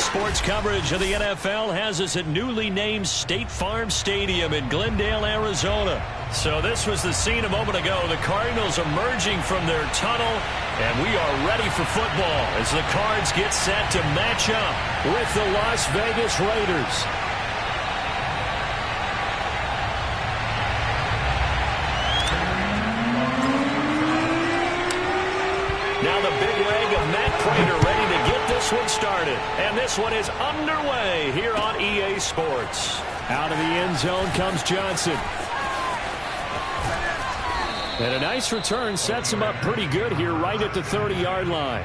Sports coverage of the NFL has us at newly named State Farm Stadium in Glendale, Arizona. So this was the scene a moment ago. The Cardinals emerging from their tunnel, and we are ready for football as the Cards get set to match up with the Las Vegas Raiders. Now the big leg of Matt Pratt ready to get this one started. And this one is underway here on EA Sports. Out of the end zone comes Johnson. And a nice return sets him up pretty good here right at the 30-yard line.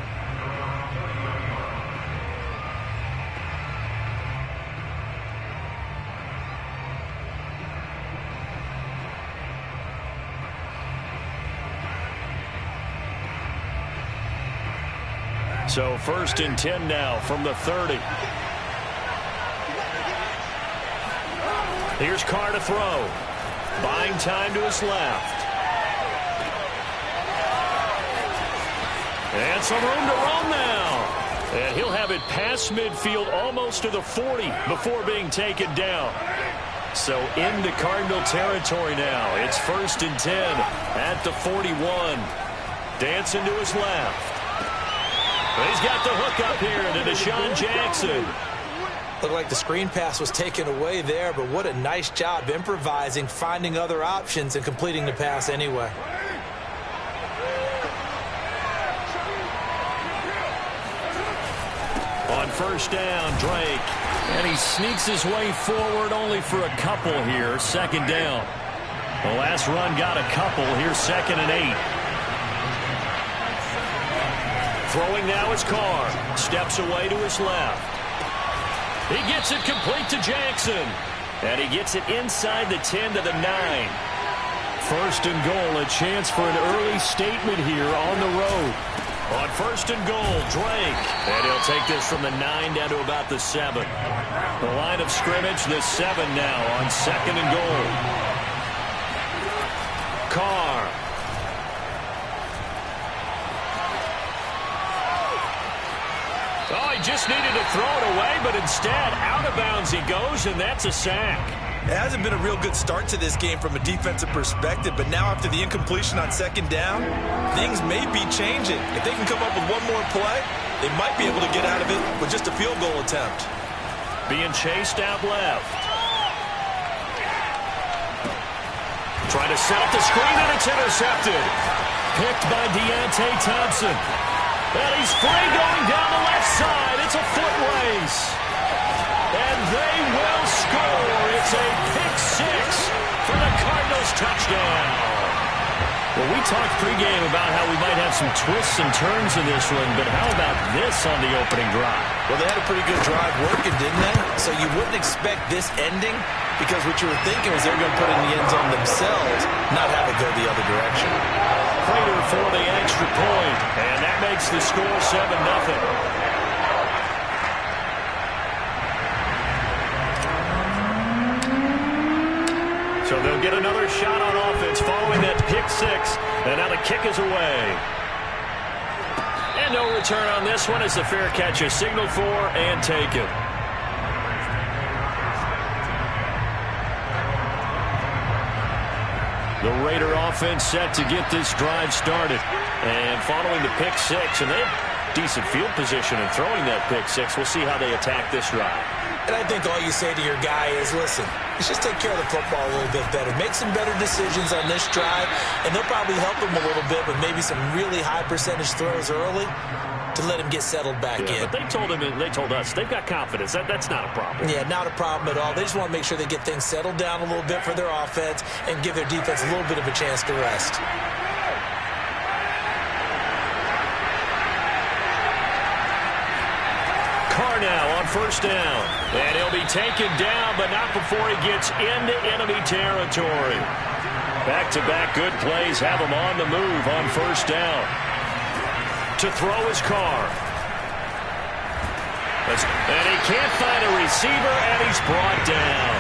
So 1st and 10 now from the 30. Here's Carr to throw. Buying time to his left. And some room to roam now. And he'll have it past midfield almost to the 40 before being taken down. So into Cardinal territory now. It's 1st and 10 at the 41. Dancing to his left. He's got the hook up here to Deshaun Jackson. Looked like the screen pass was taken away there, but what a nice job improvising, finding other options, and completing the pass anyway. On 1st down, Drake. And he sneaks his way forward only for a couple here. 2nd down. The last run got a couple. Here's 2nd and 8. Throwing now is Carr. Steps away to his left. He gets it complete to Jackson. And he gets it inside the 10 to the 9. 1st and goal, a chance for an early statement here on the road. On 1st and goal, Drake. And he'll take this from the 9 down to about the 7. The line of scrimmage, the 7 now on 2nd and goal. Carr. Oh, he just needed to throw it away, but instead, out of bounds he goes, and that's a sack. It hasn't been a real good start to this game from a defensive perspective, but now after the incompletion on 2nd down, things may be changing. If they can come up with one more play, they might be able to get out of it with just a field goal attempt. Being chased out left. Trying to set up the screen, and it's intercepted. Picked by Deontay Thompson. And he's free going down the left side. It's a foot race. And they will score. It's a pick-6 for the Cardinals touchdown. Well, we talked pregame about how we might have some twists and turns in this one, but how about this on the opening drive? Well, they had a pretty good drive working, didn't they? So you wouldn't expect this ending, because what you were thinking was they were going to put it in the end zone themselves, not have it go the other direction. Prater for the extra point, and that makes the score 7-0. So they'll get another shot on offense following that pick-6, and now the kick is away. And no return on this one as the fair catch is signaled for and taken. The Raider offense set to get this drive started. And following the pick-6, and they have decent field position in throwing that pick-6. We'll see how they attack this drive. And I think all you say to your guy is, listen, let's just take care of the football a little bit better. Make some better decisions on this drive, and they'll probably help him a little bit with maybe some really high percentage throws early to let him get settled back in. But they told him, and they told us, they've got confidence. That's not a problem. Yeah, not a problem at all. They just want to make sure they get things settled down a little bit for their offense and give their defense a little bit of a chance to rest. Carr now on 1st down. And he'll be taken down, but not before he gets into enemy territory. Back-to-back good plays have him on the move on 1st down. To throw his Carr. And he can't find a receiver, and he's brought down.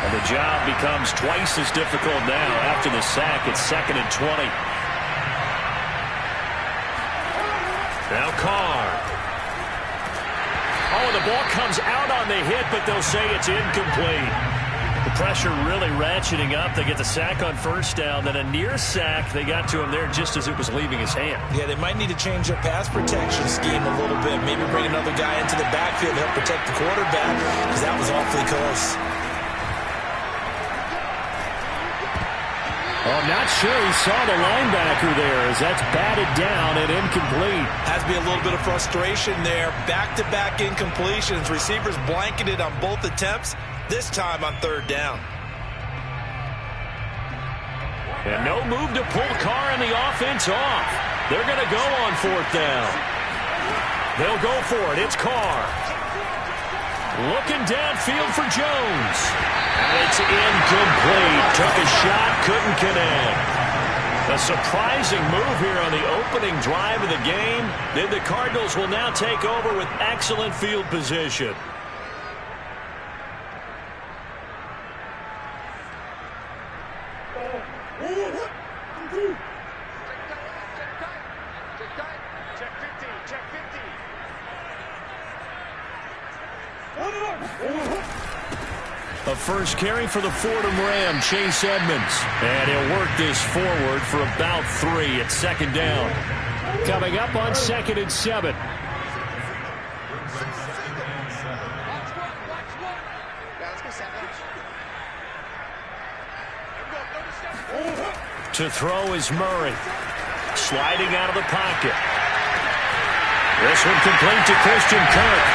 And the job becomes twice as difficult now after the sack. It's 2nd and 20. Now Carr. the ball comes out on the hit, but they'll say it's incomplete. The pressure really ratcheting up. They get the sack on first down, then a near sack. They got to him there just as it was leaving his hand. Yeah, they might need to change their pass protection scheme a little bit. Maybe bring another guy into the backfield to help protect the quarterback, because that was awfully close. I'm not sure he saw the linebacker there, as that's batted down and incomplete. Has to be a little bit of frustration there. Back-to-back incompletions. Receivers blanketed on both attempts, this time on third down. And no move to pull Carr and the offense off. They're going to go on fourth down. They'll go for it. It's Carr. Looking downfield for Jones. And it's incomplete. Took a shot, couldn't connect. A surprising move here on the opening drive of the game. Then the Cardinals will now take over with excellent field position. A first carry for the Fordham Ram, Chase Edmonds. And he'll work this forward for about 3 at second down. Coming up on 2nd and 7. To throw is Murray. Sliding out of the pocket. This one complete to Christian Kirk.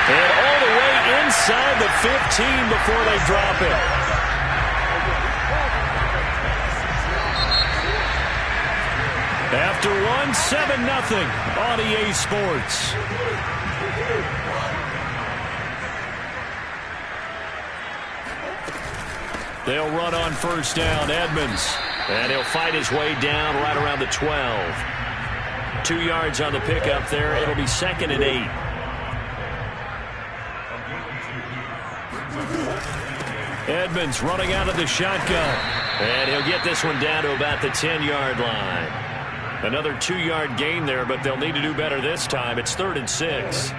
And all the way inside the 15 before they drop it. After one, 7-0 on EA Sports. They'll run on first down, Edmonds. And he'll fight his way down right around the 12. 2 yards on the pickup there. It'll be 2nd and 8. Edmonds running out of the shotgun. And he'll get this one down to about the 10-yard line. Another 2-yard gain there, but they'll need to do better this time. It's 3rd and 6.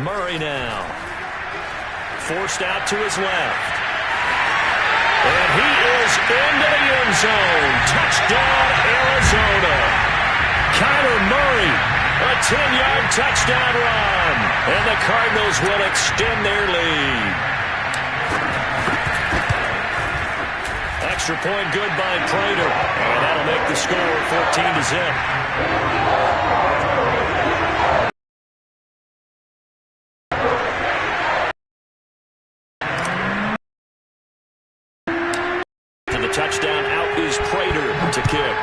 Murray now. Forced out to his left. And he is into the end zone. Touchdown, Arizona. Kyler Murray, a 10-yard touchdown run. And the Cardinals will extend their lead. Extra point good by Prater. And that'll make the score 14-0. Touchdown out is Prater to kick.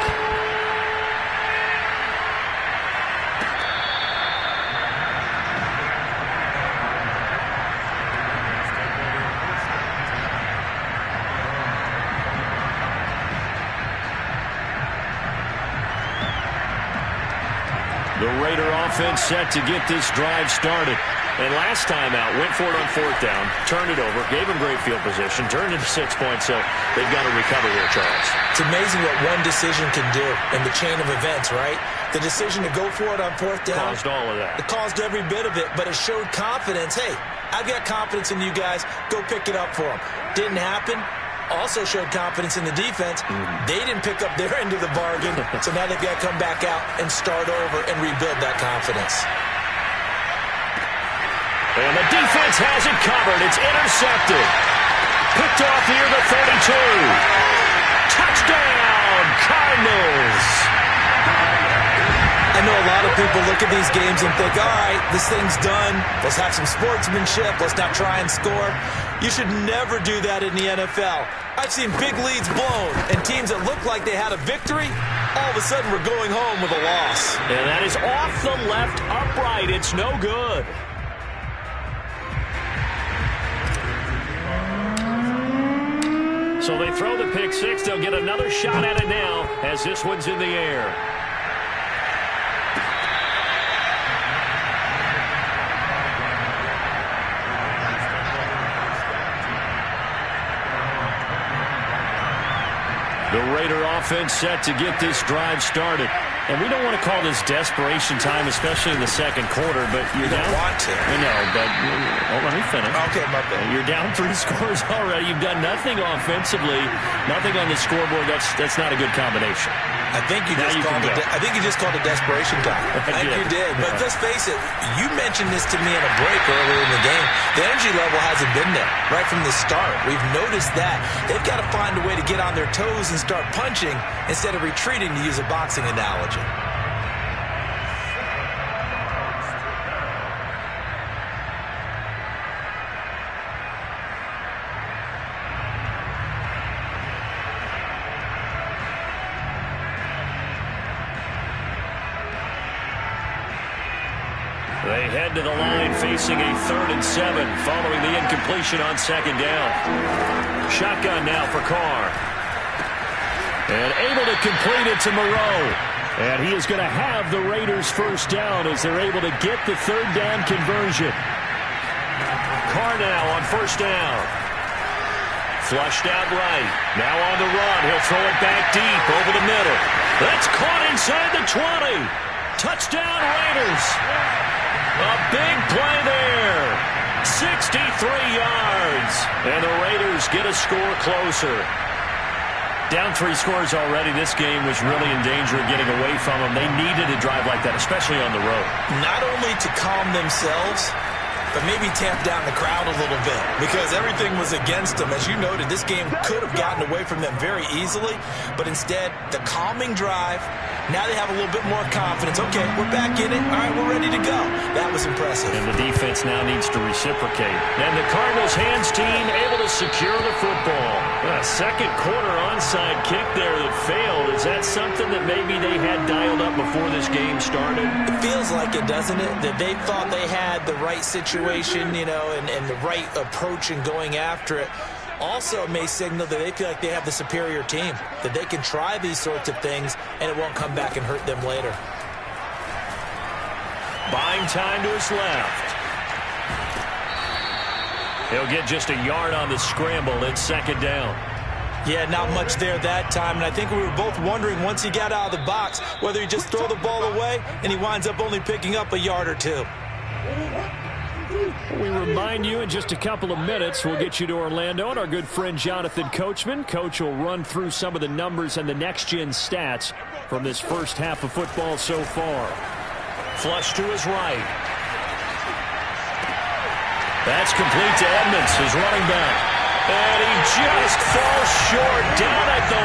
The Raider offense set to get this drive started. And last time out, went for it on fourth down, turned it over, gave him great field position, turned into 6 points, so they've got to recover here, Charles. It's amazing what one decision can do in the chain of events, right? The decision to go for it on fourth down. Caused all of that. It caused every bit of it, but it showed confidence. Hey, I've got confidence in you guys. Go pick it up for them. Didn't happen. Also showed confidence in the defense. They didn't pick up their end of the bargain, so now they've got to come back out and start over and rebuild that confidence. And the defense has it covered. It's intercepted. Picked off near the 32. Touchdown, Cardinals. I know a lot of people look at these games and think, all right, this thing's done. Let's have some sportsmanship. Let's not try and score. You should never do that in the NFL. I've seen big leads blown, and teams that look like they had a victory, all of a sudden we're going home with a loss. And that is off the left upright. It's no good. So they throw the pick six. They'll get another shot at it now as this one's in the air. The Raider offense set to get this drive started. And we don't want to call this desperation time, especially in the second quarter, but you're down. You don't want to. I know, but let me finish. Okay, my bad. You're down 3 scores already. You've done nothing offensively, nothing on the scoreboard. That's not a good combination. I think you just called it desperation time. I think you did. But let's face it, you mentioned this to me in a break earlier in the game. The energy level hasn't been there right from the start. We've noticed that. They've got to find a way to get on their toes and start punching instead of retreating, to use a boxing analogy. They head to the line facing a 3rd and 7 following the incompletion on 2nd down. Shotgun now for Carr. And able to complete it to Moreau. And he is going to have the Raiders' first down as they're able to get the 3rd down conversion. Carr now on 1st down. Flushed out right. Now on the run. He'll throw it back deep over the middle. That's caught inside the 20. Touchdown Raiders. A big play there. 63 yards. And the Raiders get a score closer. Down 3 scores already. This game was really in danger of getting away from them. They needed a drive like that, especially on the road. Not only to calm themselves, but maybe tamp down the crowd a little bit, because everything was against them. As you noted, this game could have gotten away from them very easily, but instead, the calming drive, now they have a little bit more confidence. Okay, we're back in it. All right, we're ready to go. That was impressive. And the defense now needs to reciprocate. And the Cardinals' hands team able to secure the football. A second quarter onside kick there that failed. Is that something that maybe they had dialed up before this game started? It feels like it, doesn't it? That they thought they had the right situation, you know, and the right approach in going after it. Also may signal that they feel like they have the superior team, that they can try these sorts of things and it won't come back and hurt them later. Buying time to his left. He'll get just a yard on the scramble in 2nd down. Yeah, not much there that time, and I think we were both wondering once he got out of the box whether he just throw the ball away and he winds up only picking up a yard or 2. We remind you in just a couple of minutes, we'll get you to Orlando and our good friend Jonathan Coachman. Coach will run through some of the numbers and the next-gen stats from this first half of football so far. Flush to his right. That's complete to Edmonds, his running back. And he just falls short down at the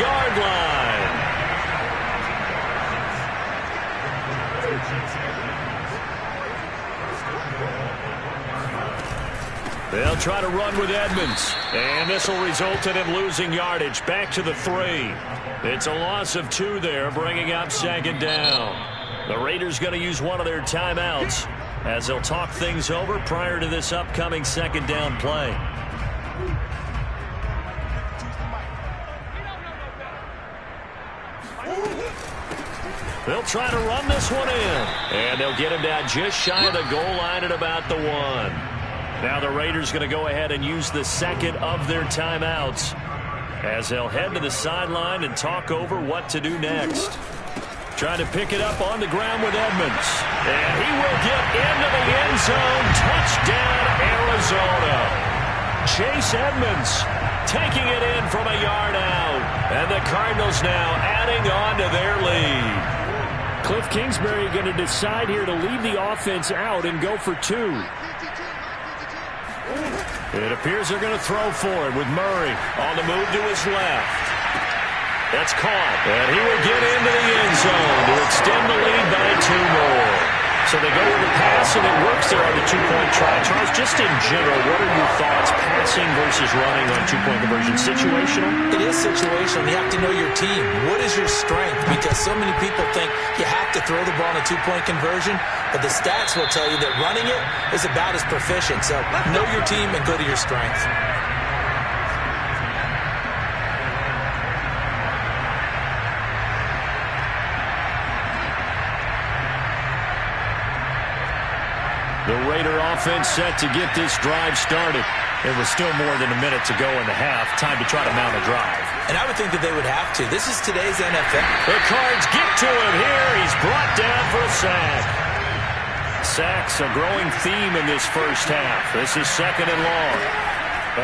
1-yard line. They'll try to run with Edmonds. And this will result in him losing yardage. Back to the 3. It's a loss of 2 there, bringing up 2nd down. The Raiders going to use one of their timeouts as they'll talk things over prior to this upcoming 2nd down play. They'll try to run this one in. And they'll get him down just shy of the goal line at about the 1. Now the Raiders going to go ahead and use the 2nd of their timeouts as they'll head to the sideline and talk over what to do next. Trying to pick it up on the ground with Edmonds. And he will get into the end zone. Touchdown, Arizona. Chase Edmonds taking it in from a yard out. And the Cardinals now adding on to their lead. Cliff Kingsbury going to decide here to leave the offense out and go for 2. It appears they're going to throw for it with Murray on the move to his left. That's caught. And he will get into the end zone to extend the lead by 2 more. So they go with the pass, and it works there on the 2-point try. Charles, just in general, what are your thoughts, passing versus running on 2-point conversion? Situational? It is situational. You have to know your team. What is your strength? Because so many people think you have to throw the ball in a 2-point conversion, but the stats will tell you that running it is about as proficient. So know your team and go to your strength. The Raider offense set to get this drive started. It was still more than a minute to go in the half. Time to try to mount a drive. And I would think that they would have to. This is today's NFL. The Cards get to him here. He's brought down for a sack. Sacks a growing theme in this first half. This is 2nd and long.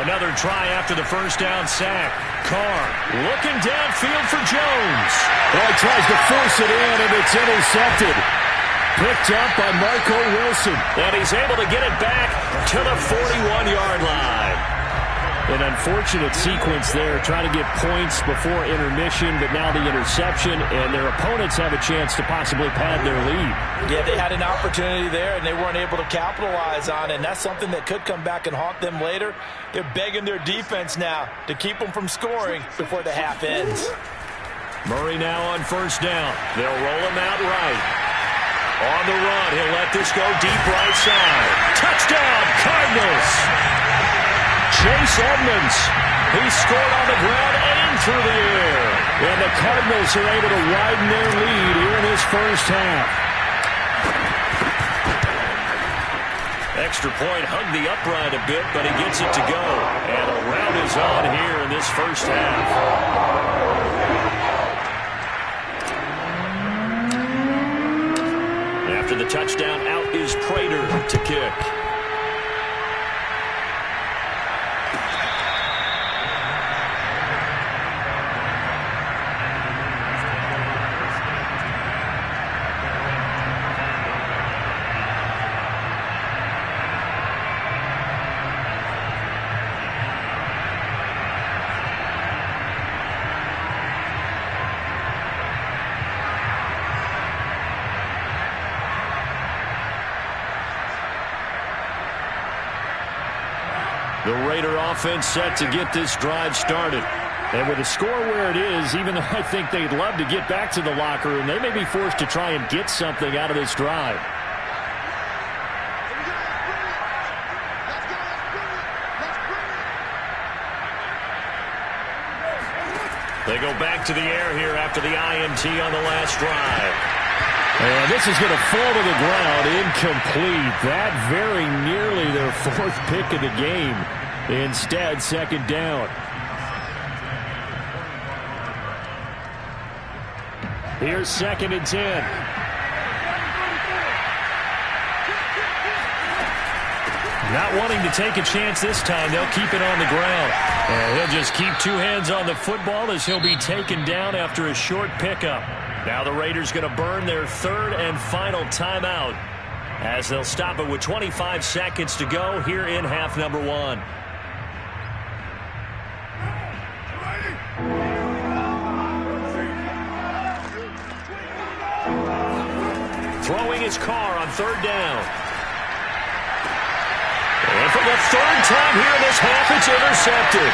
Another try after the first down sack. Carr looking downfield for Jones. Oh, he tries to force it in, and it's intercepted. Picked up by Marco Wilson. And he's able to get it back to the 41-yard line. An unfortunate sequence there, trying to get points before intermission, but now the interception, and their opponents have a chance to possibly pad their lead. Yeah, they had an opportunity there, and they weren't able to capitalize on it, and that's something that could come back and haunt them later. They're begging their defense now to keep them from scoring before the half ends. Murray now on first down. They'll roll him out right. On the run, he'll let this go deep right side. Touchdown, Cardinals! Chase Edmonds, he scored on the ground and through the air. And the Cardinals are able to widen their lead here in this first half. Extra point hugged the upright a bit, but he gets it to go. And a rout is on here in this first half. After the touchdown, out is Prater to kick. The Raider offense set to get this drive started. And with the score where it is, even though I think they'd love to get back to the locker room, they may be forced to try and get something out of this drive. They go back to the air here after the INT on the last drive. And this is going to fall to the ground, incomplete. That very nearly their 4th pick of the game. Instead, 2nd down. Here's 2nd and 10. Not wanting to take a chance this time, they'll keep it on the ground. And he'll just keep 2 hands on the football as he'll be taken down after a short pickup. Now the Raiders going to burn their 3rd and final timeout as they'll stop it with 25 seconds to go here in half number 1. Throwing his Carr on 3rd down. And for the 3rd time here in this half, it's intercepted.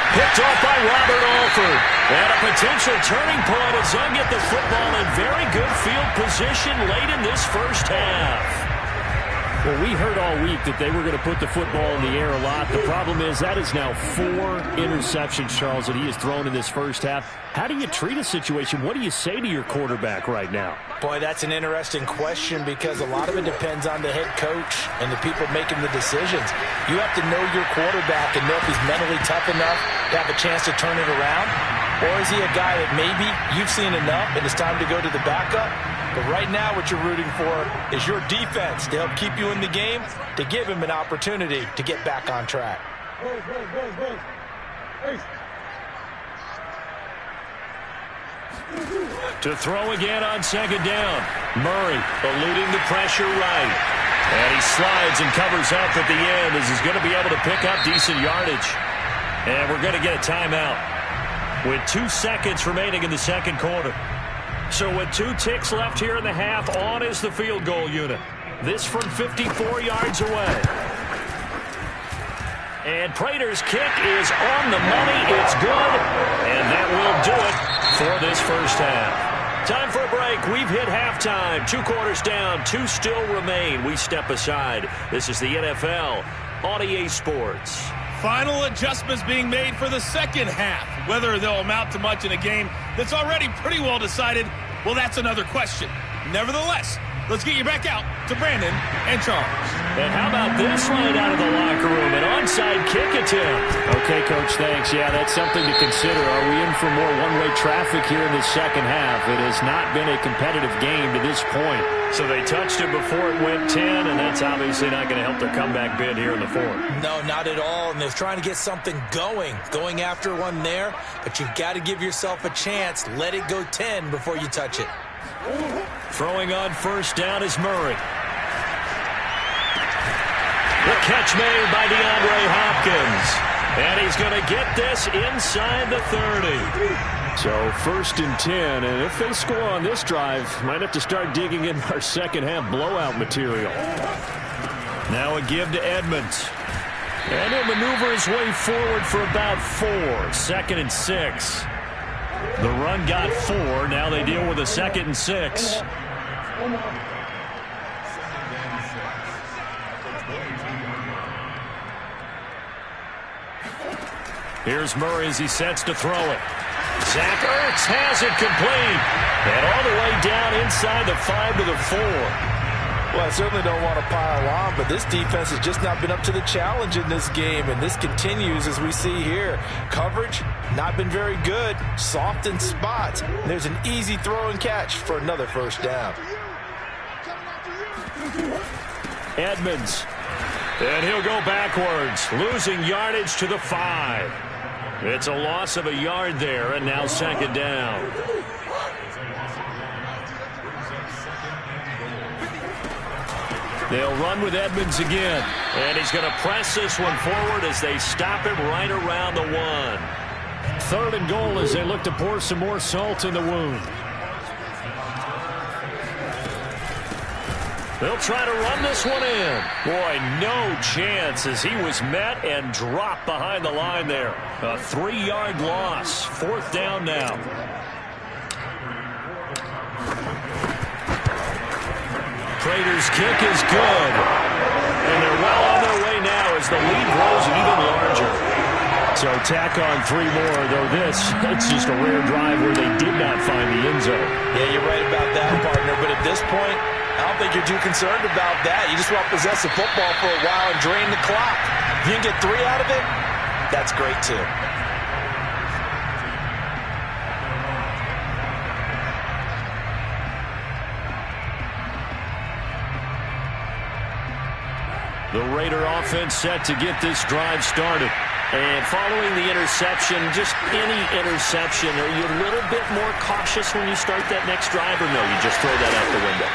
Picked off by Robert Alford. And a potential turning point as they'll get the football in very good field position late in this first half. Well, we heard all week that they were going to put the football in the air a lot. The problem is that is now 4 interceptions, Charles, that he has thrown in this first half. How do you treat a situation? What do you say to your quarterback right now? Boy, that's an interesting question because a lot of it depends on the head coach and the people making the decisions. You have to know your quarterback and know if he's mentally tough enough to have a chance to turn it around. Or is he a guy that maybe you've seen enough and it's time to go to the backup? But right now what you're rooting for is your defense to help keep you in the game, to give him an opportunity to get back on track. To throw again on 2nd down. Murray eluding the pressure right. And he slides and covers up at the end as he's going to be able to pick up decent yardage. And we're going to get a timeout with 2 seconds remaining in the 2nd quarter. So with 2 ticks left here in the half, on is the field goal unit. This from 54 yards away. And Prater's kick is on the money. It's good. And that will do it for this first half. Time for a break. We've hit halftime. 2 quarters down. 2 still remain. We step aside. This is the NFL on EA Sports. Final adjustments being made for the second half. Whether they'll amount to much in a game that's already pretty well decided, well, that's another question. Nevertheless, let's get you back out to Brandon and Charles. And how about this right out of the locker room? An onside kick attempt. Okay, Coach, thanks. Yeah, that's something to consider. Are we in for more one-way traffic here in the second half? It has not been a competitive game to this point. So they touched it before it went 10, and that's obviously not going to help their comeback bid here in the fourth. No, not at all, and they're trying to get something going after one there, but you've got to give yourself a chance. Let it go 10 before you touch it. Throwing on first down is Murray. The catch made by DeAndre Hopkins. And he's going to get this inside the 30. So first and 10, and if they score on this drive, might have to start digging in our second half blowout material. Now a give to Edmonds. And he'll maneuver his way forward for about 4. Second and 6. The run got 4. Now they deal with a second and 6. Here's Murray as he sets to throw it. Zach Ertz has it complete. And all the way down inside the 5 to the 4. Well, I certainly don't want to pile on, but this defense has just not been up to the challenge in this game, and this continues as we see here. Coverage, not been very good. Soft in spots. There's an easy throw and catch for another first down. Edmonds. And he'll go backwards, losing yardage to the 5. It's a loss of a yard there, and now second down. They'll run with Edmonds again. And he's going to press this one forward as they stop him right around the 1. 3rd and goal as they look to pour some more salt in the wound. They'll try to run this one in. Boy, no chance as he was met and dropped behind the line there. A 3-yard loss. 4th down now. Prater's kick is good. And they're well on their way now as the lead grows even larger. So tack on 3 more, though it's just a rare drive where they did not find the end zone. Yeah, you're right about that, partner. But at this point, I don't think you're too concerned about that. You just want to possess the football for a while and drain the clock. If you can get 3 out of it, that's great too. The Raider offense set to get this drive started. And following the interception, just any interception, are you a little bit more cautious when you start that next drive, or no, you just throw that out the window?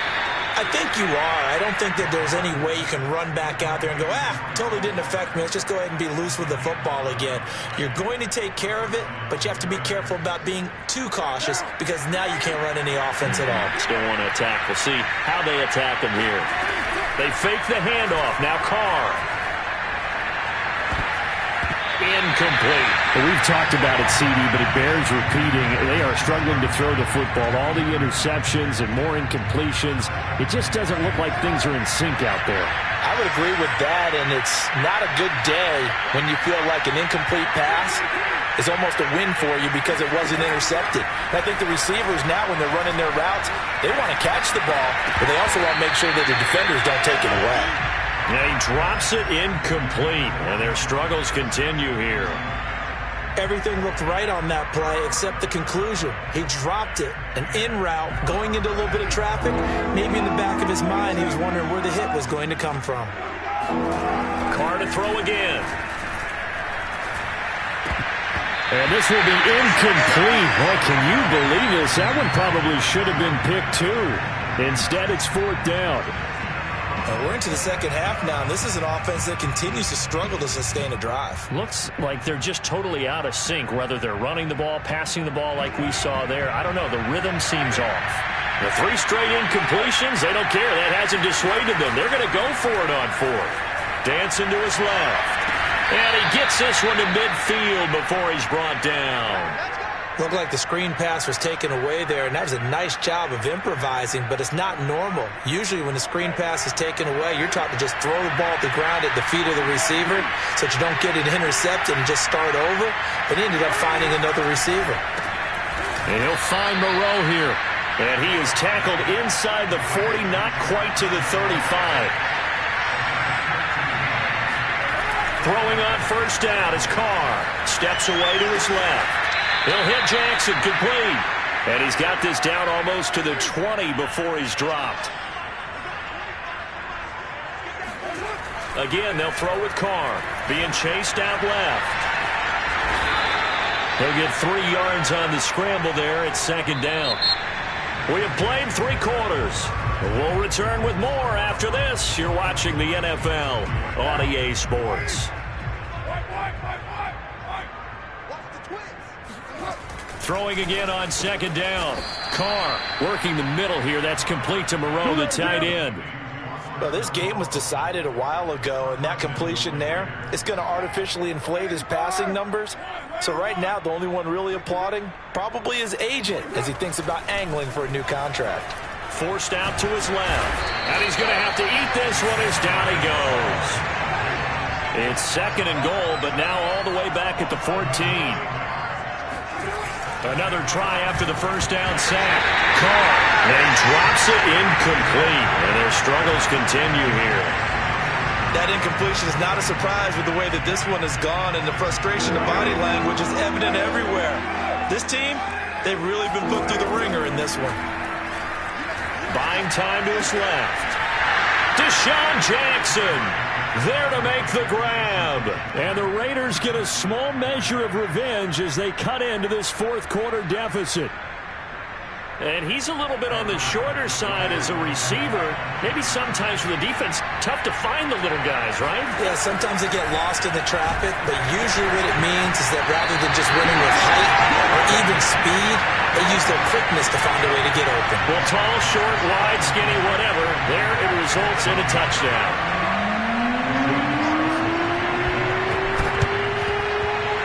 I think you are. I don't think that there's any way you can run back out there and go, totally didn't affect me. Let's just go ahead and be loose with the football again. You're going to take care of it, but you have to be careful about being too cautious because now you can't run any offense at all. Still want to attack. We'll see how they attack him here. They fake the handoff. Now Carr. Incomplete. We've talked about it, CD, but it bears repeating. They are struggling to throw the football. All the interceptions and more incompletions. It just doesn't look like things are in sync out there. I would agree with that, and it's not a good day when you feel like an incomplete pass is almost a win for you because it wasn't intercepted. And I think the receivers now, when they're running their routes, they want to catch the ball, but they also want to make sure that the defenders don't take it away. Yeah, he drops it incomplete, and their struggles continue here. Everything looked right on that play except the conclusion. He dropped it, an in route, going into a little bit of traffic. Maybe in the back of his mind, he was wondering where the hit was going to come from. Carr to throw again. And this will be incomplete. Boy, can you believe this? That one probably should have been picked too. Instead, it's 4th down. We're into the second half now, and this is an offense that continues to struggle to sustain a drive. Looks like they're just totally out of sync, whether they're running the ball, passing the ball like we saw there. I don't know. The rhythm seems off. The 3 straight incompletions, they don't care. That hasn't dissuaded them. They're going to go for it on 4th. Dancing to his left. And he gets this one to midfield before he's brought down. Looked like the screen pass was taken away there, and that was a nice job of improvising, but it's not normal. Usually when the screen pass is taken away, you're taught to just throw the ball at the ground at the feet of the receiver so that you don't get it intercepted and just start over, but he ended up finding another receiver. And he'll find Moreau here. And he is tackled inside the 40, not quite to the 35. Throwing on first down is Carr. Steps away to his left. He'll hit Jackson, complete. And he's got this down almost to the 20 before he's dropped. Again, they'll throw with Carr. Being chased out left. He'll get 3 yards on the scramble there at second down. We have played 3 quarters. We'll return with more after this. You're watching the NFL on EA Sports. Throwing again on second down. Carr working the middle here. That's complete to Moreau, the tight end. Well, this game was decided a while ago, and that completion there is going to artificially inflate his passing numbers. So right now, the only one really applauding probably his agent as he thinks about angling for a new contract. Forced out to his left. And he's going to have to eat this one as down he goes. It's second and goal, but now all the way back at the 14. Another try after the first down sack. Carr then drops it incomplete. And their struggles continue here. That incompletion is not a surprise with the way that this one has gone, and the frustration of body language is evident everywhere. This team, they've really been put through the ringer in this one. Buying time to his left. Deshaun Jackson there to make the grab. And the Raiders get a small measure of revenge as they cut into this fourth quarter deficit. And he's a little bit on the shorter side as a receiver. Maybe sometimes for the defense, tough to find the little guys, right? Yeah, sometimes they get lost in the traffic, but usually what it means is that rather than just winning with height or even speed, they use their quickness to find a way to get open. Well, tall, short, wide, skinny, whatever, there it results in a touchdown.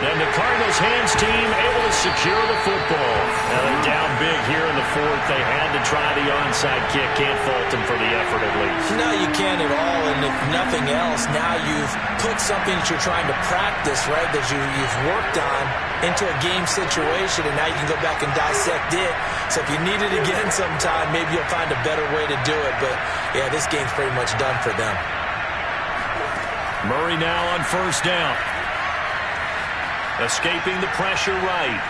And the Cardinals hands team able to secure the football. Now they're down big here in the fourth. They had to try the onside kick. Can't fault them for the effort at least. No, you can't at all. And if nothing else, now you've put something that you're trying to practice, right, that you've worked on into a game situation, and now you can go back and dissect it. So if you need it again sometime, maybe you'll find a better way to do it. But, yeah, this game's pretty much done for them. Murray now on first down. Escaping the pressure right.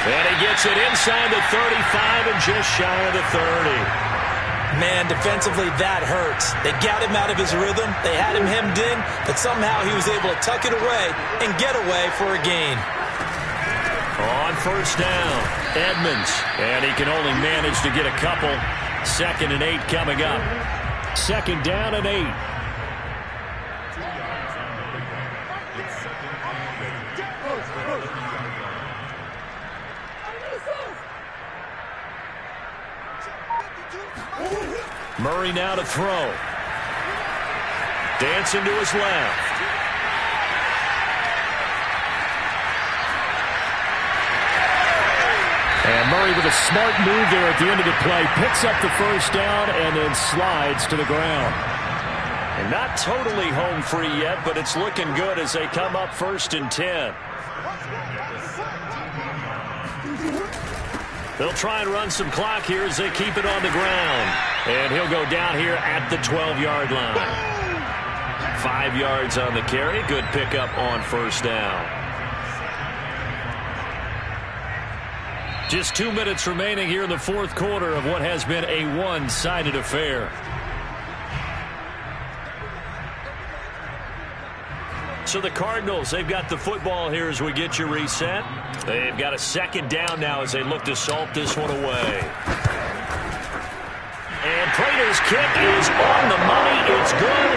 And he gets it inside the 35 and just shy of the 30. Man, defensively, that hurts. They got him out of his rhythm. They had him hemmed in, but somehow he was able to tuck it away and get away for a gain. On first down, Edmonds. And he can only manage to get a couple. 2nd and 8 coming up. 2nd down and 8. Murray now to throw. Dancing to his left. And Murray with a smart move there at the end of the play. Picks up the first down and then slides to the ground. And not totally home free yet, but it's looking good as they come up 1st and 10. They'll try and run some clock here as they keep it on the ground. And he'll go down here at the 12-yard line. 5 yards on the carry. Good pickup on first down. Just 2 minutes remaining here in the fourth quarter of what has been a one-sided affair. So the Cardinals, they've got the football here as we get you reset. They've got a 2nd down now as they look to salt this one away. And Prater's kick is on the money. It's good.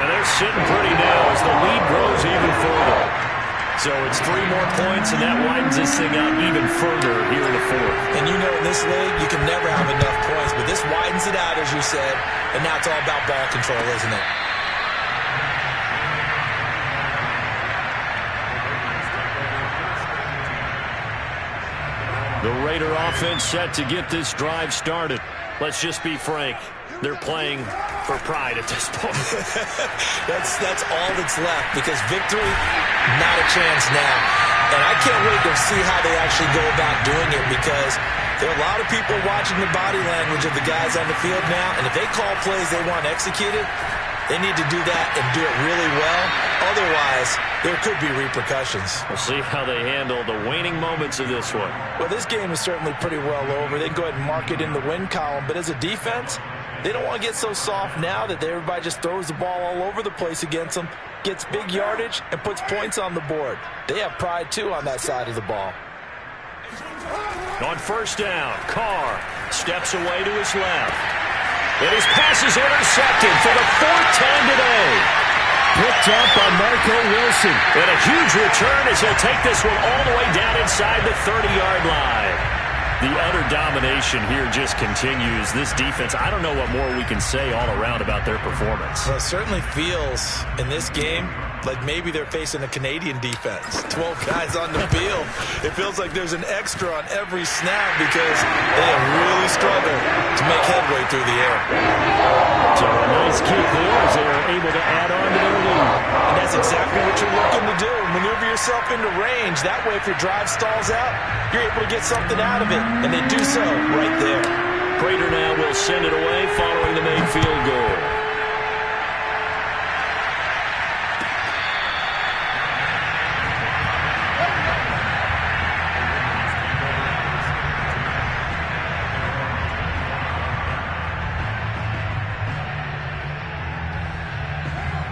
And they're sitting pretty now as the lead grows even further. So it's 3 more points, and that widens this thing out even further here in the fourth. And you know in this league, you can never have enough points, but this widens it out, as you said, and now it's all about ball control, isn't it? The Raider offense set to get this drive started. Let's just be frank. They're playing for pride at this point. That's all that's left, because victory, not a chance now. And I can't wait to see how they actually go about doing it, because there are a lot of people watching the body language of the guys on the field now, and if they call plays they want executed, they need to do that and do it really well. Otherwise, there could be repercussions. We'll see how they handle the waning moments of this one. Well, this game is certainly pretty well over. They can go ahead and mark it in the win column, but as a defense, they don't want to get so soft now that everybody just throws the ball all over the place against them, gets big yardage, and puts points on the board. They have pride, too, on that side of the ball. On first down, Carr steps away to his left. And his pass is intercepted for the fourth time today. Picked up by Marco Wilson. And a huge return as he'll take this one all the way down inside the 30-yard line. The utter domination here just continues. This defense, I don't know what more we can say all around about their performance. Well, it certainly feels in this game like maybe they're facing a Canadian defense. 12 guys on the field. It feels like there's an extra on every snap because they have really struggled to make headway through the air. So a nice kick there as they are able to add on to their lead. And that's exactly what you're looking to do. Maneuver yourself into range. That way, if your drive stalls out, you're able to get something out of it. And they do so right there. Prater now will send it away following the made field goal.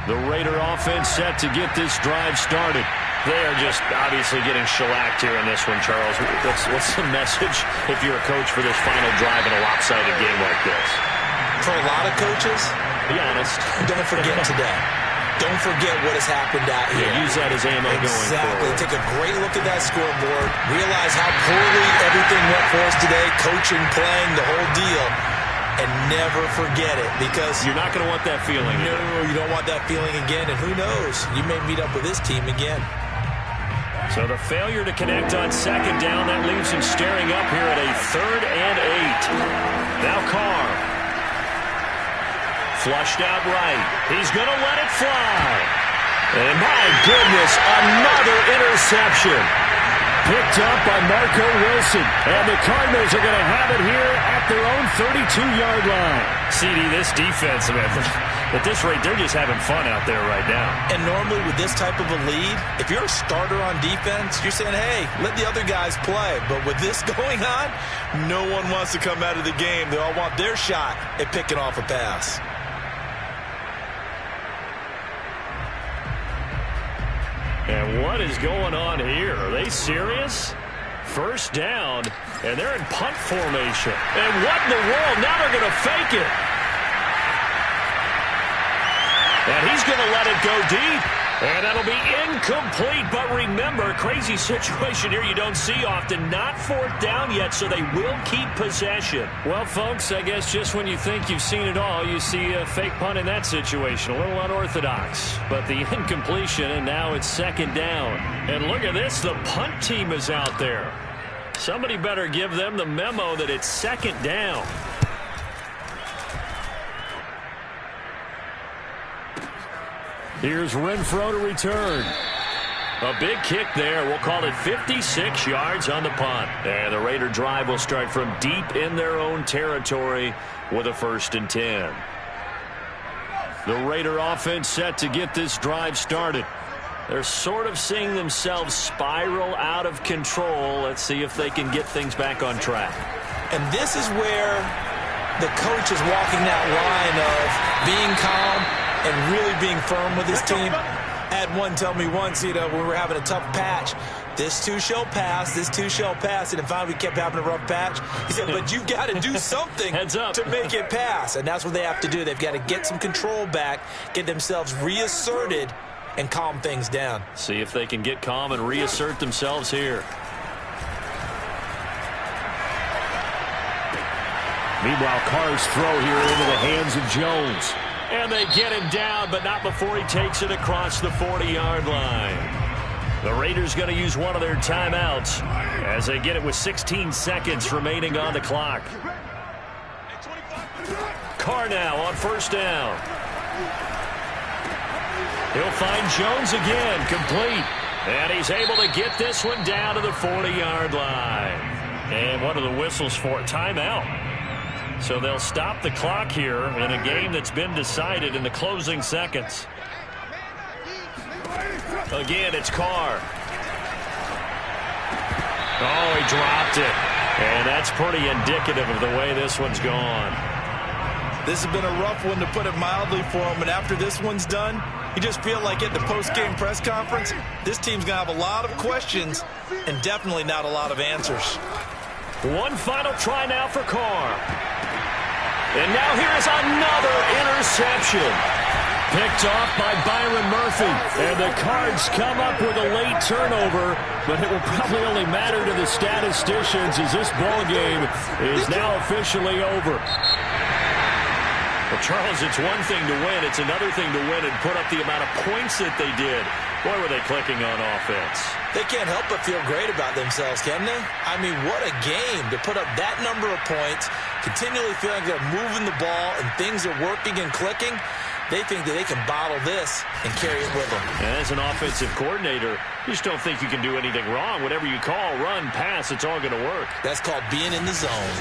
The Raider offense set to get this drive started. They are just obviously getting shellacked here in this one, Charles. What's the message if you're a coach for this final drive in a lopsided game like this? For a lot of coaches, be honest, don't forget today. Don't forget what has happened out here. Yeah, use that as ammo going forward. Exactly. Take a great look at that scoreboard. Realize how poorly everything went for us today. Coaching, playing, the whole deal. And never forget it, because you're not going to want that feeling again. No, you don't want that feeling again. And who knows? You may meet up with this team again. So the failure to connect on second down, that leaves him staring up here at a 3rd and 8. Now Carr. Flushed out right. He's going to let it fly. And my goodness, another interception. Picked up by Marco Wilson. And the Cardinals are going to have it here at their own 32-yard line. CD, this defense, man, at this rate, they're just having fun out there right now. And normally with this type of a lead, if you're a starter on defense, you're saying, hey, let the other guys play. But with this going on, no one wants to come out of the game. They all want their shot at picking off a pass. And what is going on here? Are they serious? First down, and they're in punt formation. And what in the world? Now they're going to fake it. And he's going to let it go deep. And that'll be incomplete. But remember, crazy situation here you don't see often. Not 4th down yet, so they will keep possession. Well, folks, I guess just when you think you've seen it all, you see a fake punt in that situation. A little unorthodox. But the incompletion, and now it's 2nd down. And look at this. The punt team is out there. Somebody better give them the memo that it's 2nd down. Here's Renfro to return. A big kick there. We'll call it 56 yards on the punt. And the Raider drive will start from deep in their own territory with a 1st and 10. The Raider offense set to get this drive started. They're sort of seeing themselves spiral out of control. Let's see if they can get things back on track. And this is where the coach is walking that line of being calm and really being firm with his team. I had one tell me once, when we were having a tough patch, this too shall pass, this too shall pass. And finally we kept having a rough patch. He said, but you've got to do something to make it pass. And that's what they have to do. They've got to get some control back, get themselves reasserted, and calm things down. See if they can get calm and reassert themselves here. Meanwhile, Carr's throw here into the hands of Jones. And they get him down, but not before he takes it across the 40-yard line. The Raiders going to use one of their timeouts as they get it with 16 seconds remaining on the clock. Carr now on 1st down. He'll find Jones again, complete. And he's able to get this one down to the 40-yard line. And what are the whistles for? Timeout. So they'll stop the clock here in a game that's been decided in the closing seconds. Again, it's Carr. Oh, he dropped it. And that's pretty indicative of the way this one's gone. This has been a rough one, to put it mildly, for him. And after this one's done, you just feel like at the post-game press conference, this team's going to have a lot of questions and definitely not a lot of answers. One final try now for Carr. And now here is another interception. Picked off by Byron Murphy. And the Cards come up with a late turnover, but it will probably only matter to the statisticians as this ball game is now officially over. Well, Charles, it's one thing to win. It's another thing to win and put up the amount of points that they did. Boy, were they clicking on offense. They can't help but feel great about themselves, can they? I mean, what a game to put up that number of points, continually feeling they're moving the ball and things are working and clicking. They think that they can bottle this and carry it with them. And as an offensive coordinator, you just don't think you can do anything wrong. Whatever you call, run, pass, it's all going to work. That's called being in the zone.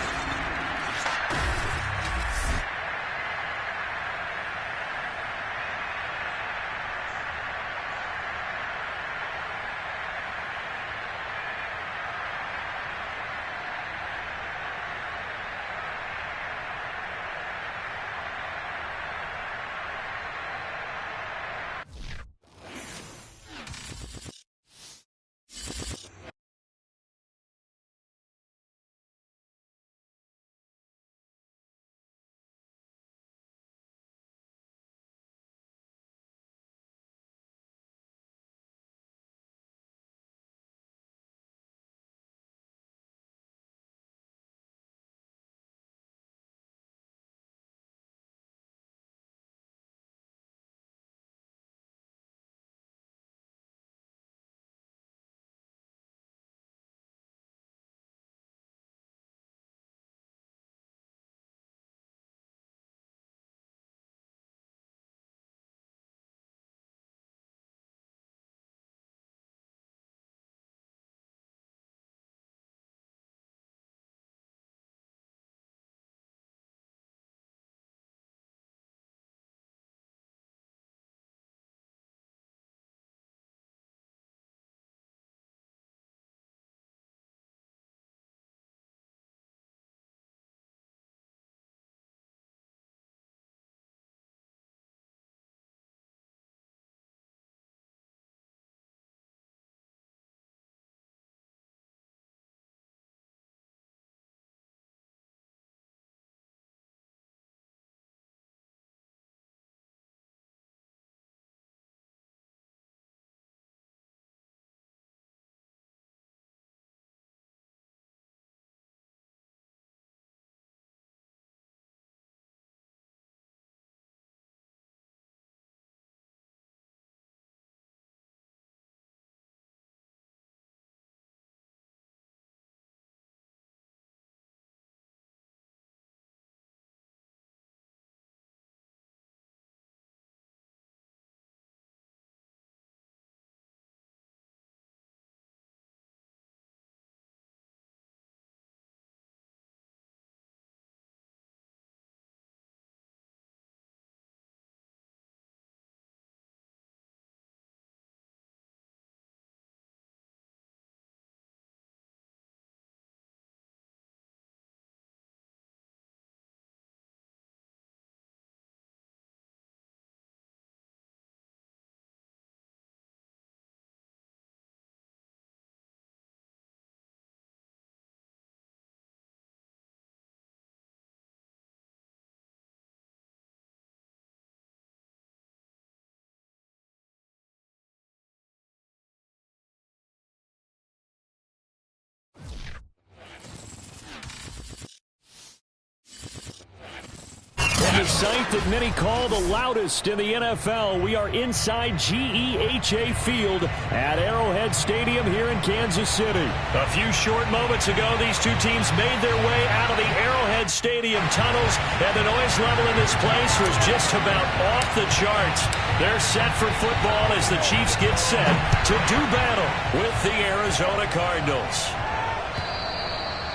sight that many call the loudest in the NFL. We are inside GEHA Field at Arrowhead Stadium here in Kansas City. A few short moments ago, these two teams made their way out of the Arrowhead Stadium tunnels, and the noise level in this place was just about off the charts. They're set for football as the Chiefs get set to do battle with the Arizona Cardinals.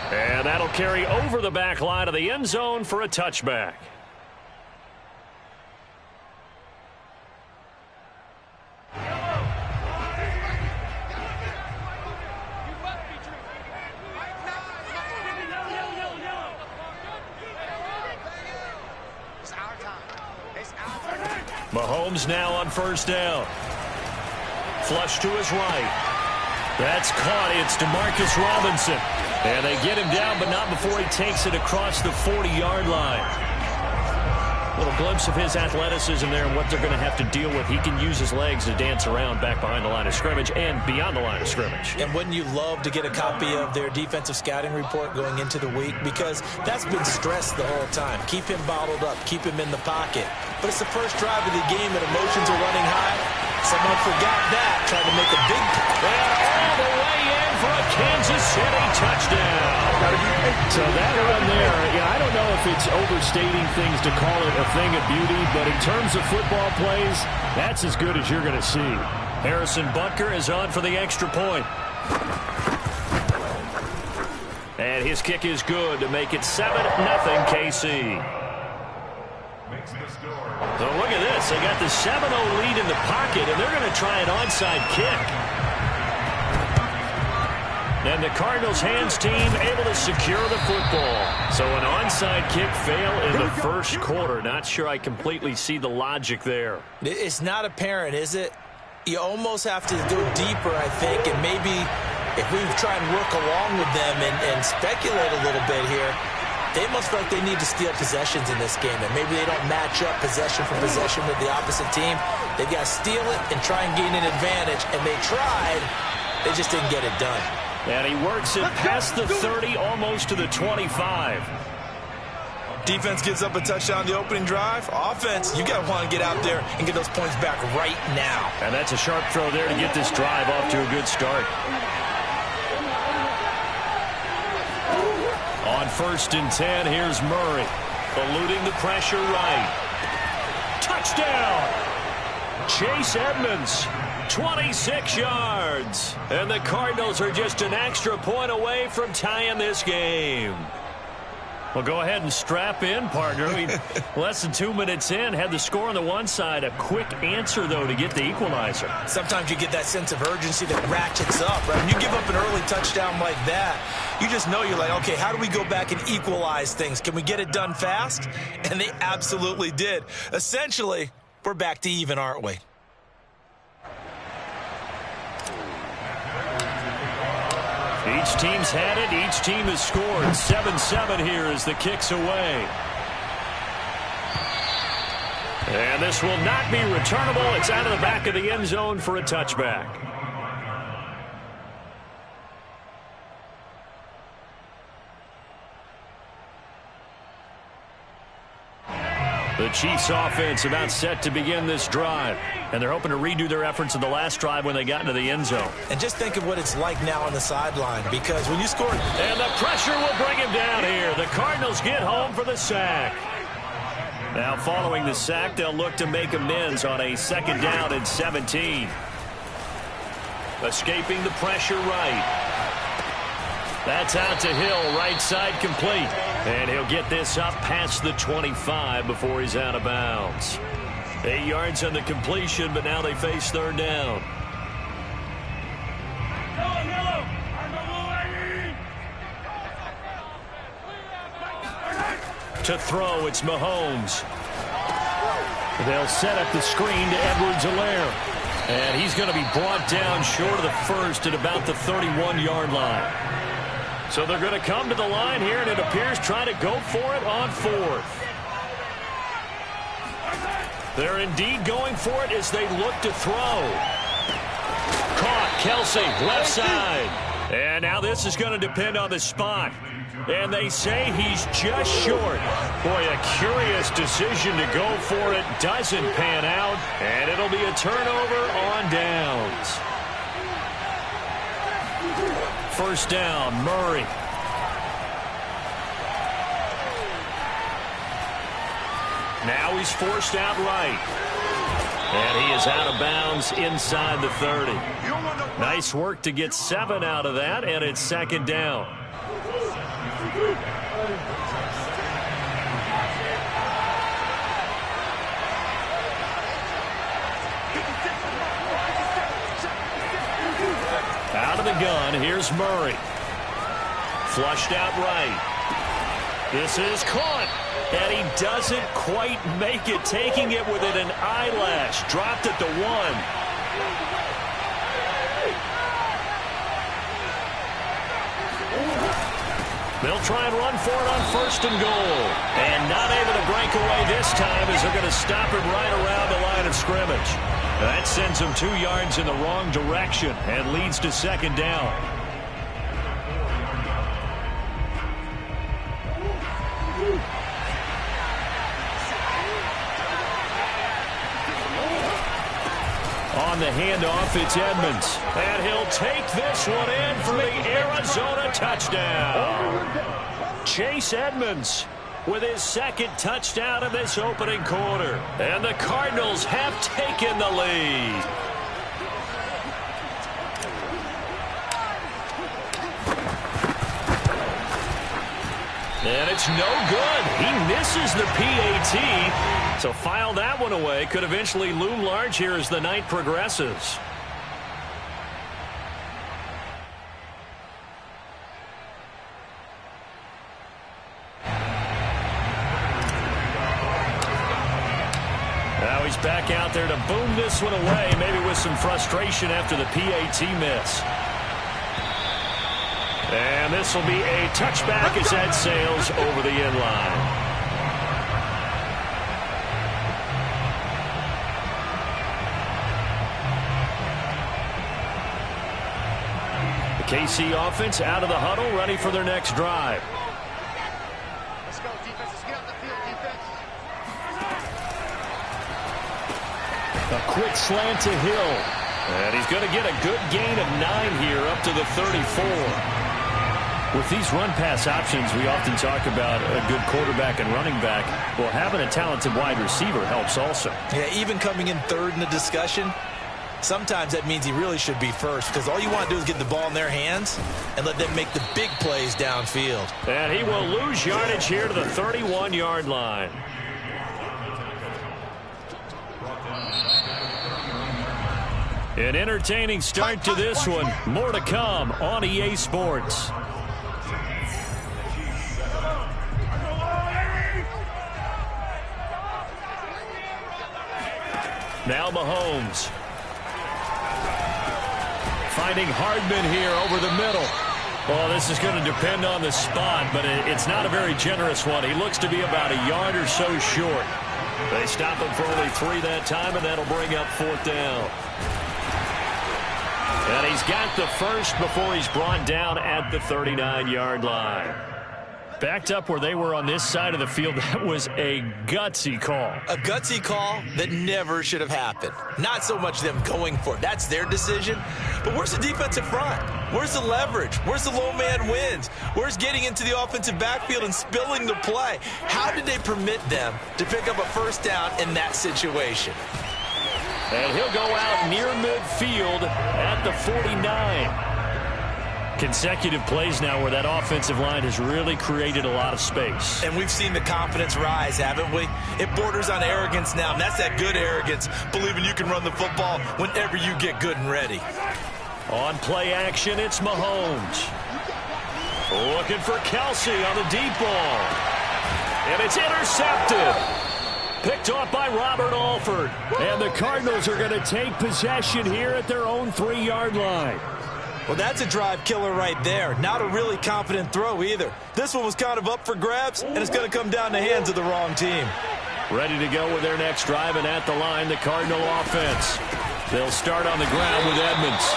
And that'll carry over the back line of the end zone for a touchback. Mahomes now on first down. Flush to his right. That's caught. It's DeMarcus Robinson. And they get him down, but not before he takes it across the 40-yard line. A little glimpse of his athleticism there and what they're going to have to deal with. He can use his legs to dance around back behind the line of scrimmage and beyond the line of scrimmage. And wouldn't you love to get a copy of their defensive scouting report going into the week? Because that's been stressed the whole time. Keep him bottled up. Keep him in the pocket. But it's the first drive of the game and emotions are running high. Someone forgot that, trying to make a big play. All the way in for a Kansas City touchdown. So that run there, I don't know if it's overstating things to call it a thing of beauty, but in terms of football plays, that's as good as you're going to see. Harrison Butker is on for the extra point. And his kick is good to make it 7-0 KC. So look at this. They got the 7-0 lead in the pocket, and they're going to try an onside kick. And the Cardinals hands team able to secure the football. So an onside kick fail in the first quarter. Not sure I completely see the logic there. It's not apparent, is it? You almost have to go deeper, I think, and maybe if we try and work along with them and speculate a little bit here, they must feel like they need to steal possessions in this game, and maybe they don't match up possession for possession with the opposite team. They've got to steal it and try and gain an advantage, and they tried. They just didn't get it done. And he works it past the 30, almost to the 25. Defense gives up a touchdown on the opening drive. Offense, you got to want to get out there and get those points back right now. And that's a sharp throw there to get this drive off to a good start. On 1st and 10, here's Murray. Eluding the pressure right. Touchdown! Chase Edmonds, 26 yards. And the Cardinals are just an extra point away from tying this game. Well, go ahead and strap in, partner. Less than 2 minutes in, had the score on the one side. A quick answer, though, to get the equalizer. Sometimes you get that sense of urgency that ratchets up, right? When you give up an early touchdown like that, you just know you're like, okay, how do we go back and equalize things? Can we get it done fast? And they absolutely did. Essentially, we're back to even, aren't we? Each team's had it. Each team has scored. 7-7 here as the kick's away. And this will not be returnable. It's out of the back of the end zone for a touchback. The Chiefs offense about set to begin this drive. And they're hoping to redo their efforts in the last drive when they got into the end zone. And just think of what it's like now on the sideline, because when you score... And the pressure will bring him down here. The Cardinals get home for the sack. Now following the sack, they'll look to make amends on a 2nd down and 17. Escaping the pressure right. That's out to Hill, right side complete. And he'll get this up past the 25 before he's out of bounds. 8 yards on the completion, but now they face 3rd down. To throw, it's Mahomes. They'll set up the screen to Edwards-Helaire. And he's going to be brought down short of the first at about the 31-yard line. So they're going to come to the line here, and it appears trying to go for it on 4th. They're indeed going for it as they look to throw. Caught, Kelsey, left side. And now this is going to depend on the spot. And they say he's just short. Boy, a curious decision to go for it. Doesn't pan out. And it'll be a turnover on downs. First down, Murray. Now he's forced out right. And he is out of bounds inside the 30. Nice work to get 7 out of that, and it's second down. Out of the gun, here's Murray. Flushed out right. This is caught. And he doesn't quite make it, taking it within an eyelash. Dropped at the 1. They'll try and run for it on first and goal. And not able to break away this time as they're going to stop it right around the line of scrimmage. That sends them 2 yards in the wrong direction and leads to second down. On the handoff, it's Edmonds. And he'll take this one in for the Arizona touchdown. Chase Edmonds with his second touchdown of this opening quarter. And the Cardinals have taken the lead. And it's no good. He misses the PAT. So file that one away. Could eventually loom large here as the night progresses. Now he's back out there to boom this one away, maybe with some frustration after the PAT miss. And this will be a touchback as that sails over the end line. The KC offense out of the huddle, ready for their next drive. Let's go, defense. Let's get on the field, defense. A quick slant to Hill. And he's going to get a good gain of 9 here up to the 34. With these run-pass options, we often talk about a good quarterback and running back. Well, having a talented wide receiver helps also. Yeah, even coming in third in the discussion, sometimes that means he really should be first, because all you want to do is get the ball in their hands and let them make the big plays downfield. And he will lose yardage here to the 31-yard line. An entertaining start to this one. More to come on EA Sports. Now Mahomes. Finding Hardman here over the middle. Well, this is going to depend on the spot, but it's not a very generous one. He looks to be about a yard or so short. They stop him for only 3 that time, and that'll bring up 4th down. And he's got the first before he's brought down at the 39-yard line. Backed up where they were on this side of the field. That was a gutsy call. A gutsy call that never should have happened. Not so much them going for it. That's their decision. But where's the defensive front? Where's the leverage? Where's the low man wins? Where's getting into the offensive backfield and spilling the play? How did they permit them to pick up a first down in that situation? And he'll go out near midfield at the 49. Consecutive plays now where that offensive line has really created a lot of space. And we've seen the confidence rise, haven't we? It borders on arrogance now, and that's that good arrogance, believing you can run the football whenever you get good and ready. On play action, it's Mahomes. Looking for Kelsey on the deep ball. And it's intercepted. Picked off by Robert Alford. And the Cardinals are going to take possession here at their own 3-yard line. Well, that's a drive killer right there. Not a really confident throw either. This one was kind of up for grabs, and it's going to come down the hands of the wrong team. Ready to go with their next drive, and at the line, the Cardinal offense. They'll start on the ground with Edmonds.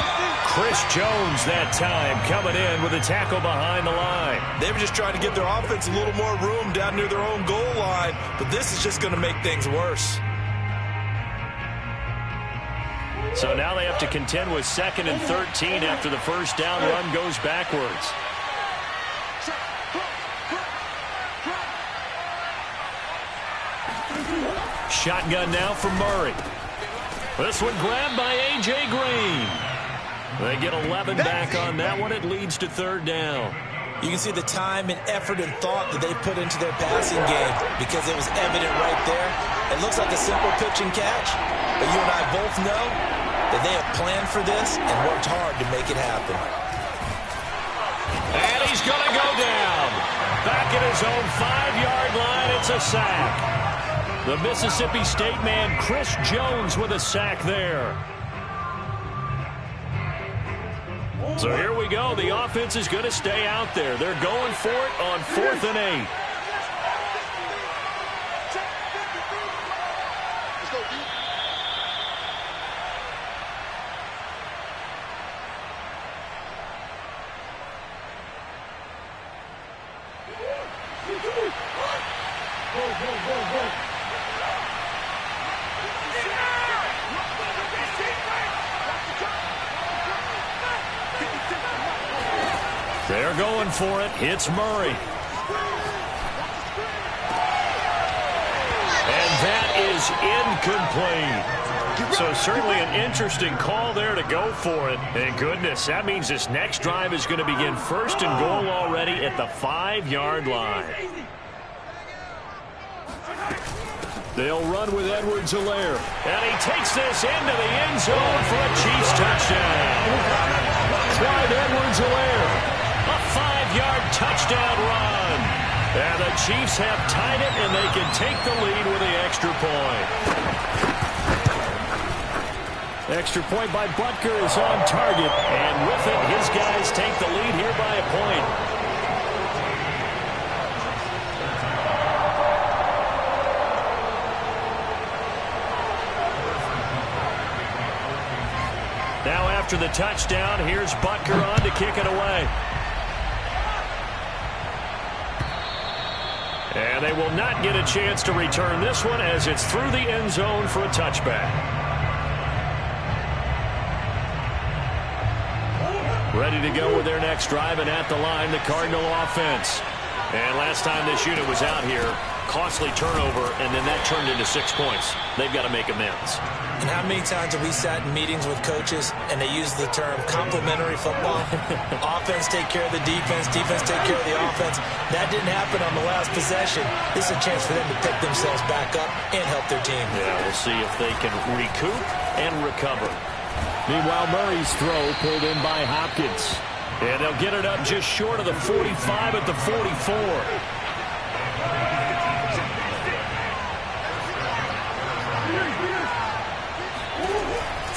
Chris Jones that time coming in with a tackle behind the line. They were just trying to give their offense a little more room down near their own goal line, but this is just going to make things worse. So now they have to contend with 2nd and 13 after the first down run goes backwards. Shotgun now for Murray. This one grabbed by A.J. Green. They get 11 back on that one. It leads to 3rd down. You can see the time and effort and thought that they put into their passing game because it was evident right there. It looks like a simple pitch and catch, but you and I both know that they have planned for this and worked hard to make it happen. And he's going to go down. Back at his own 5-yard line, it's a sack. The Mississippi State man, Chris Jones, with a sack there. So here we go. The offense is going to stay out there. They're going for it on 4th and 8. They're going for it. It's Murray. And that is incomplete. So certainly an interesting call there to go for it. And goodness, that means this next drive is going to begin 1st and goal already at the 5-yard line. They'll run with Edwards-Helaire. And he takes this into the end zone for a Chiefs touchdown. Clyde Edwards-Helaire. A 5-yard touchdown run. And the Chiefs have tied it, and they can take the lead with the extra point. Extra point by Butker is on target. And with it, his guys take the lead here by a point. Now after the touchdown, here's Butker on to kick it away. And they will not get a chance to return this one as it's through the end zone for a touchback. Ready to go with their next drive, and at the line, the Cardinal offense. And last time this unit was out here, costly turnover, and then that turned into 6 points. They've got to make amends. And how many times have we sat in meetings with coaches and they use the term complementary football? Offense take care of the defense, defense take care of the offense. That didn't happen on the last possession. This is a chance for them to pick themselves back up and help their team. Yeah, we'll see if they can recoup and recover. Meanwhile, Murray's throw pulled in by Hopkins. And they'll get it up just short of the 45 at the 44.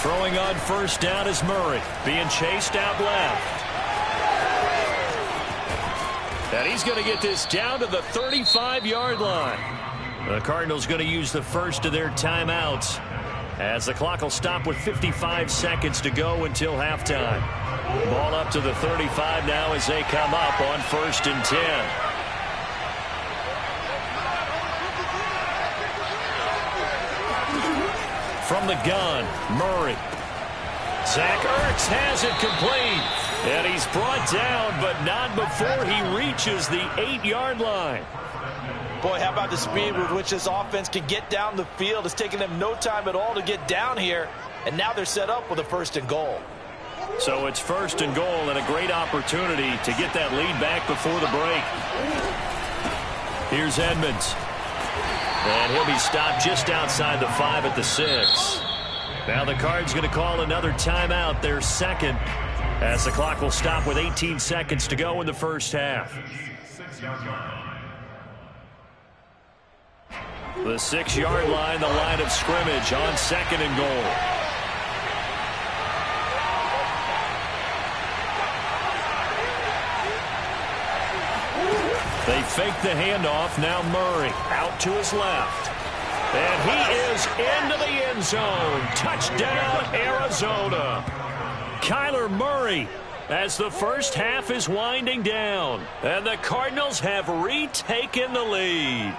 Throwing on 1st down is Murray, being chased out left. And he's going to get this down to the 35-yard line. The Cardinals going to use the first of their timeouts as the clock will stop with 55 seconds to go until halftime. Ball up to the 35 now as they come up on 1st and 10. From the gun, Murray. Zach Ertz has it complete. And he's brought down, but not before he reaches the 8-yard line. Boy, how about the speed with which this offense can get down the field? It's taken them no time at all to get down here. And now they're set up with a 1st and goal. So it's 1st and goal and a great opportunity to get that lead back before the break. Here's Edmonds. And he'll be stopped just outside the 5 at the 6. Now the Cards going to call another timeout, their second, as the clock will stop with 18 seconds to go in the first half. The 6-yard line, the line of scrimmage on 2nd and goal. They fake the handoff. Now Murray out to his left. And he is into the end zone. Touchdown, Arizona. Kyler Murray, as the first half is winding down. And the Cardinals have retaken the lead.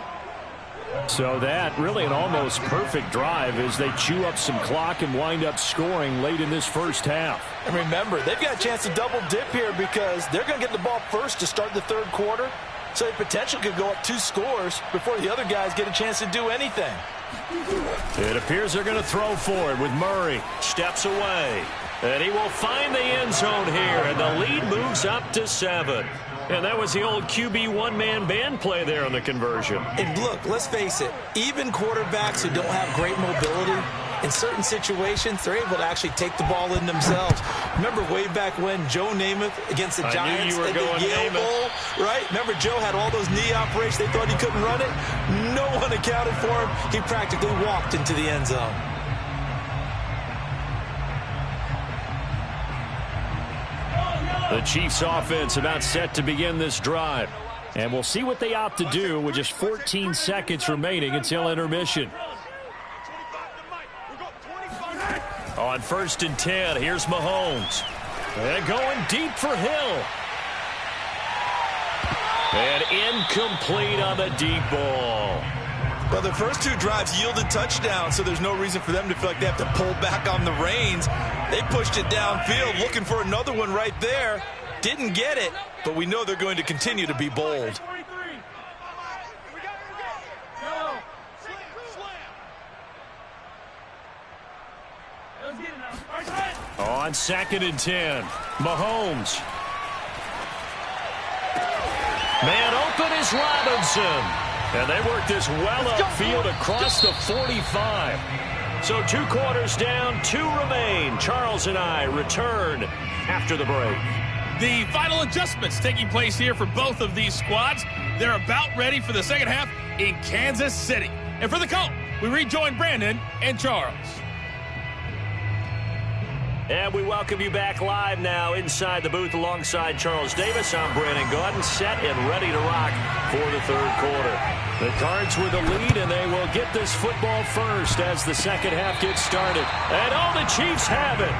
So that really an almost perfect drive as they chew up some clock and wind up scoring late in this first half. And remember, they've got a chance to double dip here because they're going to get the ball first to start the third quarter. So they potentially could go up 2 scores before the other guys get a chance to do anything. It appears they're going to throw for it with Murray. Steps away. And he will find the end zone here. And the lead moves up to 7. And that was the old QB one-man band play there on the conversion. And look, let's face it, even quarterbacks who don't have great mobility, in certain situations, they're able to actually take the ball in themselves. Remember way back when Joe Namath against the Giants in the Yale Bowl, right? Remember Joe had all those knee operations. They thought he couldn't run it. No one accounted for him. He practically walked into the end zone. The Chiefs offense about set to begin this drive. And we'll see what they opt to do with just 14 seconds remaining until intermission. On 1st and 10, here's Mahomes. And going deep for Hill. And incomplete on the deep ball. Well, the first 2 drives yielded touchdowns, so there's no reason for them to feel like they have to pull back on the reins. They pushed it downfield, looking for another one right there. Didn't get it, but we know they're going to continue to be bold. On 2nd and 10, Mahomes. Man open is Robinson. And they work this well upfield across the 45. So 2 quarters down, 2 remain. Charles and I return after the break. The final adjustments taking place here for both of these squads. They're about ready for the second half in Kansas City. And for the call, we rejoin Brandon and Charles. And we welcome you back live now inside the booth alongside Charles Davis. I'm Brandon Gaudin, set and ready to rock for the third quarter. The Cards with the lead, and they will get this football first as the second half gets started. And all the Chiefs have it.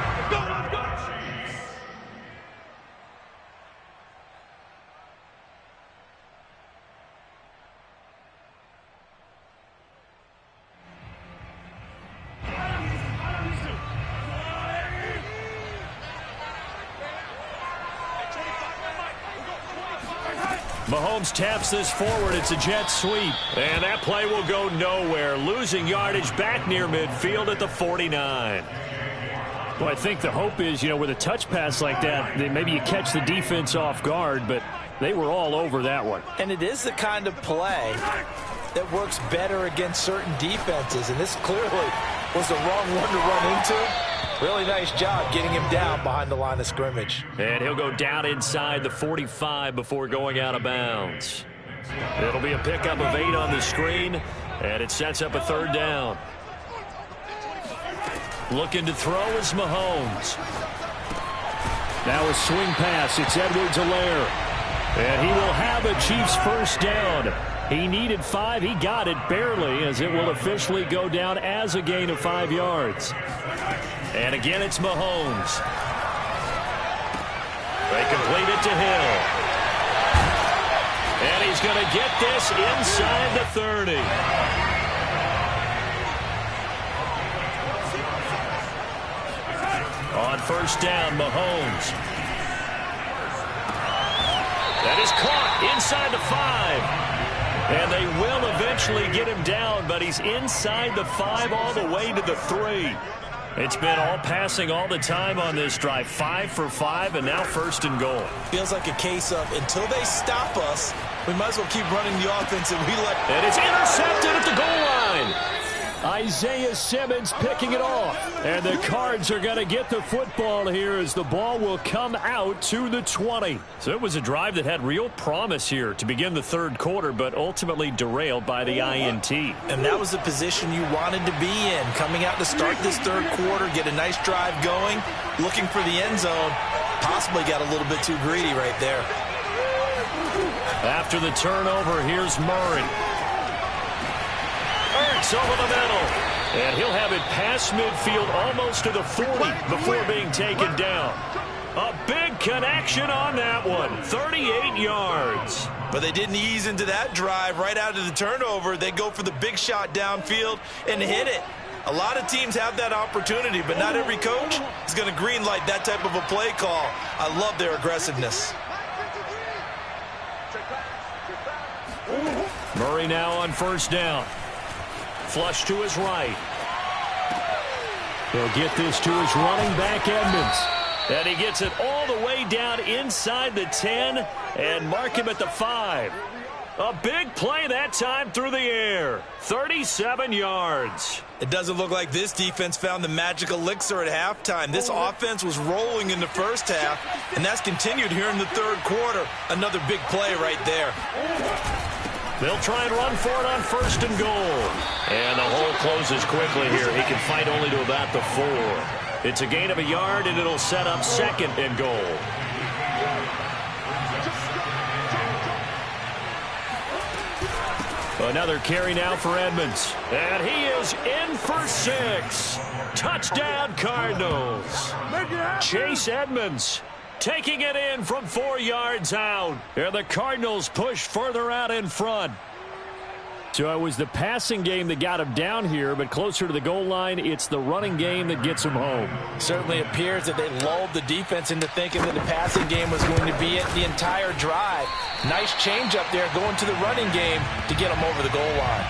Mahomes taps this forward. It's a jet sweep. And that play will go nowhere. Losing yardage back near midfield at the 49. Well, I think the hope is, with a touch pass like that, maybe you catch the defense off guard, but they were all over that one. And it is the kind of play that works better against certain defenses. And this clearly was the wrong one to run into. Really nice job getting him down behind the line of scrimmage. And he'll go down inside the 45 before going out of bounds. It'll be a pickup of 8 on the screen, and it sets up a 3rd down. Looking to throw is Mahomes. Now a swing pass. It's Edwards-Helaire. And he will have a Chiefs first down. He needed 5. He got it barely, as it will officially go down as a gain of 5 yards. And again, it's Mahomes. They complete it to Hill. And he's going to get this inside the 30. On 1st down, Mahomes. That is caught inside the 5. And they will eventually get him down, but he's inside the 5 all the way to the 3. It's been all passing all the time on this drive. 5 for 5, and now 1st and goal. Feels like a case of until they stop us, we might as well keep running the offense, and we let. And it's intercepted at the goal line. Isaiah Simmons picking it off. And the Cards are going to get the football here as the ball will come out to the 20. So it was a drive that had real promise here to begin the third quarter, but ultimately derailed by the INT. And that was the position you wanted to be in. Coming out to start this third quarter, get a nice drive going, looking for the end zone. Possibly got a little bit too greedy right there. After the turnover, here's Murray. Works over the middle. And he'll have it past midfield almost to the 40 before being taken down. A big connection on that one. 38 yards. But they didn't ease into that drive right out of the turnover. They go for the big shot downfield and hit it. A lot of teams have that opportunity, but not every coach is going to green light that type of a play call. I love their aggressiveness. Murray now on first down. Flush to his right. He'll get this to his running back, Edmonds. And he gets it all the way down inside the 10 and mark him at the 5. A big play that time through the air. 37 yards. It doesn't look like this defense found the magic elixir at halftime. This offense was rolling in the first half, and that's continued here in the third quarter. Another big play right there. They'll try and run for it on first and goal. And the hole closes quickly here. He can fight only to about the 4. It's a gain of a yard, and it'll set up second and goal. Another carry now for Edmonds. And he is in for 6. Touchdown, Cardinals. Chase Edmonds taking it in from 4 yards out. And the Cardinals push further out in front. So it was the passing game that got him down here, but closer to the goal line, it's the running game that gets him home. Certainly appears that they lulled the defense into thinking that the passing game was going to be it the entire drive. Nice change up there going to the running game to get them over the goal line.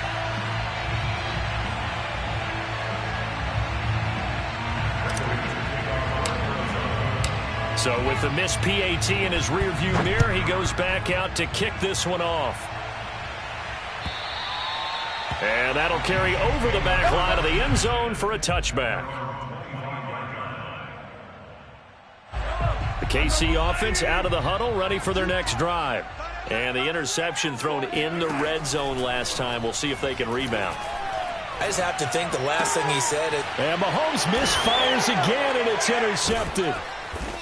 So with the missed PAT in his rearview mirror, he goes back out to kick this one off. And that'll carry over the back line of the end zone for a touchback. The KC offense out of the huddle, ready for their next drive. And the interception thrown in the red zone last time. We'll see if they can rebound. I just have to think the last thing he said. And Mahomes misfires again, and it's intercepted.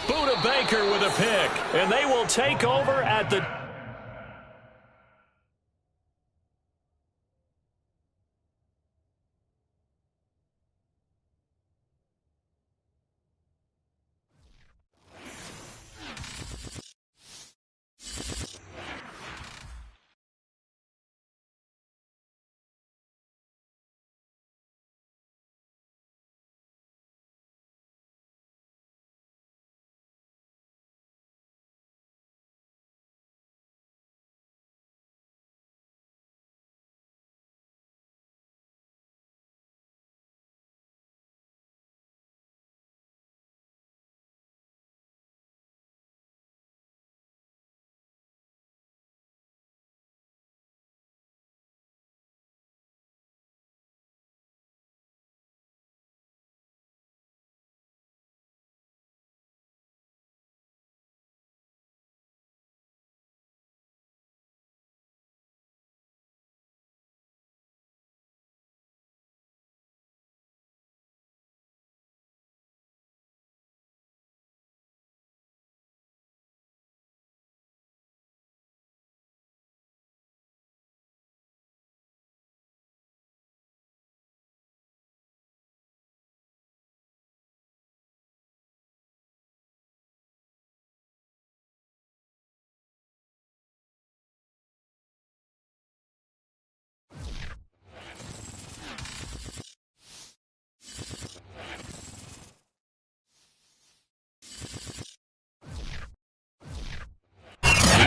Buda Baker with a pick. And they will take over at the...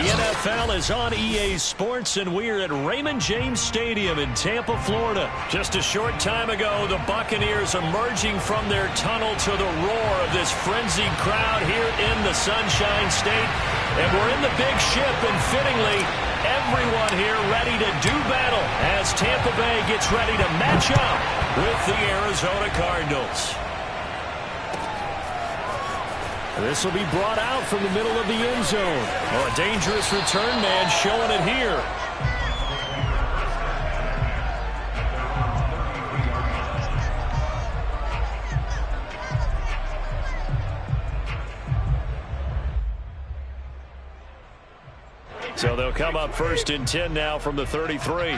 NFL is on EA Sports, and we're at Raymond James Stadium in Tampa, Florida. Just a short time ago, the Buccaneers emerging from their tunnel to the roar of this frenzied crowd here in the Sunshine State. And we're in the big ship, and fittingly, everyone here ready to do battle as Tampa Bay gets ready to match up with the Arizona Cardinals. This will be brought out from the middle of the end zone. Oh, a dangerous return man showing it here. So they'll come up 1st and 10 now from the 33.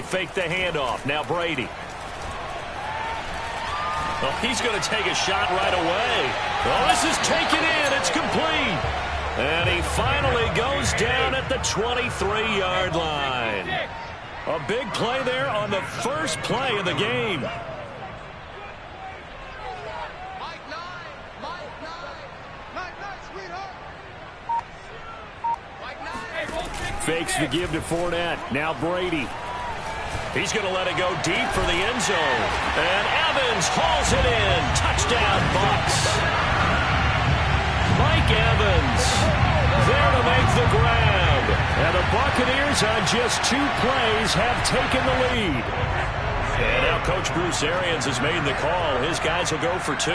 fake the handoff. Now Brady. Oh, he's going to take a shot right away. Oh, this is taken in. It's complete. And he finally goes down at the 23-yard line. A big play there on the first play of the game. Fakes the give to Fournette. Now Brady. He's going to let it go deep for the end zone. And Evans hauls it in. Touchdown, Bucs. Mike Evans there to make the grab. And the Buccaneers on just 2 plays have taken the lead. And now Coach Bruce Arians has made the call. His guys will go for 2.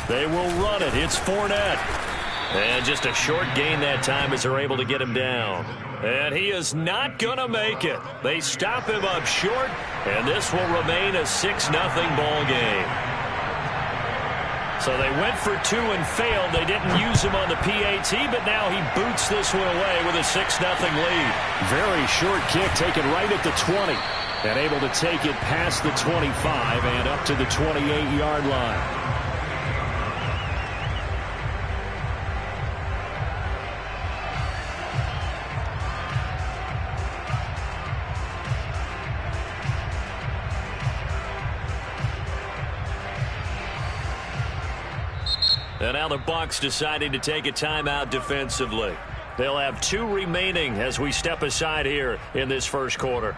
They will run it. It's Fournette. And just a short gain that time as they're able to get him down. And he is not going to make it. They stop him up short, and this will remain a 6-0 ball game. So they went for 2 and failed. They didn't use him on the PAT, but now he boots this one away with a 6-0 lead. Very short kick taken right at the 20. And able to take it past the 25 and up to the 28-yard line. And now the Bucs deciding to take a timeout defensively. They'll have 2 remaining as we step aside here in this first quarter.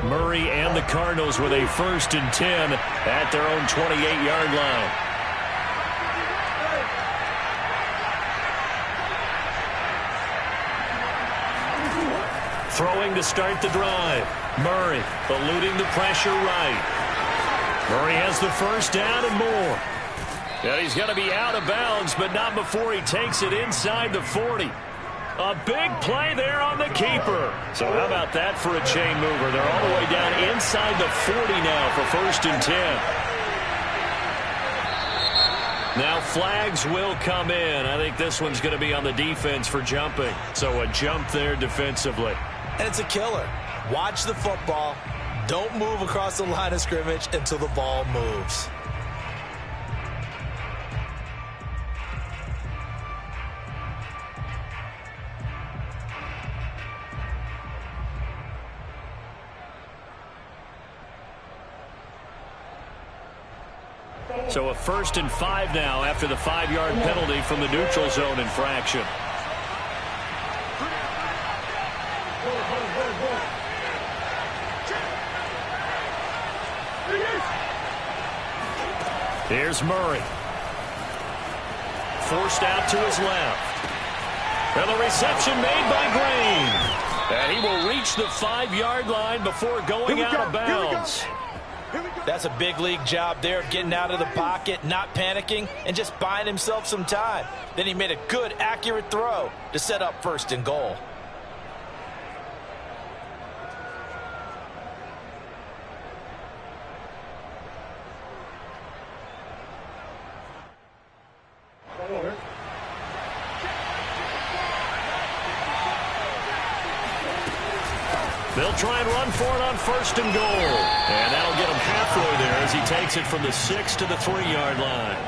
Murray and the Cardinals with a 1st and 10 at their own 28-yard line. Throwing to start the drive. Murray eluding the pressure right. Murray has the first down and more. And he's going to be out of bounds, but not before he takes it inside the 40. A big play there on the keeper. So how about that for a chain mover? They're all the way down inside the 40 now for 1st and 10. Now flags will come in. I think this one's going to be on the defense for jumping. So a jump there defensively. And it's a killer. Watch the football. Don't move across the line of scrimmage until the ball moves. So a 1st and 5 now after the 5-yard penalty from the neutral zone infraction. Here's Murray. Forced out to his left. And the reception made by Green. And he will reach the 5-yard line before going out of bounds. That's a big league job there, getting out of the pocket, not panicking, and just buying himself some time. Then he made a good, accurate throw to set up 1st and goal. They'll try and run for it on 1st and goal. And that'll get him halfway there as he takes it from the 6 to the 3-yard line.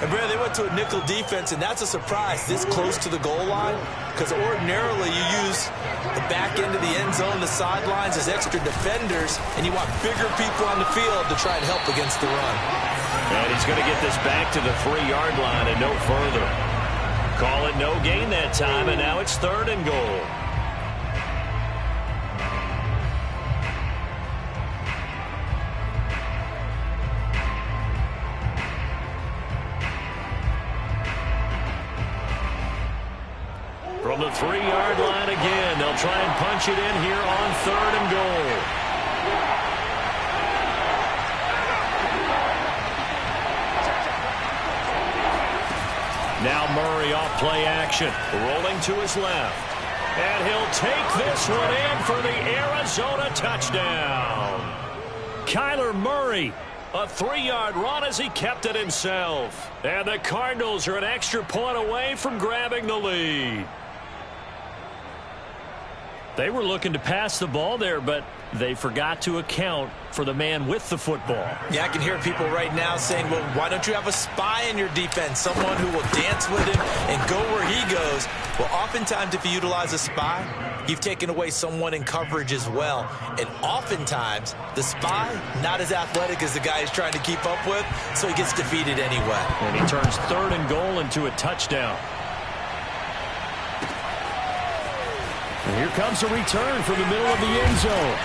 And Brad, they went to a nickel defense, and that's a surprise this close to the goal line, because ordinarily you use the back end of the end zone, the sidelines as extra defenders, and you want bigger people on the field to try and help against the run. And he's going to get this back to the 3-yard line and no further. Call it no gain that time, and now it's 3rd and goal. From the 3-yard line again, they'll try and punch it in here on 3rd and goal. Now Murray off play action. Rolling to his left. And he'll take this one in for the Arizona touchdown. Kyler Murray, a 3-yard run as he kept it himself. And the Cardinals are an extra point away from grabbing the lead. They were looking to pass the ball there, but they forgot to account for the man with the football. Yeah, I can hear people right now saying, well, why don't you have a spy in your defense, someone who will dance with him and go where he goes? Well, oftentimes if you utilize a spy, you've taken away someone in coverage as well. And oftentimes, the spy, not as athletic as the guy he's trying to keep up with, so he gets defeated anyway. And he turns 3rd and goal into a touchdown. And here comes a return from the middle of the end zone.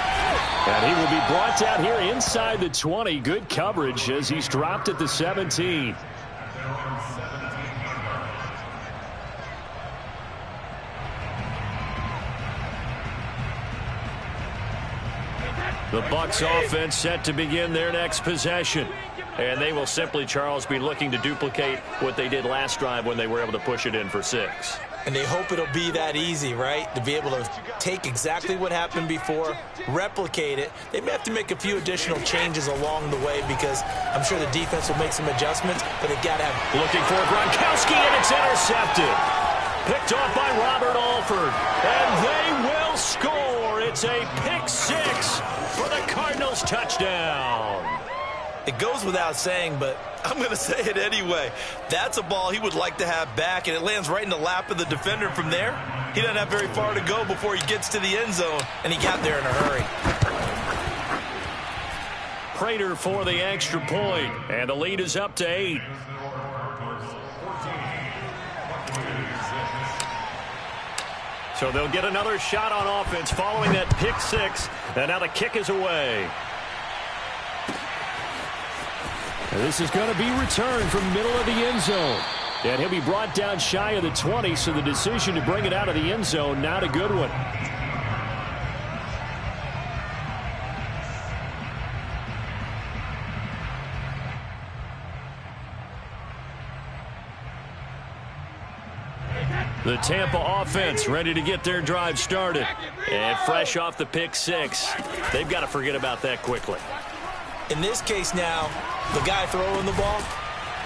And he will be brought down here inside the 20. Good coverage as he's dropped at the 17. The Bucs offense set to begin their next possession. And they will simply, Charles, be looking to duplicate what they did last drive when they were able to push it in for 6. And they hope it'll be that easy, right? To be able to take exactly what happened before, replicate it. They may have to make a few additional changes along the way because I'm sure the defense will make some adjustments, but they've got to have... Looking for Gronkowski, and it's intercepted. Picked off by Robert Alford. And they will score. It's a pick-6 for the Cardinals touchdown. It goes without saying, but I'm going to say it anyway. That's a ball he would like to have back, and it lands right in the lap of the defender from there. He doesn't have very far to go before he gets to the end zone, and he got there in a hurry. Prater for the extra point, and the lead is up to 8. So they'll get another shot on offense following that pick-6, and now the kick is away. This is going to be returned from the middle of the end zone. And he'll be brought down shy of the 20, so the decision to bring it out of the end zone, not a good one. The Tampa offense ready to get their drive started. And fresh off the pick-6, they've got to forget about that quickly. In this case now, the guy throwing the ball,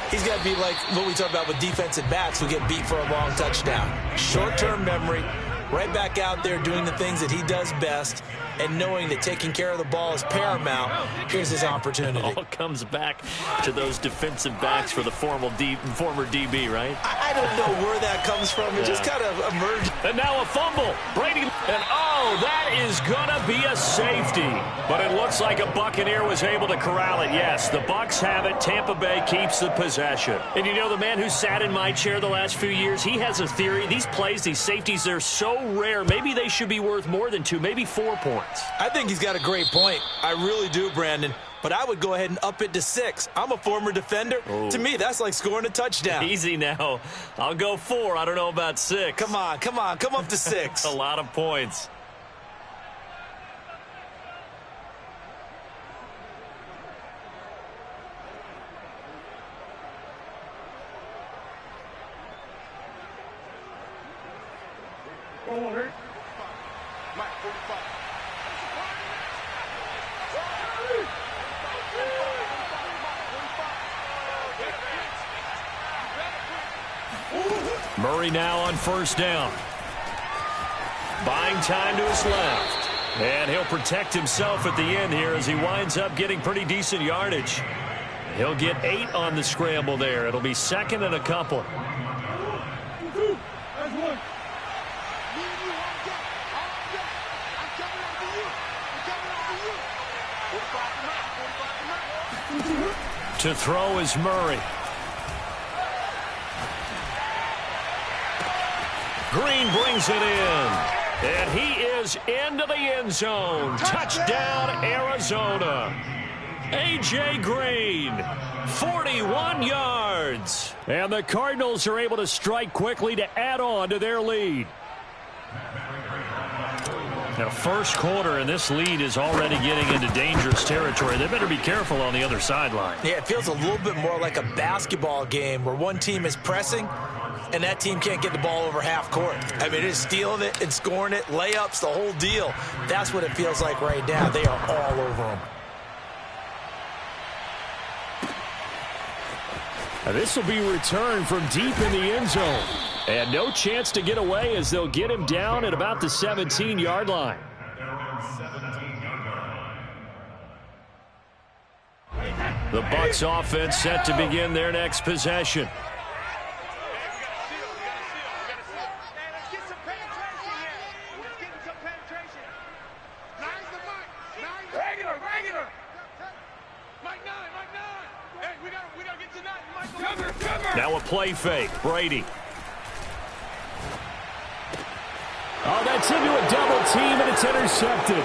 he's got to be like what we talk about with defensive backs who get beat for a long touchdown. Short-term memory, right back out there doing the things that he does best, and knowing that taking care of the ball is paramount. Here's his opportunity. It all comes back to those defensive backs for the former DB, right? I don't know where that comes from. It just kind of emerged. And now a fumble. Brady, and oh, that is going to be a safety. But it looks like a Buccaneer was able to corral it. Yes, the Bucs have it. Tampa Bay keeps the possession. And you know, the man who sat in my chair the last few years, he has a theory. These plays, these safeties, they're so rare. Maybe they should be worth more than 2, maybe 4 points. I think he's got a great point. I really do, Brandon. But I would go ahead and up it to 6. I'm a former defender. Ooh. To me, that's like scoring a touchdown. Easy now. I'll go 4. I don't know about 6. Come on. Come up to 6. A lot of points. Murray now on first down. Buying time to his left. And he'll protect himself at the end here as he winds up getting pretty decent yardage. He'll get 8 on the scramble there. It'll be 2nd and a couple. To throw is Murray. Green brings it in. And he is into the end zone. Touchdown, Arizona. A.J. Green, 41 yards. And the Cardinals are able to strike quickly to add on to their lead. Now, first quarter, and this lead is already getting into dangerous territory. They better be careful on the other sideline. Yeah, it feels a little bit more like a basketball game where one team is pressing and that team can't get the ball over half court. I mean, it's stealing it and scoring it, layups, the whole deal. That's what it feels like right now. They are all over them. This will be returned from deep in the end zone. And no chance to get away as they'll get him down at about the 17-yard line. The Bucs offense set to begin their next possession. Now a play fake. Brady. Oh, that's into a double team, and it's intercepted.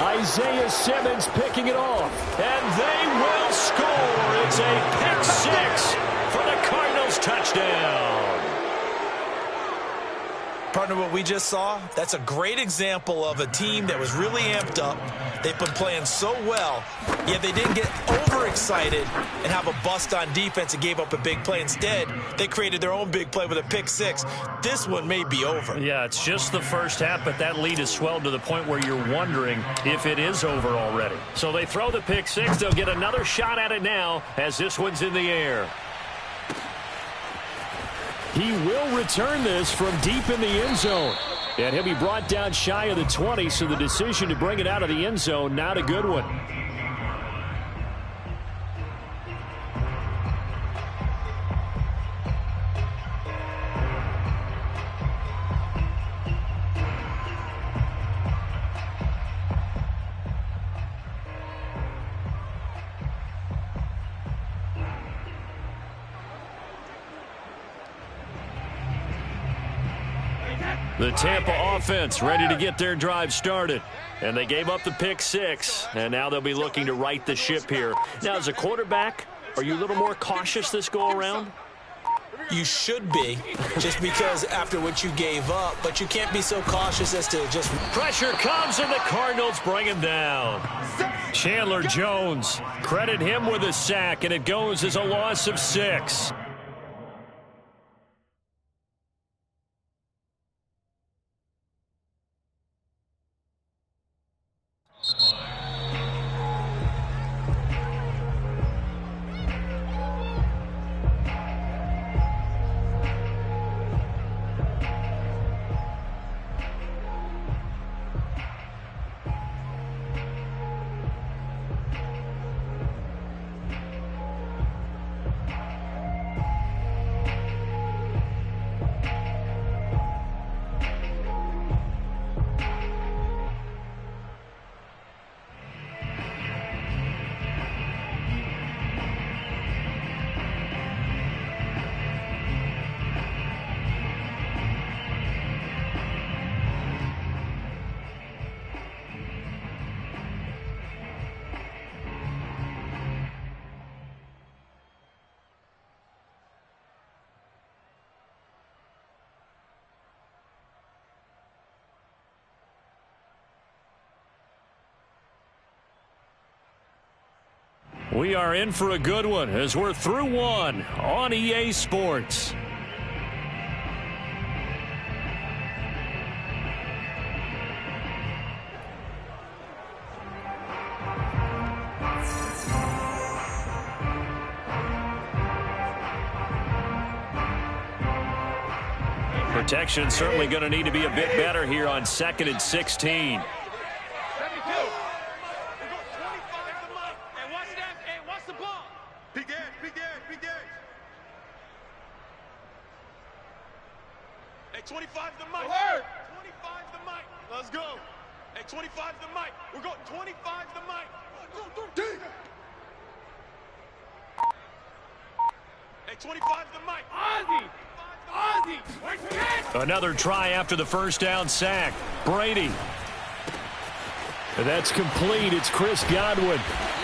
Isaiah Simmons picking it off. And they will score. It's a pick six for the Cardinals touchdown. Partner, what we just saw, that's a great example of a team that was really amped up. They've been playing so well, yet they didn't get overexcited and have a bust on defense and gave up a big play. Instead, they created their own big play with a pick six. This one may be over. Yeah, it's just the first half, but that lead has swelled to the point where you're wondering if it is over already. So they throw the pick six. They'll get another shot at it now as this one's in the air. He will return this from deep in the end zone. And he'll be brought down shy of the 20, so the decision to bring it out of the end zone, not a good one. The Tampa offense ready to get their drive started. And they gave up the pick six, and now they'll be looking to right the ship here. Now, as a quarterback, are you a little more cautious this go-around? You should be, just because after what you gave up, but you can't be so cautious as to just... Pressure comes, and the Cardinals bring him down. Chandler Jones, credit him with a sack, and it goes as a loss of 6. We are in for a good one as we're through one on EA Sports. Protection certainly going to need to be a bit better here on 2nd and 16. Hey, 25 the mic. 25 the mic. Let's go. Hey, 25 the mic. We're going 25 the mic. 1, 2, 3. Hey, 25 the mic. Ozzy. Another try after the first down sack. Brady. That's complete. It's Chris Godwin.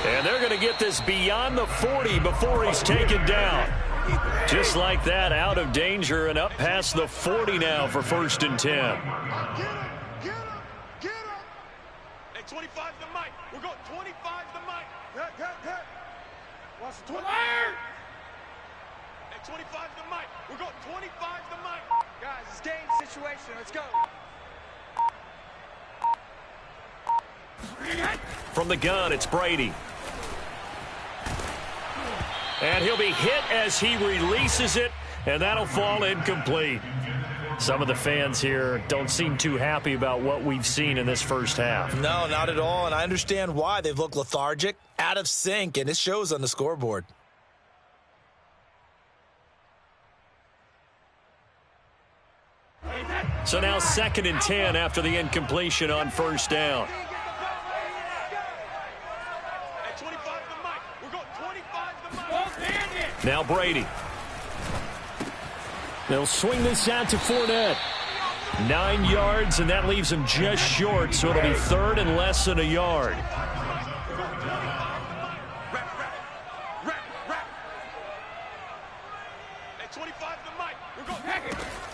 And they're going to get this beyond the 40 before he's taken down. Just like that, out of danger and up past the 40 now for 1st and 10. Get him. Hey, 25 the mic. We're going 25 the mic. Watch the 20. Hey, 25 to Mike. We're going 25 to Mike. Guys, it's game situation. Let's go. From the gun, it's Brady. And he'll be hit as he releases it, and that'll fall incomplete. Some of the fans here don't seem too happy about what we've seen in this first half. No, not at all, and I understand why. They've looked lethargic, out of sync, and it shows on the scoreboard. So now 2nd and 10 after the incompletion on first down. Now Brady. They'll swing this out to Fournette. 9 yards, and that leaves him just short, so it'll be 3rd and less than a yard.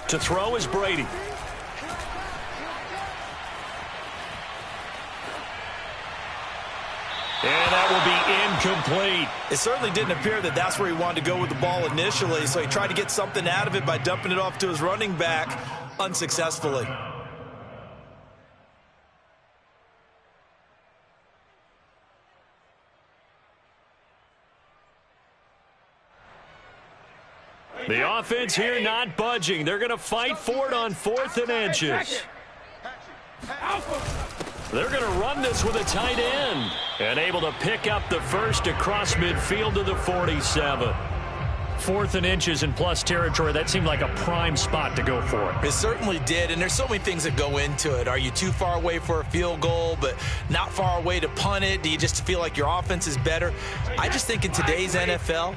To throw is Brady. And that will be incomplete. It certainly didn't appear that that's where he wanted to go with the ball initially, so he tried to get something out of it by dumping it off to his running back unsuccessfully. The offense here not budging. They're going to fight for it on 4th and inches. They're going to run this with a tight end. And able to pick up the first across midfield to the 47. 4th and inches in plus territory. That seemed like a prime spot to go for it. It certainly did, and there's so many things that go into it. Are you too far away for a field goal, but not far away to punt it? Do you just feel like your offense is better? I just think in today's NFL,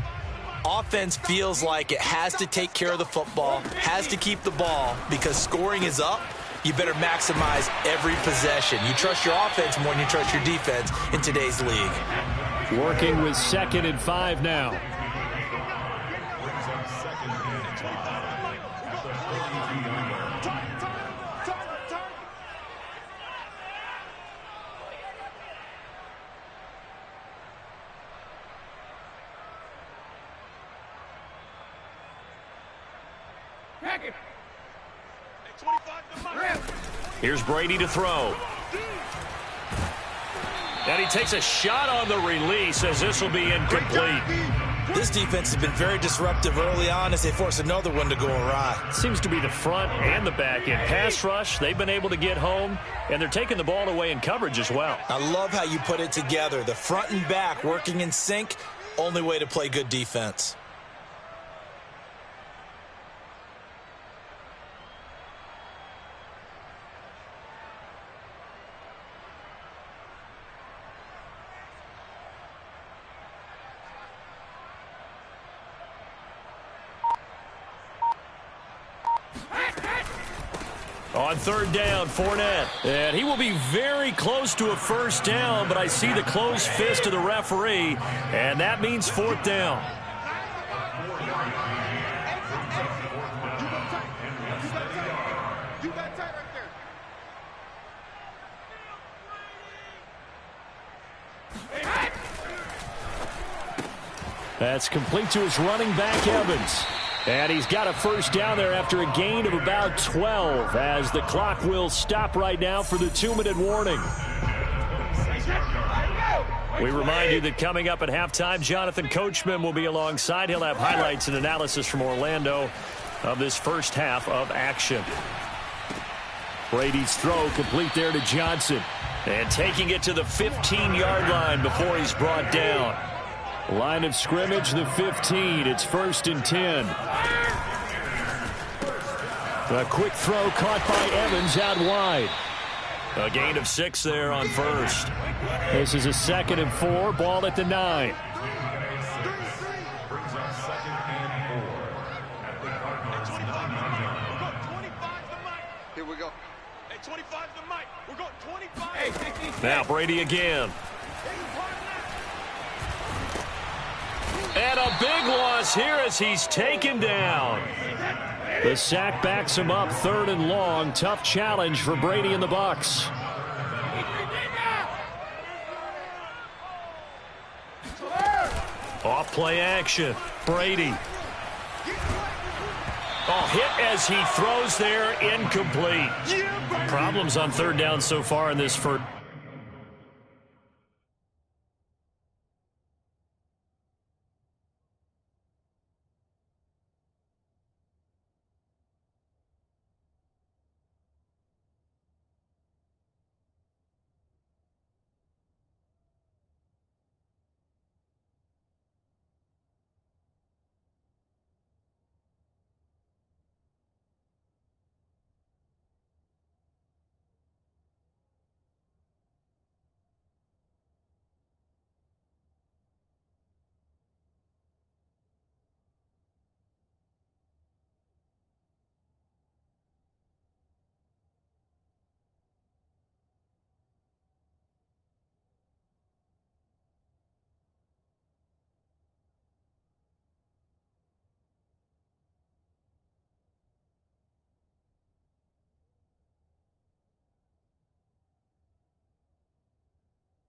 offense feels like it has to take care of the football, has to keep the ball, because scoring is up. You better maximize every possession. You trust your offense more than you trust your defense in today's league. Working with 2nd and 5 now. Here's Brady to throw. And he takes a shot on the release as this will be incomplete. This defense has been very disruptive early on as they force another one to go awry. Seems to be the front and the back end. Pass rush, they've been able to get home, and they're taking the ball away in coverage as well. I love how you put it together. The front and back working in sync, only way to play good defense. On 3rd down, Fournette. And he will be very close to a first down, but I see the closed fist of the referee, and that means 4th down. That's complete to his running back, Evans. And he's got a first down there after a gain of about 12 as the clock will stop right now for the 2-minute warning. We remind you that coming up at halftime, Jonathan Coachman will be alongside. He'll have highlights and analysis from Orlando of this first half of action. Brady's throw complete there to Johnson. And taking it to the 15-yard line before he's brought down. Line of scrimmage, the 15. It's 1st and 10. A quick throw caught by Evans out wide. A gain of 6 there on first. This is a 2nd and 4. Ball at the 9. Here we go. Hey, 25 to Mike. We're going 25. Now Brady again. And a big loss here as he's taken down. The sack backs him up 3rd and long. Tough challenge for Brady and the Bucs. Off play action. Brady. Oh, hit as he throws there, incomplete. Problems on third down so far in this first.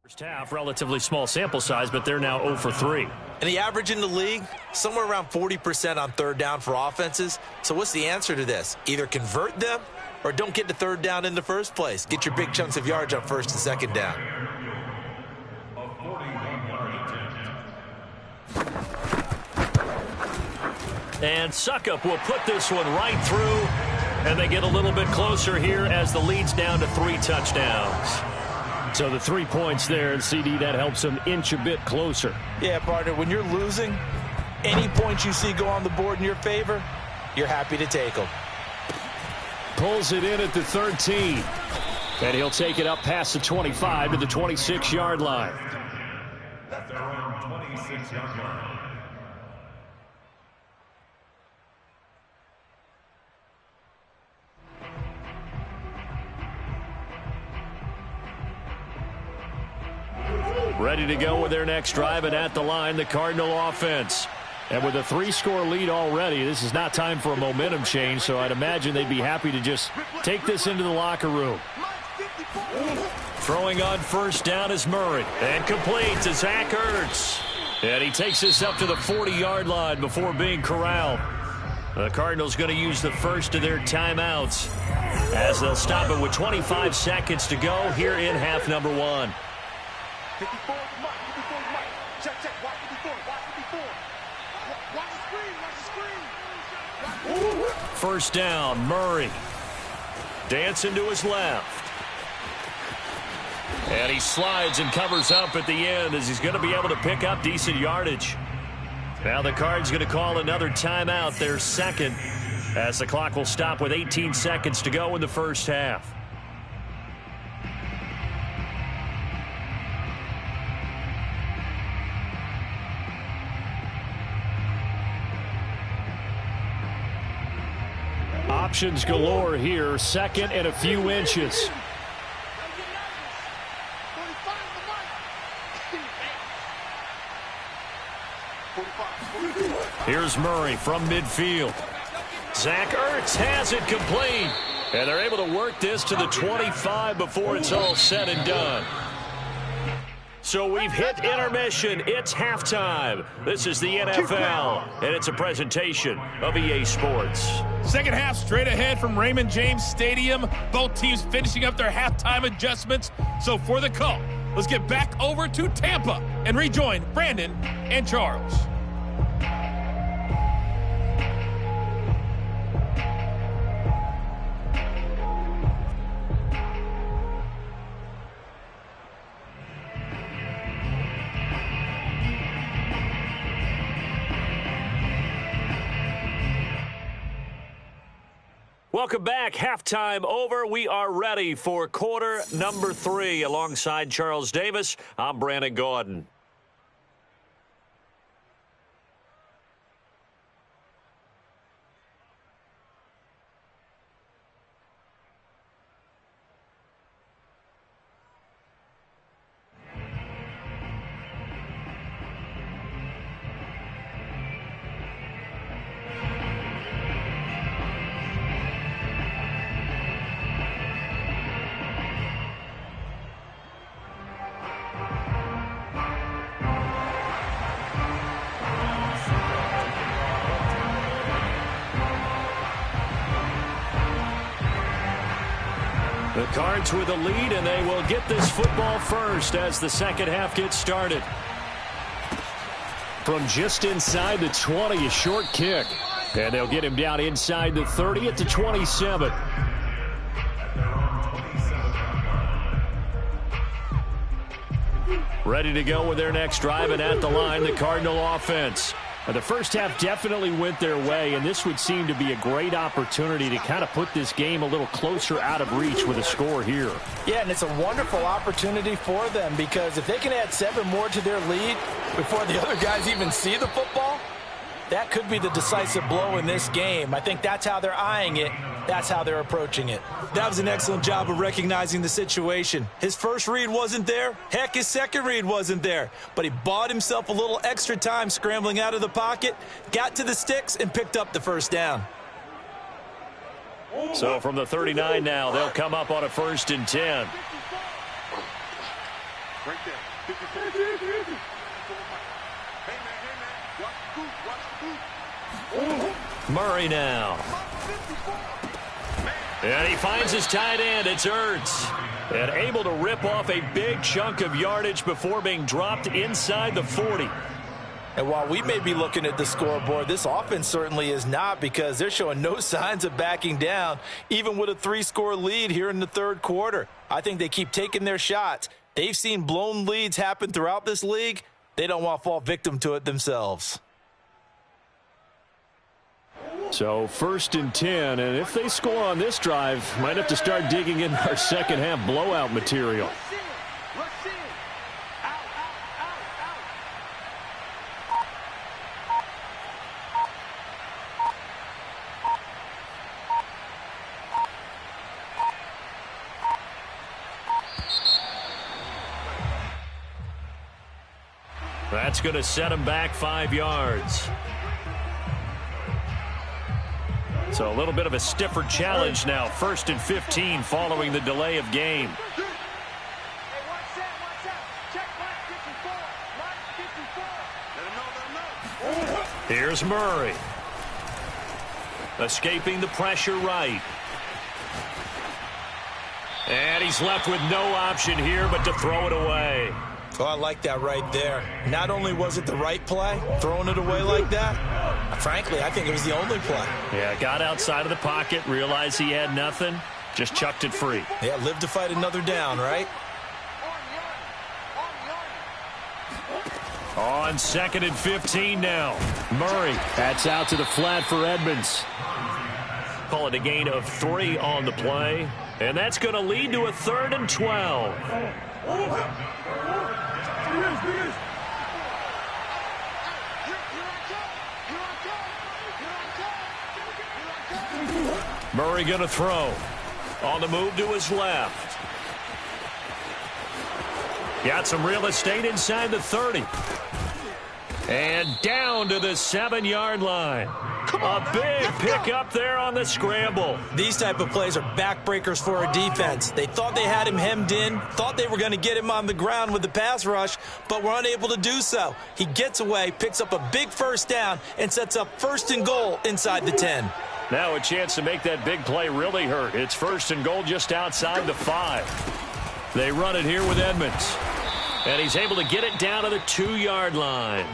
First half, relatively small sample size, but they're now 0 for 3. And the average in the league, somewhere around 40% on third down for offenses. So what's the answer to this? Either convert them or don't get to third down in the first place. Get your big chunks of yards on first and second down. And Suckup will put this one right through, and they get a little bit closer here as the lead's down to 3 touchdowns. So the 3 points there, and CD, that helps them inch a bit closer. Yeah, partner, when you're losing, any points you see go on the board in your favor, you're happy to take them. Pulls it in at the 13. And he'll take it up past the 25 to the 26-yard line. At their own 26-yard line. Ready to go with their next drive, and at the line, the Cardinal offense. And with a 3-score lead already, this is not time for a momentum change, so I'd imagine they'd be happy to just take this into the locker room. Throwing on first down is Murray. And complete to Zach Ertz. And he takes this up to the 40-yard line before being corralled. The Cardinals going to use the first of their timeouts as they'll stop it with 25 seconds to go here in half number 1. 54 Mike, 54 Mike. Check, watch 54, watch 54. Watch the screen, watch the screen. First down, Murray. Dancing to his left. And he slides and covers up at the end as he's going to be able to pick up decent yardage. Now the Cards going to call another timeout, their second, as the clock will stop with 18 seconds to go in the first half. Options galore here, second and a few inches. Here's Murray from midfield. Zach Ertz has it complete. And they're able to work this to the 25 before it's all said and done. So we've hit intermission. It's halftime. This is the NFL, and it's a presentation of EA Sports. Second half straight ahead from Raymond James Stadium. Both teams finishing up their halftime adjustments. So for the call, let's get back over to Tampa and rejoin Brandon and Charles. Welcome back. Halftime over. We are ready for quarter number 3. Alongside Charles Davis, I'm Brandon Gordon. The Cards with a lead, and they will get this football first as the second half gets started. From just inside the 20, a short kick. And they'll get him down inside the 30 at the 27. Ready to go with their next drive, and at the line, the Cardinal offense. The first half definitely went their way, and this would seem to be a great opportunity to kind of put this game a little closer out of reach with a score here. Yeah, and it's a wonderful opportunity for them because if they can add 7 more to their lead before the other guys even see the football, that could be the decisive blow in this game. I think that's how they're eyeing it. That's how they're approaching it. That was an excellent job of recognizing the situation. His first read wasn't there. Heck, his second read wasn't there. But he bought himself a little extra time scrambling out of the pocket, got to the sticks, and picked up the first down. So from the 39 now, they'll come up on a 1st and 10. Right there. Murray now. And he finds his tight end. It's Ertz. And able to rip off a big chunk of yardage before being dropped inside the 40. And while we may be looking at the scoreboard, this offense certainly is not because they're showing no signs of backing down, even with a 3-score lead here in the third quarter. I think they keep taking their shots. They've seen blown leads happen throughout this league. They don't want to fall victim to it themselves. So 1st and 10, and if they score on this drive, might have to start digging in our second half blowout material. That's going to set him back 5 yards. So a little bit of a stiffer challenge now. 1st and 15 following the delay of game. Here's Murray. Escaping the pressure right. And he's left with no option here but to throw it away. Oh, I like that right there. Not only was it the right play, throwing it away like that, frankly, I think it was the only play. Yeah, got outside of the pocket, realized he had nothing, just chucked it free. Yeah, live to fight another down, right? On 2nd and 15 now. Murray, that's out to the flat for Edmonds. Call it a gain of 3 on the play, and that's going to lead to a 3rd and 12. Murray going to throw. On the move to his left. Got some real estate inside the 30. And down to the 7-yard line. A big pickup there on the scramble. These type of plays are backbreakers for a defense. They thought they had him hemmed in, thought they were going to get him on the ground with the pass rush, but were unable to do so. He gets away, picks up a big first down, and sets up 1st and goal inside the 10. Now a chance to make that big play really hurt. It's 1st and goal just outside the 5. They run it here with Edmonds. And he's able to get it down to the 2-yard line.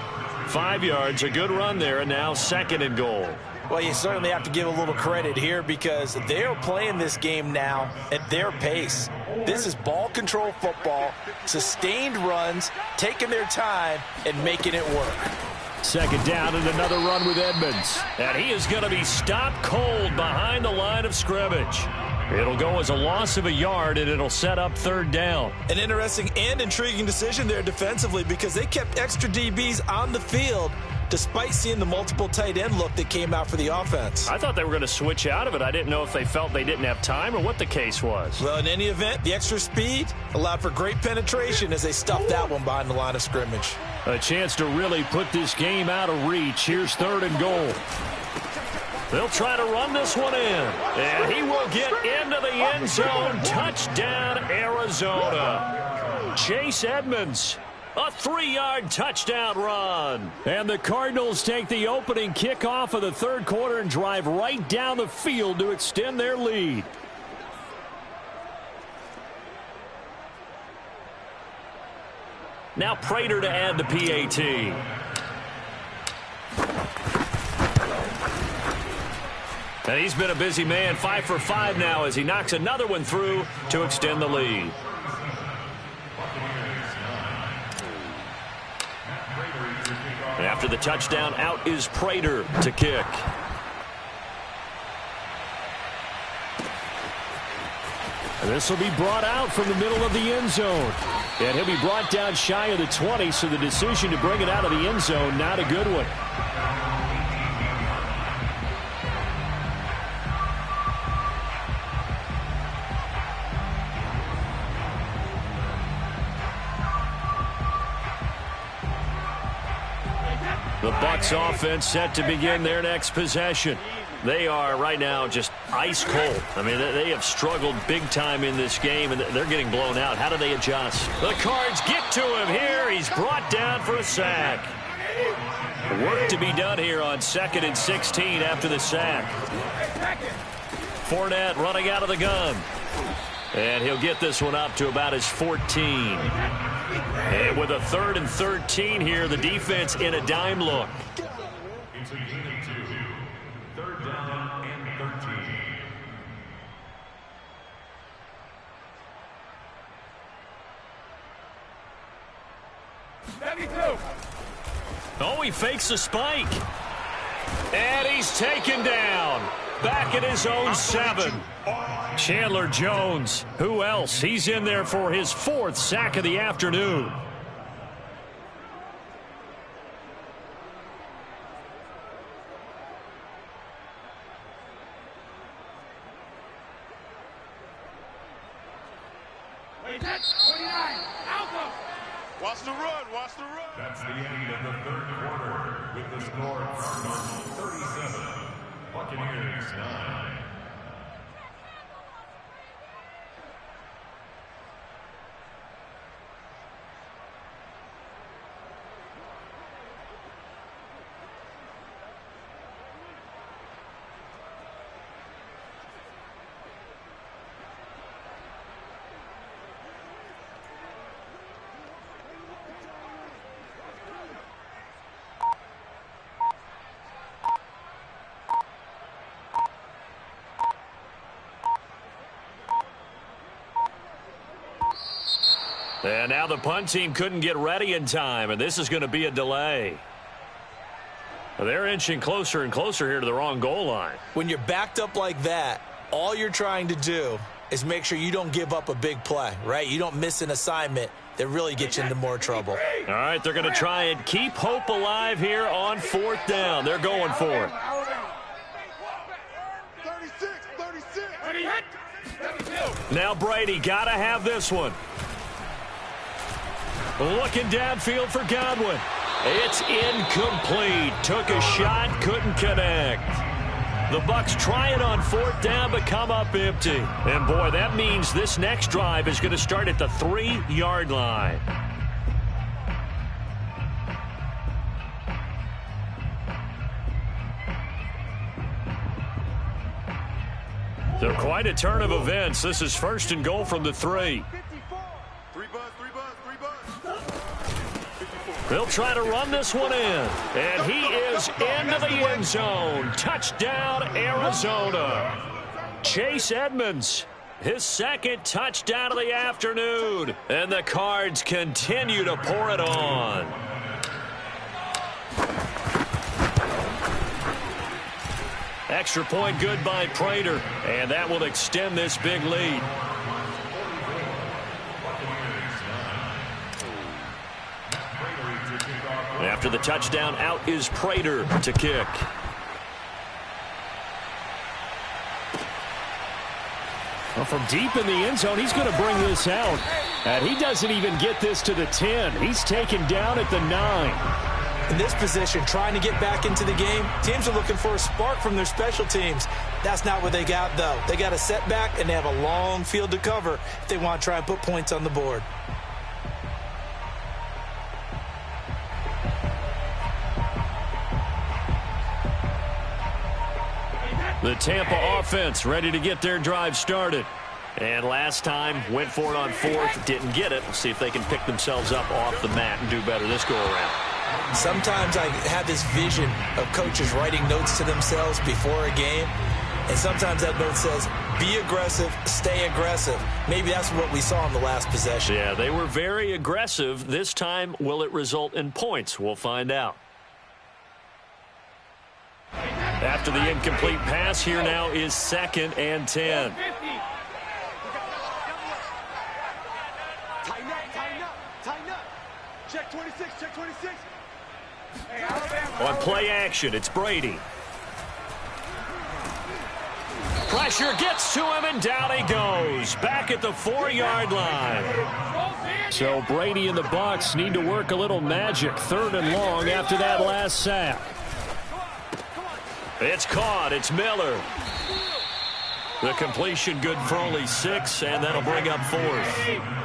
5 yards, a good run there, and now 2nd and goal. Well, you certainly have to give a little credit here because they're playing this game now at their pace. This is ball control football, sustained runs, taking their time, and making it work. 2nd down and another run with Edmonds. And he is going to be stopped cold behind the line of scrimmage. It'll go as a loss of a yard, and it'll set up 3rd down. An interesting and intriguing decision there defensively because they kept extra DBs on the field despite seeing the multiple tight end look that came out for the offense. I thought they were going to switch out of it. I didn't know if they felt they didn't have time or what the case was. Well, in any event, the extra speed allowed for great penetration as they stuffed that one behind the line of scrimmage. A chance to really put this game out of reach. Here's 3rd and goal. They'll try to run this one in. And he will get into the end zone. Touchdown, Arizona. Chase Edmonds. A 3-yard touchdown run. And the Cardinals take the opening kickoff of the 3rd quarter and drive right down the field to extend their lead. Now Prater to add the PAT. And he's been a busy man, 5 for 5 now as he knocks another one through to extend the lead. After the touchdown, out is Prater to kick. And this will be brought out from the middle of the end zone. And he'll be brought down shy of the 20, so the decision to bring it out of the end zone, not a good one. The Bucs offense set to begin their next possession. They are right now just ice cold. I mean, they have struggled big time in this game, and they're getting blown out. How do they adjust? The Cards get to him here. He's brought down for a sack. Work to be done here on 2nd and 16 after the sack. Fournette running out of the gun. And he'll get this one up to about his 14. And with a 3rd and 13 here, the defense in a dime look. It's a gain of 2. 3rd down and 13. Oh, he fakes the spike. And he's taken down. Back at his own 7. Chandler Jones. Who else? He's in there for his 4th sack of the afternoon. Watch the run, watch the run. That's the end of the 3rd quarter with the score Cardinals 37, Buccaneers 9. And now the punt team couldn't get ready in time, and this is going to be a delay. They're inching closer and closer here to the wrong goal line. When you're backed up like that, all you're trying to do is make sure you don't give up a big play, right? You don't miss an assignment that really gets you into more trouble. All right, they're going to try and keep hope alive here on 4th down. They're going for it. 36, 36. Now Brady got to have this one. Looking downfield for Godwin. It's incomplete. Took a shot, couldn't connect. The Bucs try it on 4th down, but come up empty. And boy, that means this next drive is going to start at the 3-yard line. So quite a turn of events. This is 1st and goal from the 3. They'll try to run this one in. And he is into the end zone. Touchdown, Arizona. Chase Edmonds, his 2nd touchdown of the afternoon. And the Cards continue to pour it on. Extra point good by Prater. And that will extend this big lead. After the touchdown, out is Prater to kick. Well, from deep in the end zone, he's going to bring this out. And he doesn't even get this to the 10. He's taken down at the 9. In this position, trying to get back into the game, teams are looking for a spark from their special teams. That's not what they got, though. They got a setback, and they have a long field to cover if they want to try and put points on the board. The Tampa offense ready to get their drive started. And last time, went for it on fourth, didn't get it. We'll see if they can pick themselves up off the mat and do better this go-around. Sometimes I have this vision of coaches writing notes to themselves before a game, and sometimes that note says, be aggressive, stay aggressive. Maybe that's what we saw in the last possession. Yeah, they were very aggressive. This time, will it result in points? We'll find out. After the incomplete pass, here now is 2nd and 10. Tighten up. Check 26, check 26. On play action, it's Brady. Pressure gets to him, and down he goes. Back at the 4-yard line. So Brady and the Bucs need to work a little magic. 3rd and long after that last sack. It's caught. It's Miller. The completion good for only 6, and that'll bring up 4th.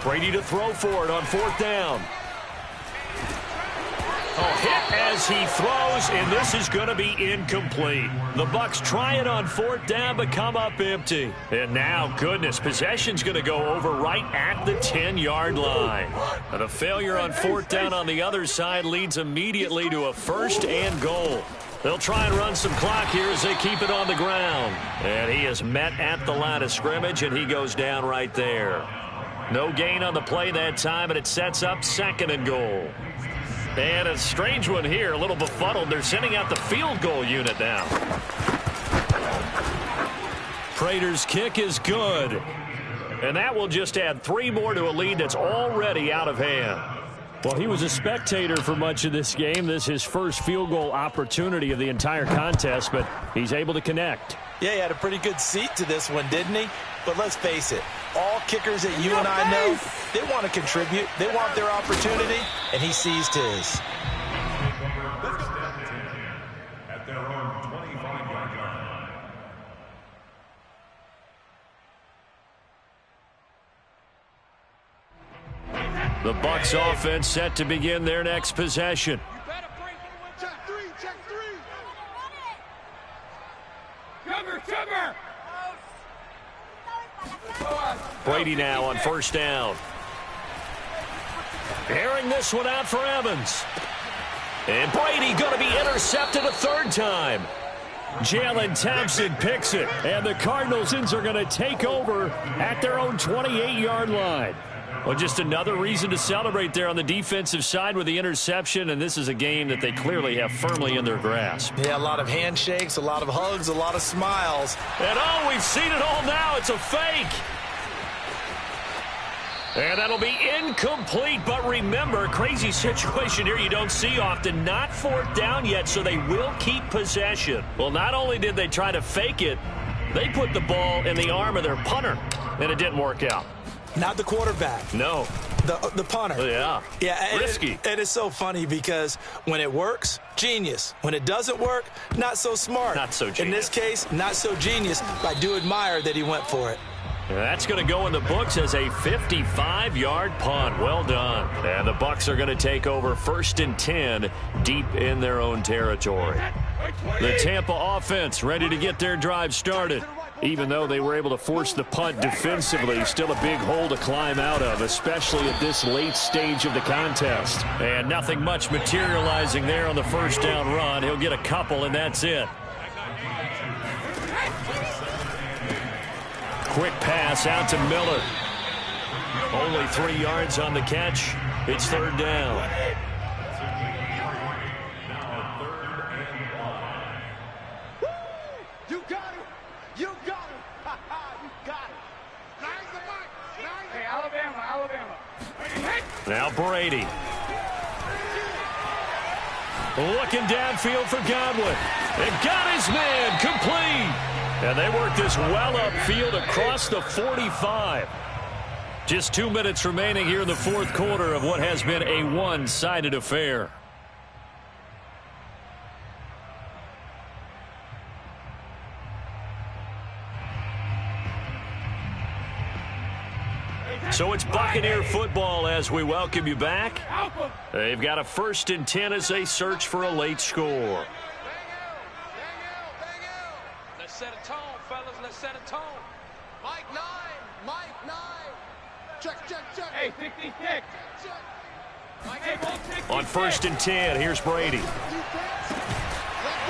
Brady to throw for it on 4th down. Hit as he throws, and this is going to be incomplete. The Bucs try it on 4th down, but come up empty. And now, goodness, possession's going to go over right at the 10-yard line. And a failure on 4th down on the other side leads immediately to a 1st and goal. They'll try and run some clock here as they keep it on the ground. And he is met at the line of scrimmage, and he goes down right there. No gain on the play that time, and it sets up 2nd and goal. And a strange one here, a little befuddled. They're sending out the field goal unit now. Prater's kick is good. And that will just add 3 more to a lead that's already out of hand. Well, he was a spectator for much of this game. This is his first field goal opportunity of the entire contest, but he's able to connect. Yeah, he had a pretty good seat to this one, didn't he? But let's face it, all kickers that you and I know, they want to contribute. They want their opportunity, and he seized his. At their own 25-yard line. The Bucs offense set to begin their next possession. Check 3, check 3. Cover. Brady now on 1st down. Airing this one out for Evans. And Brady going to be intercepted a 3rd time. Jalen Thompson picks it. And the Cardinals are going to take over at their own 28-yard line. Well, just another reason to celebrate there on the defensive side with the interception, and this is a game that they clearly have firmly in their grasp. Yeah, a lot of handshakes, a lot of hugs, a lot of smiles. And we've seen it all now. It's a fake. And that'll be incomplete, but remember, crazy situation here you don't see often. Not 4th down yet, so they will keep possession. Well, not only did they try to fake it, they put the ball in the arm of their punter, and it didn't work out. Not the quarterback. No. The punter. Yeah. Yeah. Risky. And it's so funny because when it works, genius. When it doesn't work, not so smart. Not so genius. In this case, not so genius, but I do admire that he went for it. That's going to go in the books as a 55-yard punt. Well done. And the Bucs are going to take over 1st and 10 deep in their own territory. The Tampa offense ready to get their drive started. Even though they were able to force the punt defensively, still a big hole to climb out of, especially at this late stage of the contest. And nothing much materializing there on the 1st down run. He'll get a couple, and that's it. Quick pass out to Miller. Only 3 yards on the catch. It's 3rd down. You got it. You got it. You got it. Nice the mic. Hey, Alabama. Now Brady. Looking downfield for Godwin. And got his man complete. And they work this well upfield across the 45. Just 2 minutes remaining here in the 4th quarter of what has been a one-sided affair. So it's Buccaneer football as we welcome you back. They've got a 1st and 10 as they search for a late score. set a tone. Mike 9. Mike 9. Check, check, check. Hey, 66. Check. On 1st and 10, here's Brady.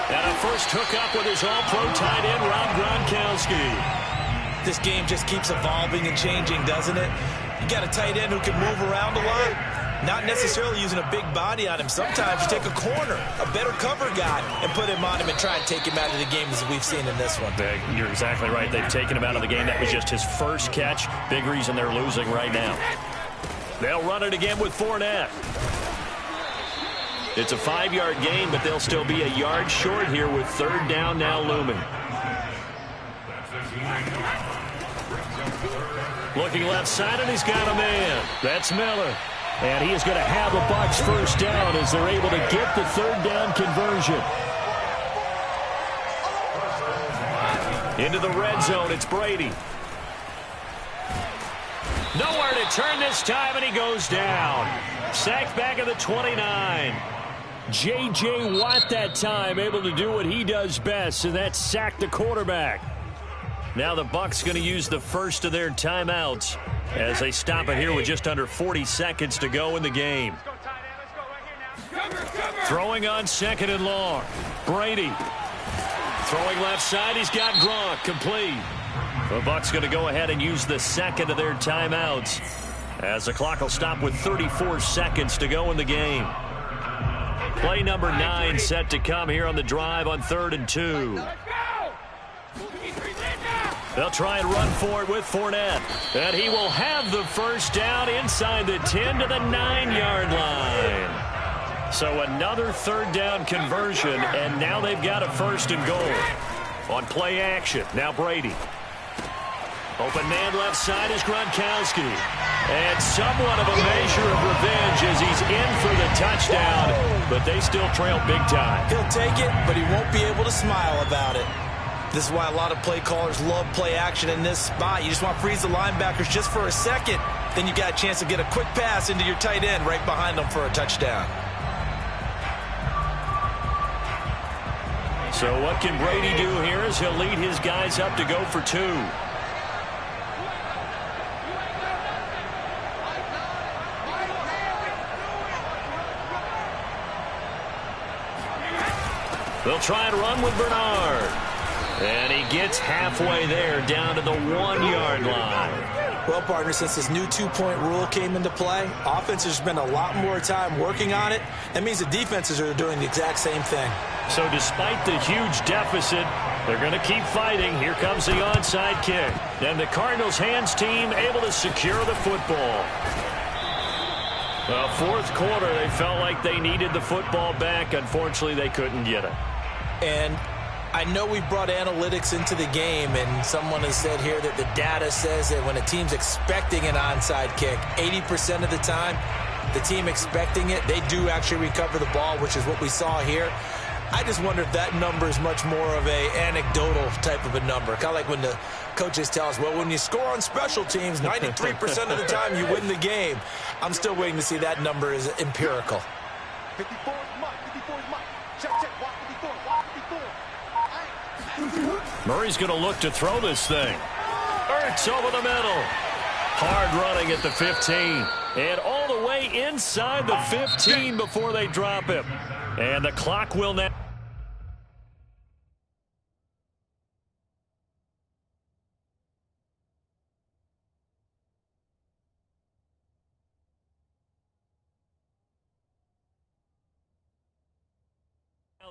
And a first hookup with his all-pro tight end, Rob Gronkowski. This game just keeps evolving and changing, doesn't it? You got a tight end who can move around a lot, not necessarily using a big body on him. Sometimes you take a corner, a better cover guy, and put him on him and try and take him out of the game as we've seen in this one. You're exactly right. They've taken him out of the game. That was just his first catch. Big reason they're losing right now. They'll run it again with Fournette. It's a 5-yard gain, but they'll still be a yard short here with 3rd down now looming. Looking left side, and he's got a man. That's Miller. And he is going to have the Bucs 1st down as they're able to get the 3rd down conversion. Into the red zone, it's Brady. Nowhere to turn this time, and he goes down. Sacked back at the 29. J.J. Watt that time, able to do what he does best, and that's sack the quarterback. Now the Bucs going to use the first of their timeouts as they stop it here with just under 40 seconds to go in the game. Throwing on 2nd and long. Brady. Throwing left side, he's got Gronk, complete. The Bucs going to go ahead and use the 2nd of their timeouts as the clock will stop with 34 seconds to go in the game. Play number 9 set to come here on the drive on 3rd and 2. They'll try and run for it with Fournette. And he will have the 1st down inside the 10 to the 9-yard line. So another 3rd down conversion, and now they've got a 1st and goal. On play action, now Brady. Open man left side is Gronkowski. And somewhat of a measure of revenge as he's in for the touchdown, but they still trail big time. He'll take it, but he won't be able to smile about it. This is why a lot of play callers love play action in this spot. You just want to freeze the linebackers just for a second. Then you got a chance to get a quick pass into your tight end right behind them for a touchdown. So what can Brady do here as he'll lead his guys up to go for 2. They'll try and run with Bernard. And he gets halfway there, down to the 1-yard line. Well, partner, since this new 2-point rule came into play, offenses spend a lot more time working on it. That means the defenses are doing the exact same thing. So despite the huge deficit, they're going to keep fighting. Here comes the onside kick. And the Cardinals' hands team able to secure the football. Well, 4th quarter, they felt like they needed the football back. Unfortunately, they couldn't get it. And I know we brought analytics into the game, and someone has said here that the data says that when a team's expecting an onside kick, 80% of the time, the team expecting it, they do actually recover the ball, which is what we saw here. I just wonder if that number is much more of a anecdotal type of a number. Kind of like when the coaches tell us, well, when you score on special teams, 93% of the time you win the game. I'm still waiting to see that number is empirical. 54 is Mike. 54 is Mike. Check, check. Walk 54. Walk 54. Murray's going to look to throw this thing. Ertz over the middle. Hard running at the 15. And all the way inside the 15 before they drop him. And the clock will now.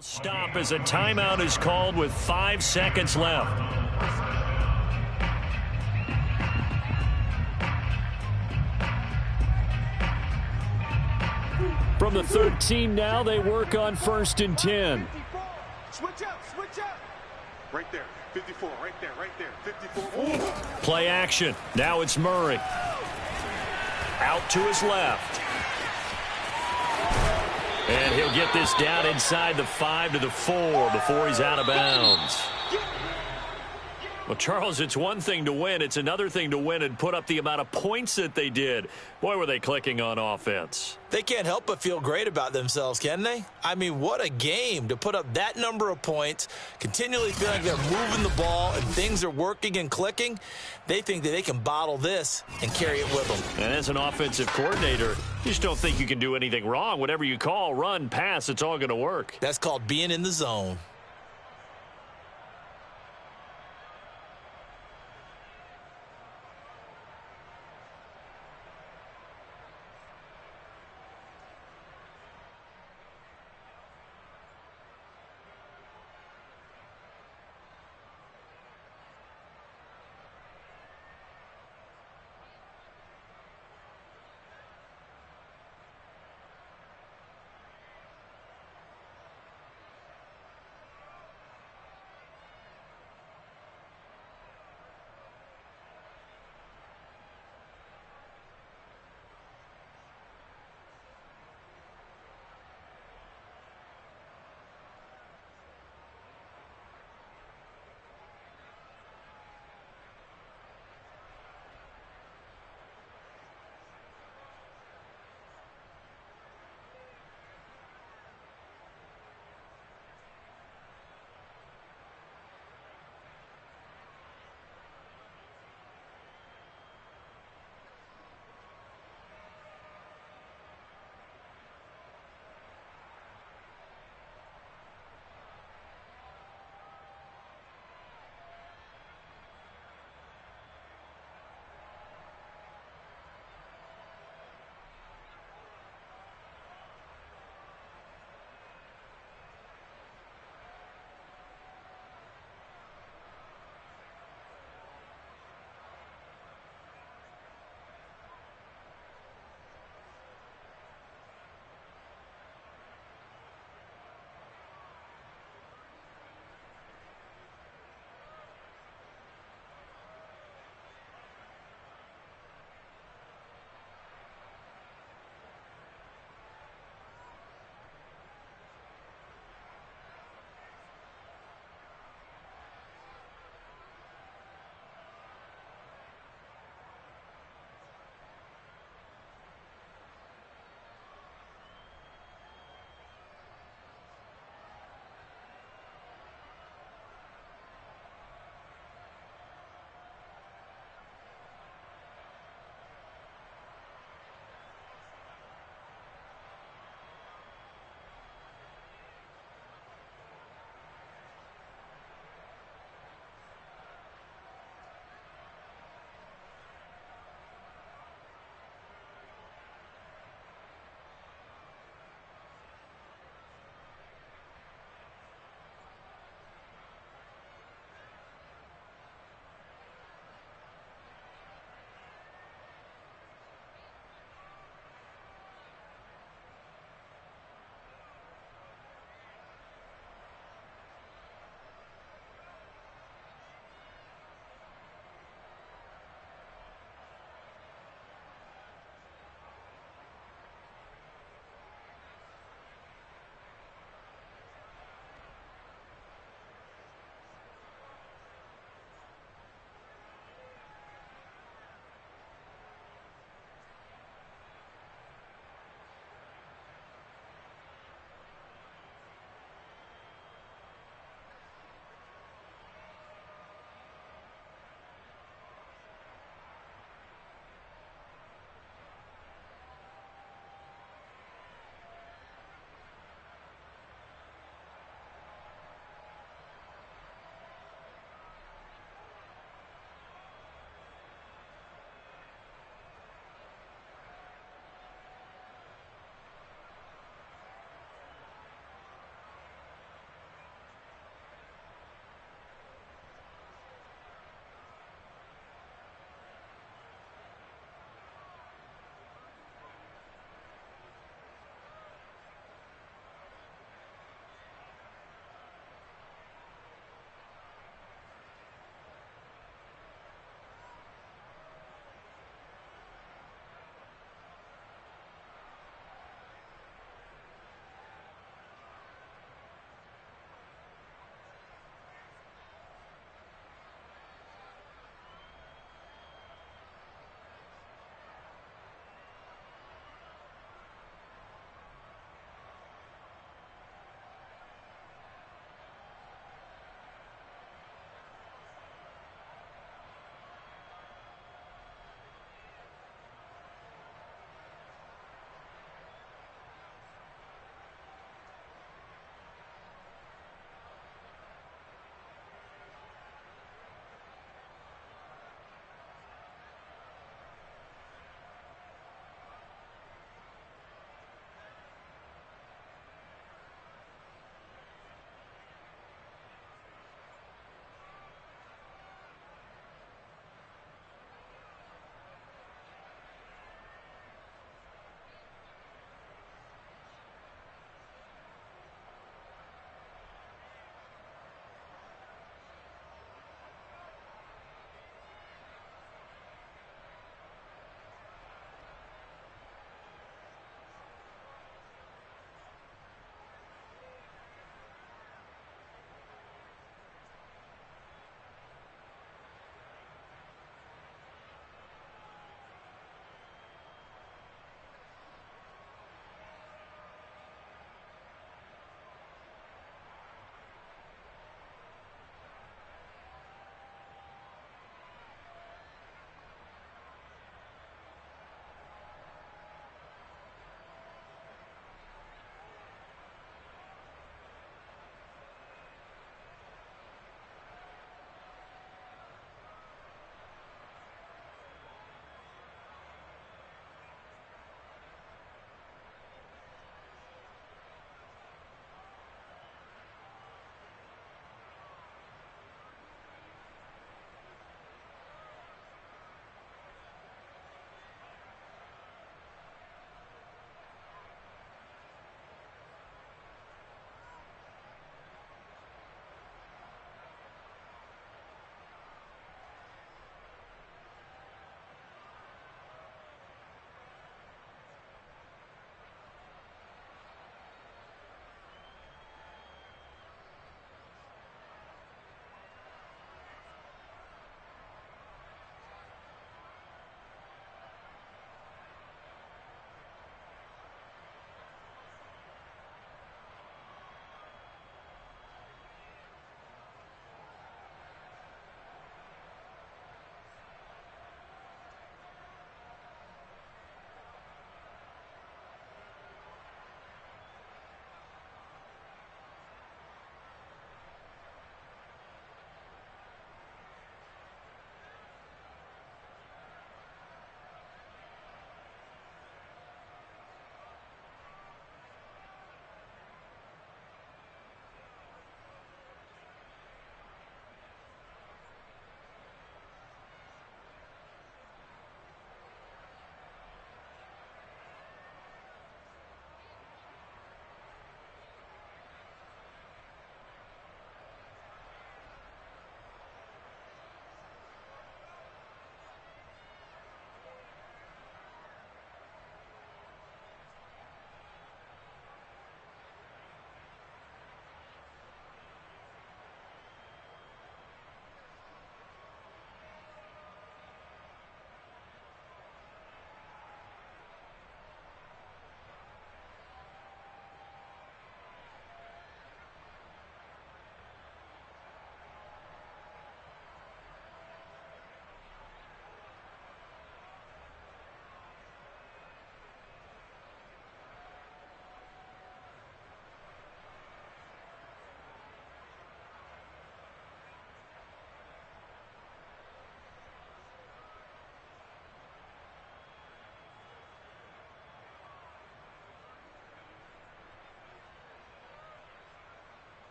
Stop as a timeout is called with 5 seconds left. From the 13 now, they work on 1st and 10. Switch up, switch up. Right there, 54, right there, 54. Ooh. Play action. Now it's Murray. Out to his left. And he'll get this down inside the 5 to the 4 before he's out of bounds. Well, Charles, it's one thing to win. It's another thing to win and put up the amount of points that they did. Boy, were they clicking on offense. They can't help but feel great about themselves, can they? I mean, what a game to put up that number of points, continually feeling they're moving the ball and things are working and clicking. They think that they can bottle this and carry it with them. And as an offensive coordinator, you just don't think you can do anything wrong. Whatever you call, run, pass, it's all going to work. That's called being in the zone.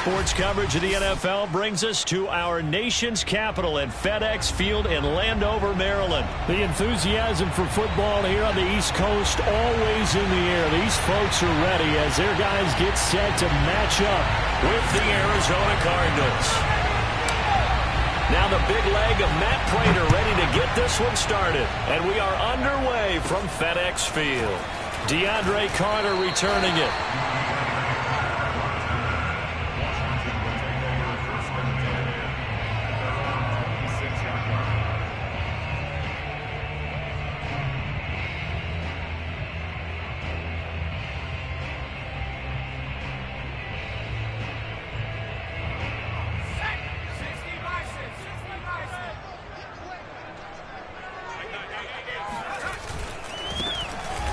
Sports coverage of the NFL brings us to our nation's capital at FedEx Field in Landover, Maryland. The enthusiasm for football here on the East Coast always in the air. These folks are ready as their guys get set to match up with the Arizona Cardinals. Now the big leg of Matt Prater ready to get this one started. And we are underway from FedEx Field. DeAndre Carter returning it.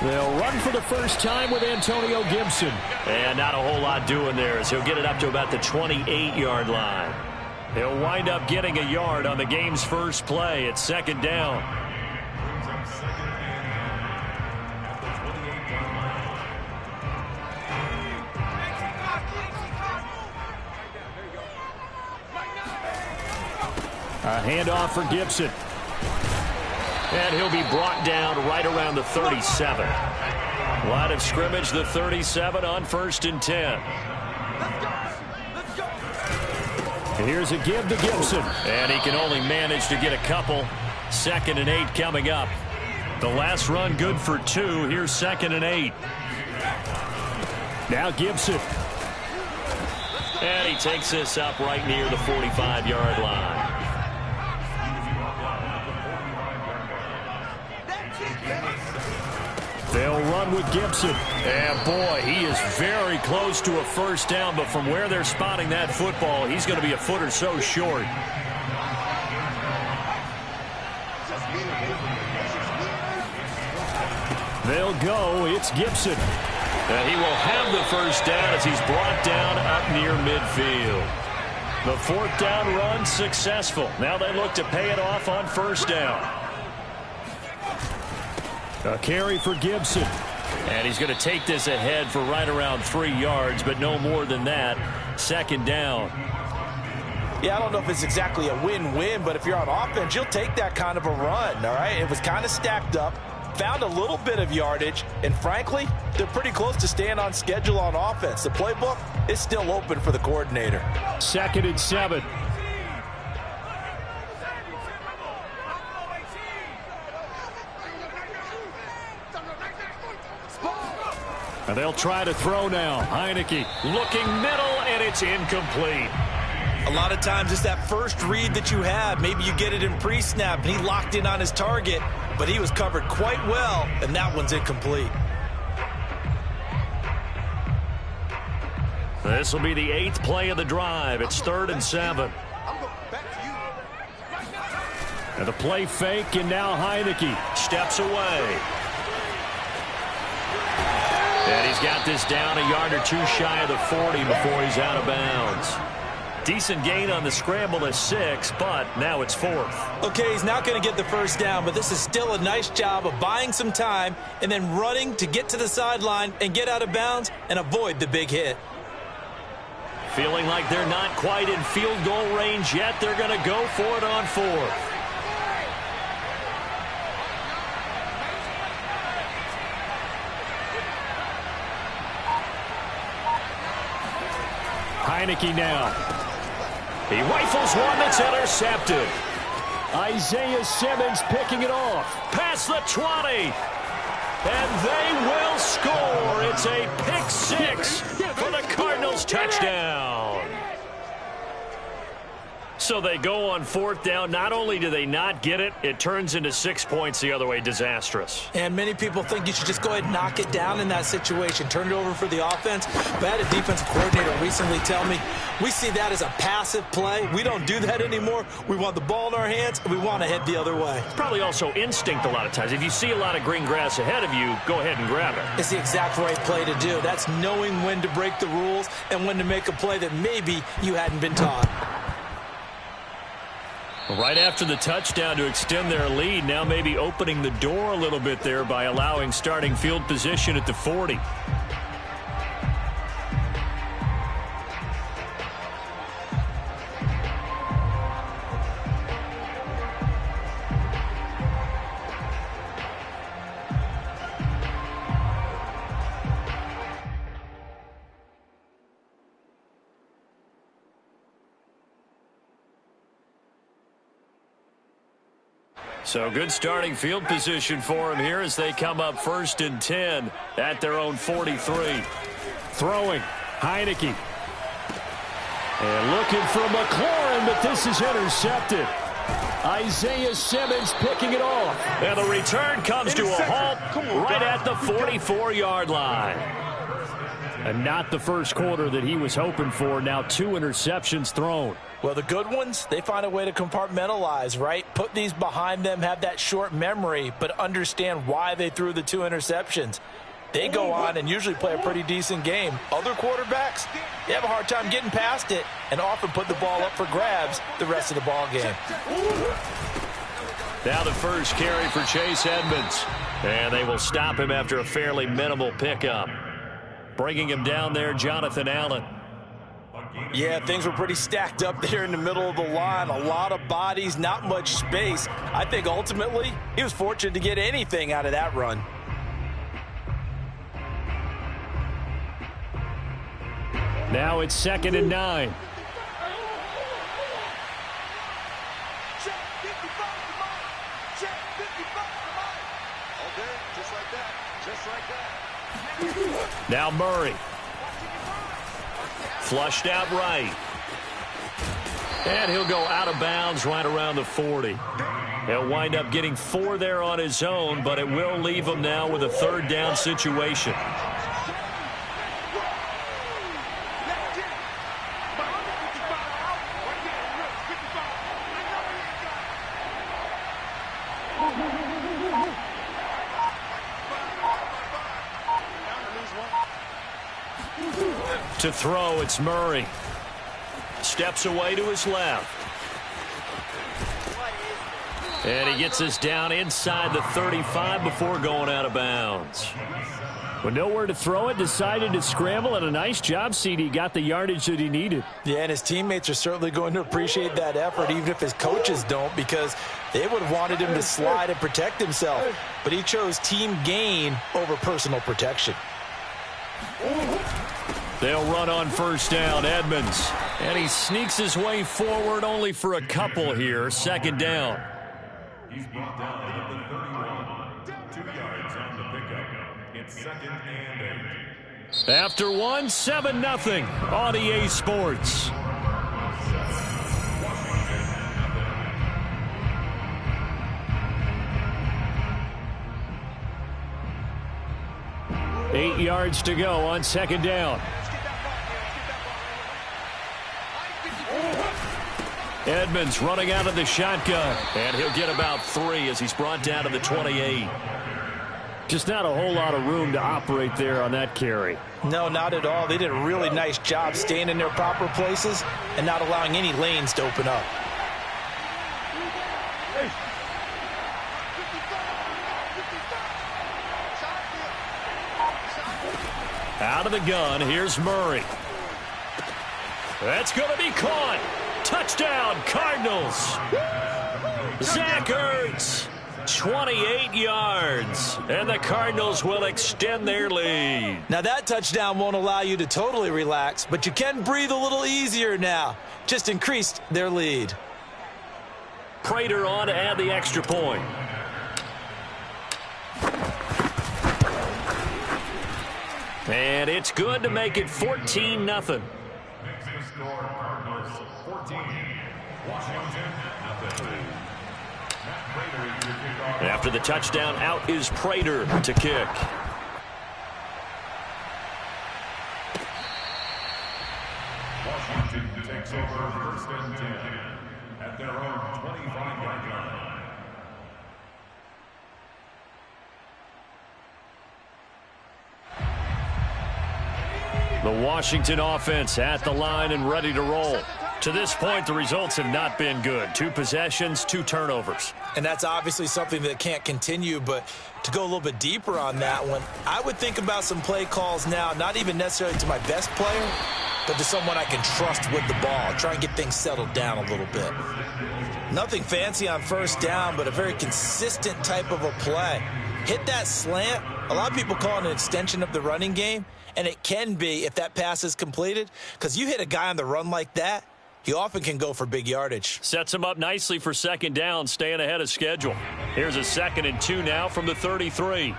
They'll run for the first time with Antonio Gibson. And not a whole lot doing there as he'll get it up to about the 28-yard line. He'll wind up getting a yard on the game's first play. It's second down. A handoff for Gibson. And he'll be brought down right around the 37. Line of scrimmage, the 37 on 1st and 10. And here's a give to Gibson. And he can only manage to get a couple. 2nd and 8 coming up. The last run good for 2. Here's 2nd and 8. Now Gibson. And he takes this up right near the 45-yard line. They'll run with Gibson. And boy, he is very close to a first down, but from where they're spotting that football, he's going to be a foot or so short. They'll go. It's Gibson. And he will have the first down as he's brought down up near midfield. The 4th down run successful. Now they look to pay it off on 1st down. A carry for Gibson. And he's going to take this ahead for right around 3 yards, but no more than that. 2nd down. Yeah, I don't know if it's exactly a win-win, but if you're on offense, you'll take that kind of a run, all right? It was kind of stacked up, found a little bit of yardage, and frankly, they're pretty close to staying on schedule on offense. The playbook is still open for the coordinator. 2nd and 7. And they'll try to throw now. Heineke looking middle, and it's incomplete. A lot of times it's that first read that you have. Maybe you get it in pre-snap, and he locked in on his target, but he was covered quite well, and that one's incomplete. This will be the 8th play of the drive. It's 3rd and 7. And the play fake, and now Heineke steps away. And he's got this down a yard or 2 shy of the 40 before he's out of bounds. Decent gain on the scramble to 6, but now it's 4th. Okay, he's not going to get the first down, but this is still a nice job of buying some time and then running to get to the sideline and get out of bounds and avoid the big hit. Feeling like they're not quite in field goal range yet. They're going to go for it on 4th. Heineke now. He rifles one that's intercepted. Isaiah Simmons picking it off. Past the 20. And they will score. It's a pick 6 for the Cardinals touchdown. So they go on 4th down. Not only do they not get it, it turns into 6 points the other way. Disastrous. And many people think you should just go ahead and knock it down in that situation. Turn it over for the offense. But I had a defensive coordinator recently tell me, we see that as a passive play. We don't do that anymore. We want the ball in our hands, and we want to head the other way. It's probably also instinct a lot of times. If you see a lot of green grass ahead of you, go ahead and grab it. It's the exact right play to do. That's knowing when to break the rules and when to make a play that maybe you hadn't been taught. Right after the touchdown to extend their lead, now maybe opening the door a little bit there by allowing starting field position at the 40. So good starting field position for him here as they come up 1st and 10 at their own 43. Throwing, Heineke. And looking for McLaurin, but this is intercepted. Isaiah Simmons picking it off. And the return comes to a halt right at the 44-yard line. And not the first quarter that he was hoping for. Now 2 interceptions thrown. Well, the good ones, they find a way to compartmentalize, right? Put these behind them, have that short memory, but understand why they threw the 2 interceptions. They go on and usually play a pretty decent game. Other quarterbacks, they have a hard time getting past it and often put the ball up for grabs the rest of the ball game. Now the first carry for Chase Edmonds. And they will stop him after a fairly minimal pickup. Bringing him down there, Jonathan Allen. Yeah, things were pretty stacked up there in the middle of the line. A lot of bodies, not much space. I think ultimately he was fortunate to get anything out of that run. Now it's 2nd and 9. Now Murray. Flushed out right. And he'll go out of bounds right around the 40. He'll wind up getting 4 there on his own, but it will leave him now with a 3rd down situation. To throw, it's Murray. Steps away to his left. And he gets us down inside the 35 before going out of bounds. With nowhere to throw it, decided to scramble, and a nice job, CD. Got the yardage that he needed. Yeah, and his teammates are certainly going to appreciate that effort, even if his coaches don't, because they would have wanted him to slide and protect himself. But he chose team gain over personal protection. They'll run on 1st down, Edmonds. And he sneaks his way forward only for a couple here. 2nd down. He's brought down at the 31. 2 yards on the pickup. It's 2nd and 8. After 1, 7-0 on EA Sports. Eight yards to go on 2nd down. Edmonds running out of the shotgun. And he'll get about 3 as he's brought down to the 28. Just not a whole lot of room to operate there on that carry. No, not at all. They did a really nice job staying in their proper places and not allowing any lanes to open up. Out of the gun, here's Murray. That's going to be caught. Touchdown, Cardinals. Zach Ertz, 28 yards, and the Cardinals will extend their lead. Now that touchdown won't allow you to totally relax, but you can breathe a little easier now. Just increased their lead. Prater on to add the extra point. And it's good to make it 14-0. Makes the score Cardinals 14. Washington, nothing. Matt Prater to kick off. After the touchdown, out is Prater to kick. Washington takes over 1st and 10 at their own 25-yard line. The Washington offense at the line and ready to roll. To this point, the results have not been good. 2 possessions, 2 turnovers. And that's obviously something that can't continue, but to go a little bit deeper on that one, I would think about some play calls now, not even necessarily to my best player, but to someone I can trust with the ball. Try and get things settled down a little bit. Nothing fancy on 1st down, but a very consistent type of a play. Hit that slant. A lot of people call it an extension of the running game, and it can be if that pass is completed, because you hit a guy on the run like that, He often can go for big yardage. Sets him up nicely for second down, staying ahead of schedule. Here's a 2nd and 2 now from the 33.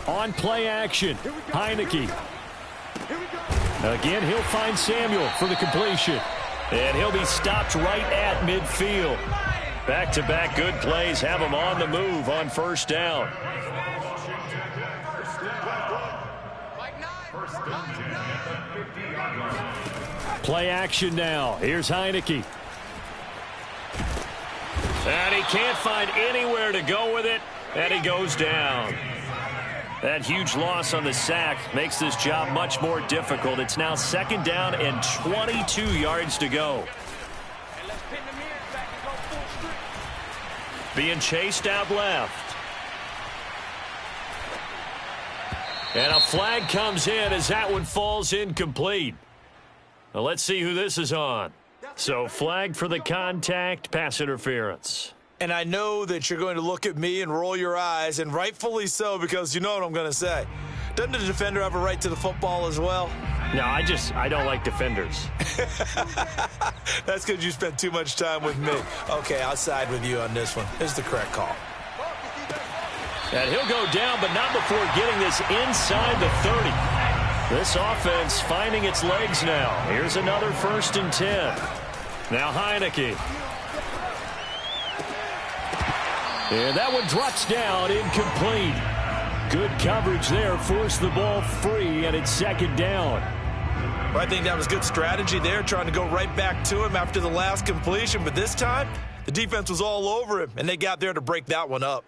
On play action, Heineke. Again, he'll find Samuel for the completion. And he'll be stopped right at midfield. Back-to-back good plays have him on the move on first down. Play action now. Here's Heineke. And he can't find anywhere to go with it. And he goes down. That huge loss on the sack makes this job much more difficult. It's now 2nd down and 22 yards to go. Being chased out left. And a flag comes in as that one falls incomplete. Well, let's see who this is on. So flagged for the contact, pass interference. And I know that you're going to look at me and roll your eyes, and rightfully so, because you know what I'm going to say. Doesn't the defender have a right to the football as well? No, I don't like defenders. That's because you spent too much time with me. Okay, I'll side with you on this one. This is the correct call. And he'll go down, but not before getting this inside the 30. This offense finding its legs now. Here's another 1st and 10. Now Heineke. And that one drops down, incomplete. Good coverage there, forced the ball free, and it's 2nd down. Well, I think that was good strategy there, trying to go right back to him after the last completion. But this time, the defense was all over him, and they got there to break that one up.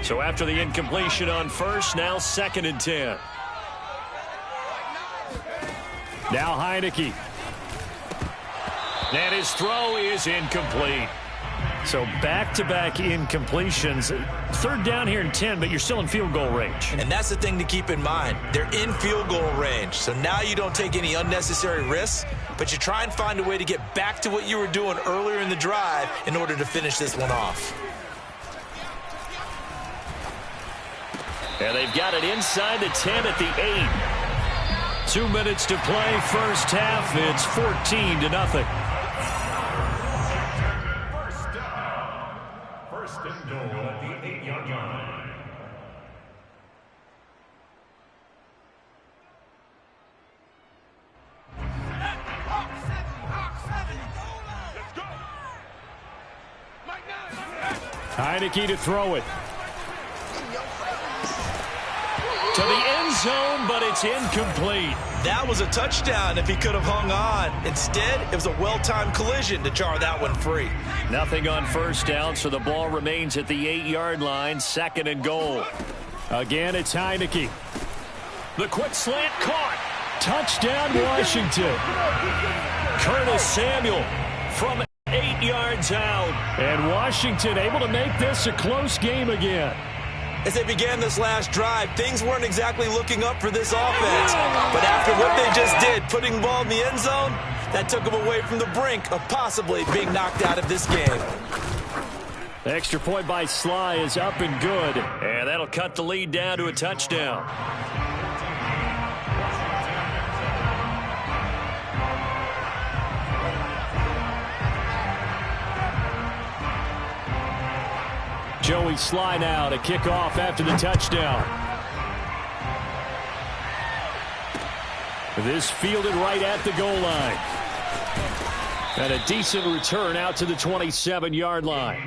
So after the incompletion on first, now 2nd and 10. Now Heineke. And his throw is incomplete. So back-to-back incompletions. 3rd down here and 10, but you're still in field goal range. And that's the thing to keep in mind. They're in field goal range. So now you don't take any unnecessary risks, but you try and find a way to get back to what you were doing earlier in the drive in order to finish this one off. And they've got it inside the 10 at the 8. 2 minutes to play, first half. It's 14-0. First and goal at the 8-yard line. Heineke to throw it. To the end zone, but it's incomplete. That was a touchdown if he could have hung on. Instead, it was a well-timed collision to jar that one free. Nothing on first down, so the ball remains at the 8-yard line, 2nd and goal. Again, it's Heineke. The quick slant caught. Touchdown, Washington. Curtis Samuel from 8 yards out. And Washington able to make this a close game again. As they began this last drive, things weren't exactly looking up for this offense. But after what they just did, putting the ball in the end zone, that took them away from the brink of possibly being knocked out of this game. The extra point by Sly is up and good. And that'll cut the lead down to a touchdown. Joey Sly now to kick off after the touchdown. This fielded right at the goal line. And a decent return out to the 27-yard line.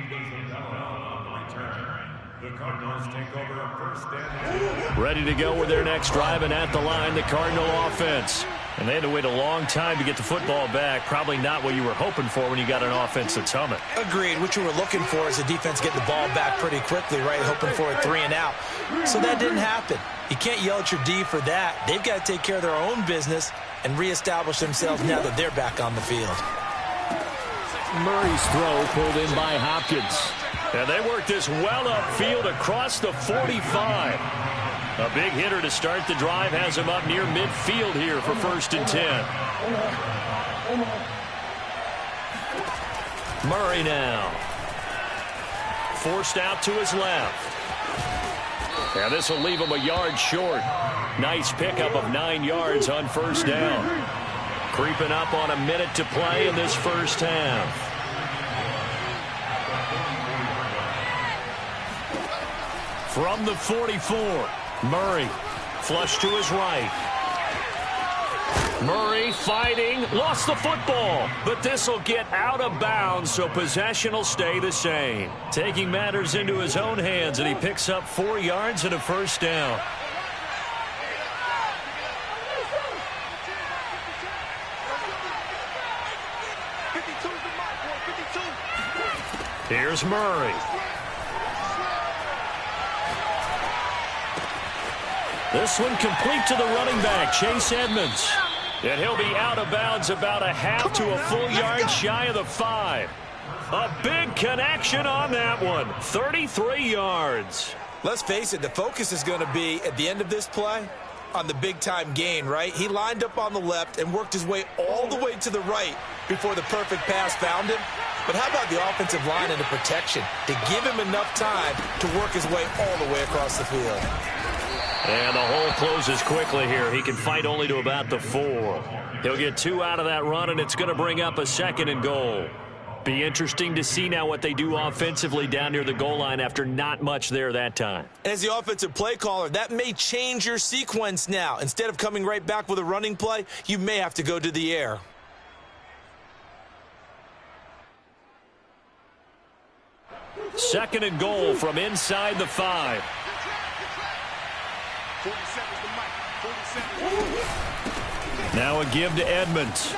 Ready to go with their next drive, and at the line, the Cardinal offense. And they had to wait a long time to get the football back. Probably not what you were hoping for when you got an offense that's humming. Agreed. What you were looking for is the defense getting the ball back pretty quickly, right? Hoping for a 3 and out. So that didn't happen. You can't yell at your D for that. They've got to take care of their own business and reestablish themselves now that they're back on the field. Murray's throw pulled in by Hopkins. And they work this well upfield across the 45. A big hitter to start the drive has him up near midfield here for 1st and 10. Murray now. Forced out to his left. And this will leave him a yard short. Nice pickup of 9 yards on first down. Creeping up on a minute to play in this first half. From the 44, Murray flush to his right. Murray fighting, lost the football, but this will get out of bounds, so possession will stay the same. Taking matters into his own hands, and he picks up 4 yards and a first down. Here's Murray. This one complete to the running back, Chase Edmonds. And he'll be out of bounds about a half to a full yard shy of the 5. A big connection on that one. 33 yards. Let's face it, the focus is going to be at the end of this play on the big-time gain, right? He lined up on the left and worked his way all the way to the right before the perfect pass found him. But how about the offensive line and the protection to give him enough time to work his way all the way across the field? And the hole closes quickly here. He can fight only to about the 4. He'll get 2 out of that run, and it's going to bring up a 2nd and goal. Be interesting to see now what they do offensively down near the goal line after not much there that time. As the offensive play caller, that may change your sequence now. Instead of coming right back with a running play, you may have to go to the air. Second and goal from inside the 5. Now a give to Edmonds.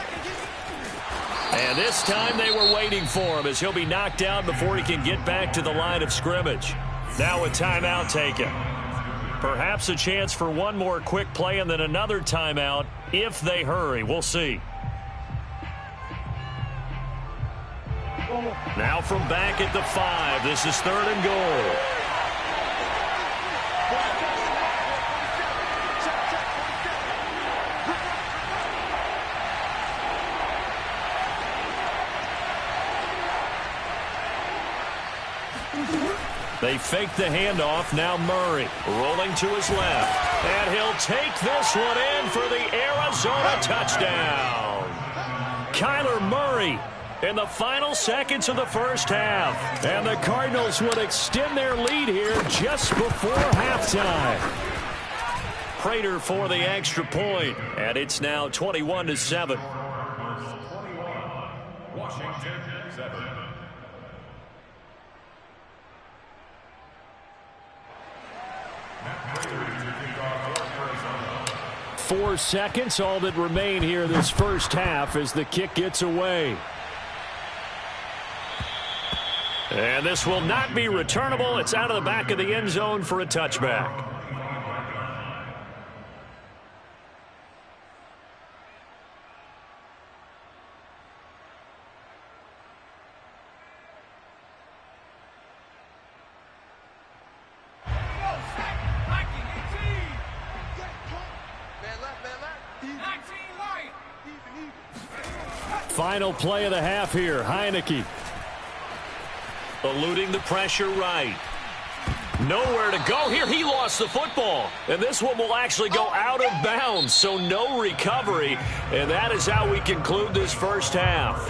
And this time they were waiting for him as he'll be knocked down before he can get back to the line of scrimmage. Now a timeout taken. Perhaps a chance for one more quick play and then another timeout if they hurry. We'll see. Now from back at the 5, this is 3rd and goal. They fake the handoff. Now Murray rolling to his left. And he'll take this one in for the Arizona touchdown. Kyler Murray in the final seconds of the first half. And the Cardinals would extend their lead here just before halftime. Prater for the extra point. And it's now 21-7. Washington 7. 4 seconds, all that remain here this first half as the kick gets away. And this will not be returnable. It's out of the back of the end zone for a touchback. Final play of the half here. Heineke eluding the pressure right. Nowhere to go here. He lost the football. And this one will actually go out of bounds, so no recovery. And that is how we conclude this first half.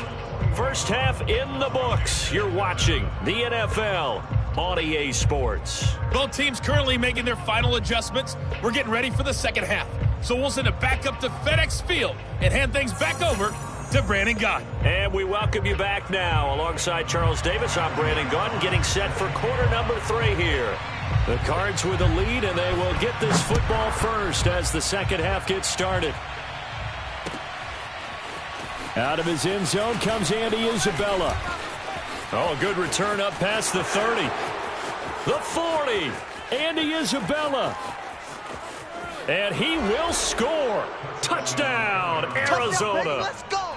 First half in the books. You're watching the NFL on EA Sports. Both teams currently making their final adjustments. We're getting ready for the second half. So we'll send it back up to FedEx Field and hand things back over to Brandon Gott. And we welcome you back now. Alongside Charles Davis, I'm Brandon Gott, getting set for quarter number 3 here. The Cards with the lead, and they will get this football first as the second half gets started. Out of his end zone comes Andy Isabella. Oh, a good return up past the 30. The 40. Andy Isabella. And he will score. Touchdown, Arizona. Let's go.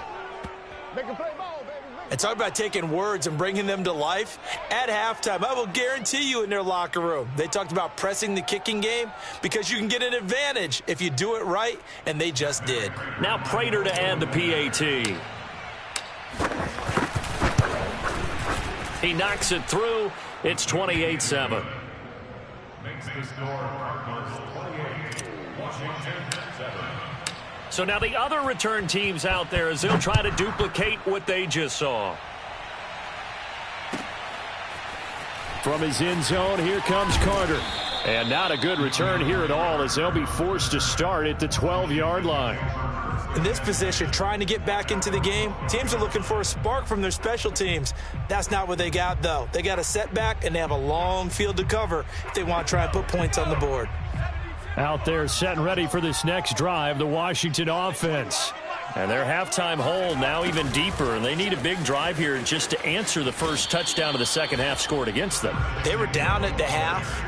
Make a play ball, baby. And talk about taking words and bringing them to life. At halftime, I will guarantee you in their locker room, they talked about pressing the kicking game because you can get an advantage if you do it right, and they just did. Now Prater to add the PAT. He knocks it through. It's 28-7. Makes the score Cardinals 28, Washington 7. So now the other return teams out there as they'll try to duplicate what they just saw. From his end zone, here comes Carter. And not a good return here at all as they'll be forced to start at the 12-yard line. In this position, trying to get back into the game, teams are looking for a spark from their special teams. That's not what they got, though. They got a setback, and they have a long field to cover if they want to try and put points on the board. Out there set and ready for this next drive, the Washington offense. And their halftime hole now even deeper, and they need a big drive here just to answer the first touchdown of the second half scored against them. They were down at the half.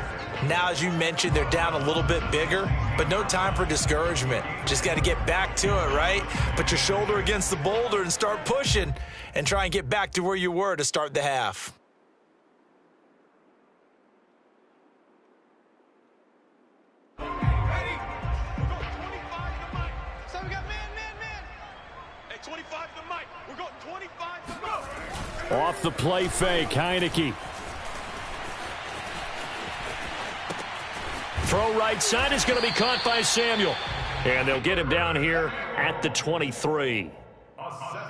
Now, as you mentioned, they're down a little bit bigger, but no time for discouragement. Just got to get back to it, right? Put your shoulder against the boulder and start pushing and try and get back to where you were to start the half. Ready? We're going 25 to Mike. So we got man. Hey, 25 to Mike. We're going 25 to go. Off the play fake, Heineke. Throw right side is going to be caught by Samuel. And they'll get him down here at the 23.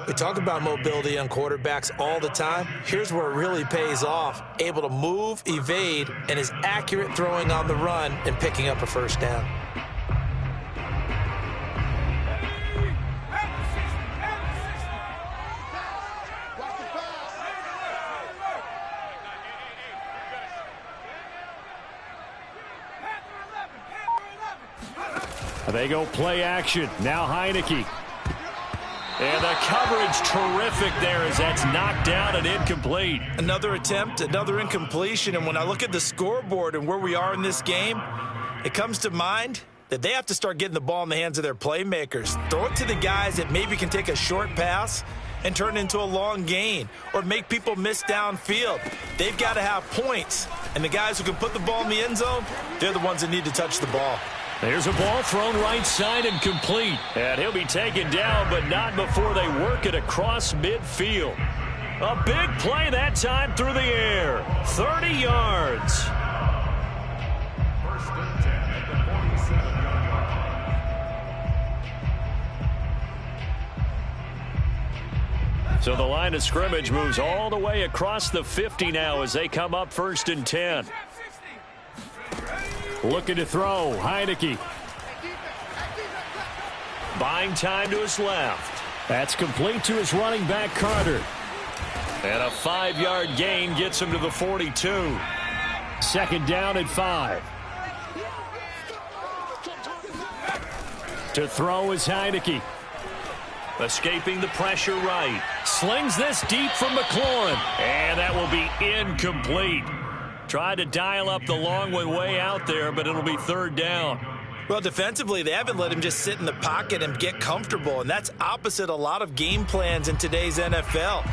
We talk about mobility on quarterbacks all the time. Here's where it really pays off. Able to move, evade, and is accurate throwing on the run and picking up a first down. They go play action. Now Heineke. And the coverage terrific there as that's knocked down and incomplete. Another attempt, another incompletion. And when I look at the scoreboard and where we are in this game, it comes to mind that they have to start getting the ball in the hands of their playmakers. Throw it to the guys that maybe can take a short pass and turn it into a long gain or make people miss downfield. They've got to have points. And the guys who can put the ball in the end zone, they're the ones that need to touch the ball. There's a ball thrown right side and complete. And he'll be taken down, but not before they work it across midfield. A big play that time through the air. 30 yards. First and 10 at the 47-yard line. So the line of scrimmage moves all the way across the 50 now as they come up first and 10. Looking to throw. Heineke. Buying time to his left. That's complete to his running back, Carter. And a 5-yard gain gets him to the 42. Second down at 5. To throw is Heineke. Escaping the pressure right. Slings this deep from McLaurin. And that will be incomplete. Tried to dial up the long one way out there, but it'll be third down. Well, defensively, they haven't let him just sit in the pocket and get comfortable, and that's opposite a lot of game plans in today's NFL.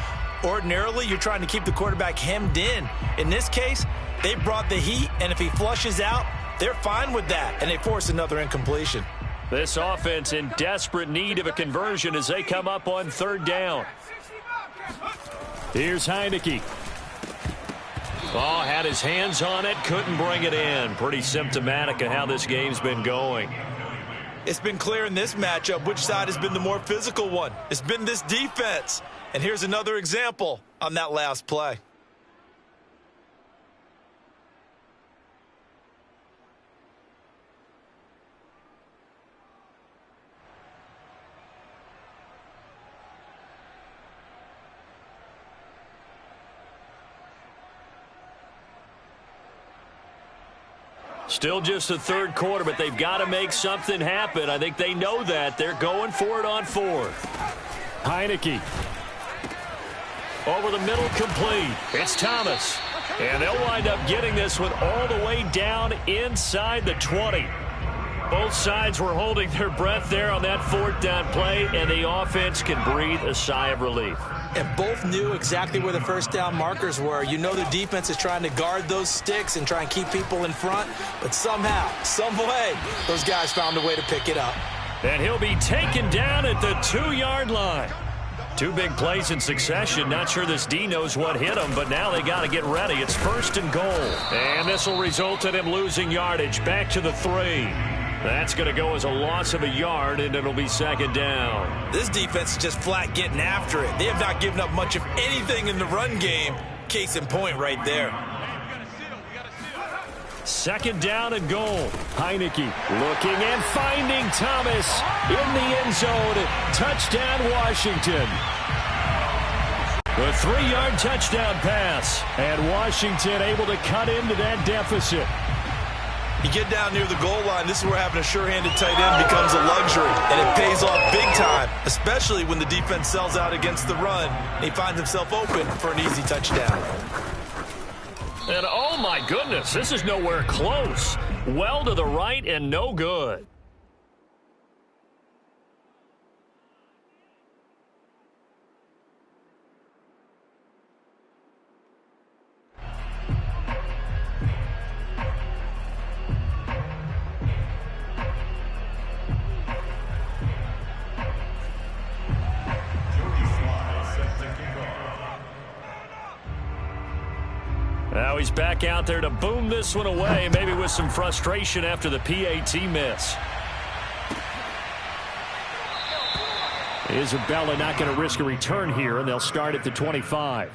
Ordinarily, you're trying to keep the quarterback hemmed in. In this case, they brought the heat, and if he flushes out, they're fine with that, and they force another incompletion. This offense in desperate need of a conversion as they come up on third down. Here's Heineke. Oh, had his hands on it, couldn't bring it in. Pretty symptomatic of how this game's been going. It's been clear in this matchup which side has been the more physical one. It's been this defense. And here's another example on that last play. Still just the third quarter, but they've got to make something happen. I think they know that. They're going for it on fourth. Heineke. Over the middle, complete. It's Thomas. And they'll wind up getting this one all the way down inside the 20. Both sides were holding their breath there on that fourth down play, and the offense can breathe a sigh of relief. And both knew exactly where the first down markers were. You know the defense is trying to guard those sticks and try and keep people in front, but somehow, some way, those guys found a way to pick it up. And he'll be taken down at the 2-yard line. Two big plays in succession. Not sure this D knows what hit him, but now they got to get ready. It's 1st and goal. And this will result in him losing yardage. Back to the 3. That's going to go as a loss of a yard, and it'll be 2nd down. This defense is just flat getting after it. They have not given up much of anything in the run game. Case in point right there. 2nd down and goal. Heineke looking and finding Thomas in the end zone. Touchdown, Washington. The 3-yard touchdown pass. And Washington able to cut into that deficit. You get down near the goal line, this is where having a sure-handed tight end becomes a luxury, and it pays off big time, especially when the defense sells out against the run, and he finds himself open for an easy touchdown. And oh my goodness, this is nowhere close. Well to the right and no good. Now he's back out there to boom this one away, maybe with some frustration after the PAT miss. Isabella not going to risk a return here, and they'll start at the 25.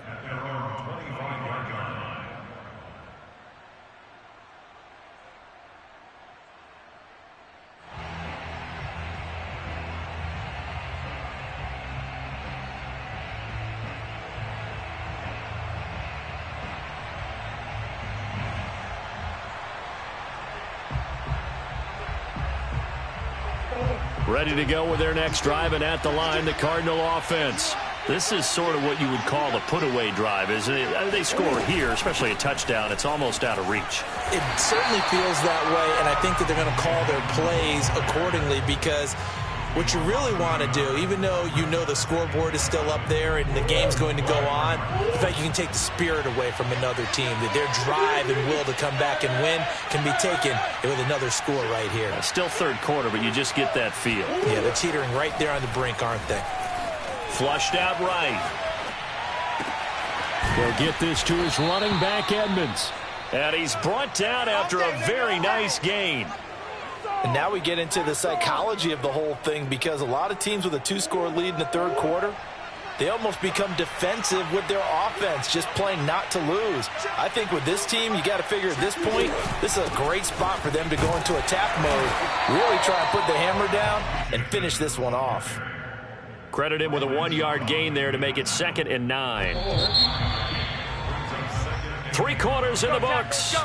Ready to go with their next drive, and at the line, the Cardinal offense. This is sort of what you would call a put-away drive, isn't it? They score here, especially a touchdown. It's almost out of reach. It certainly feels that way, and I think that they're going to call their plays accordingly, because what you really want to do, even though you know the scoreboard is still up there and the game's going to go on, the fact you can take the spirit away from another team, that their drive and will to come back and win can be taken with another score right here. Still 3rd quarter, but you just get that feel. Yeah, they're teetering right there on the brink, aren't they? Flushed out right. They'll get this to his running back, Edmonds. And he's brought down after a very nice gain. And now we get into the psychology of the whole thing, because a lot of teams with a 2-score lead in the 3rd quarter, they almost become defensive with their offense, just playing not to lose. I think with this team, you got to figure at this point, this is a great spot for them to go into attack mode, really try and put the hammer down and finish this one off. Credit him with a 1-yard gain there to make it 2nd and 9. 3 quarters in the books.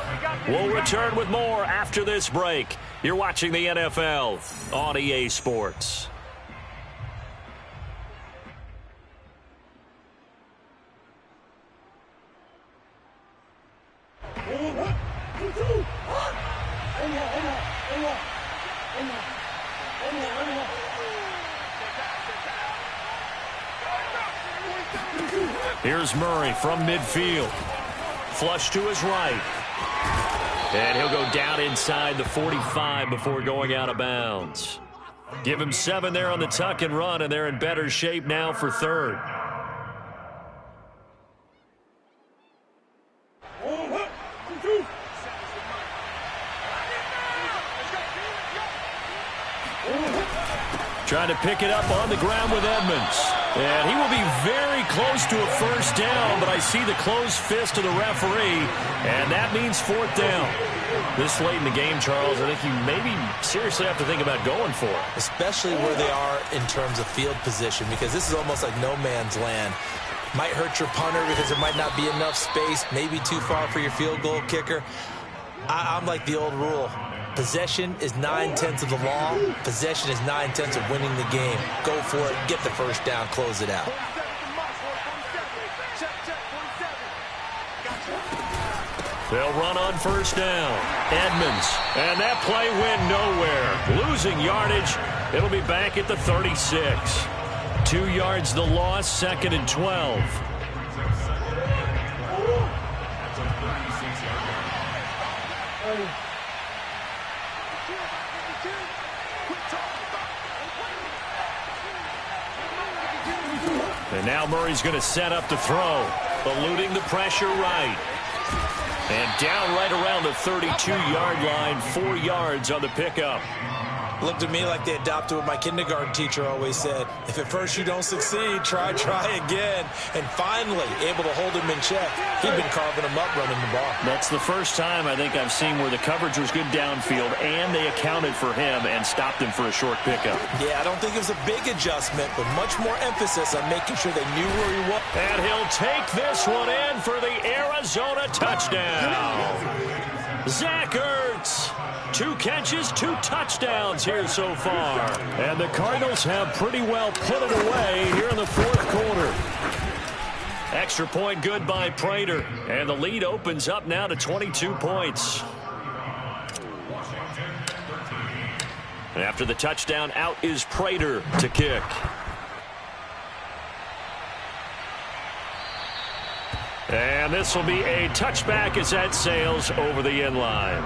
We'll return with more after this break. You're watching the NFL on EA Sports. Here's Murray from midfield. Flush to his right. And he'll go down inside the 45 before going out of bounds. Give him 7 there on the tuck and run, and they're in better shape now for 3rd. Trying to pick it up on the ground with Edmonds. And he will be very close to a 1st down, but I see the closed fist of the referee, and that means 4th down. This late in the game, Charles, I think you maybe seriously have to think about going for it. Especially where they are in terms of field position, because this is almost like no man's land. Might hurt your punter because there might not be enough space, maybe too far for your field goal kicker. I'm like the old rule. Possession is 9/10 of the law. Possession is 9/10 of winning the game. Go for it. Get the 1st down. Close it out. They'll run on 1st down. Edmonds. And that play went nowhere. Losing yardage. It'll be back at the 36. 2 yards the loss. 2nd and 12. And now Murray's going to set up to throw. Eluding the pressure right. And down right around the 32-yard line. 4 yards on the pickup. Looked to me like they adopted what my kindergarten teacher always said. If at first you don't succeed, try again. And finally, able to hold him in check. He'd been carving him up running the ball. That's the first time I think I've seen where the coverage was good downfield and they accounted for him and stopped him for a short pickup. Yeah, I don't think it was a big adjustment, but much more emphasis on making sure they knew where he was. And he'll take this one in for the Arizona touchdown. Zach Ertz. 2 catches, 2 touchdowns here so far. And the Cardinals have pretty well put it away here in the 4th quarter. Extra point good by Prater. And the lead opens up now to 22 points. And after the touchdown, out is Prater to kick. And this will be a touchback as that sails over the end line.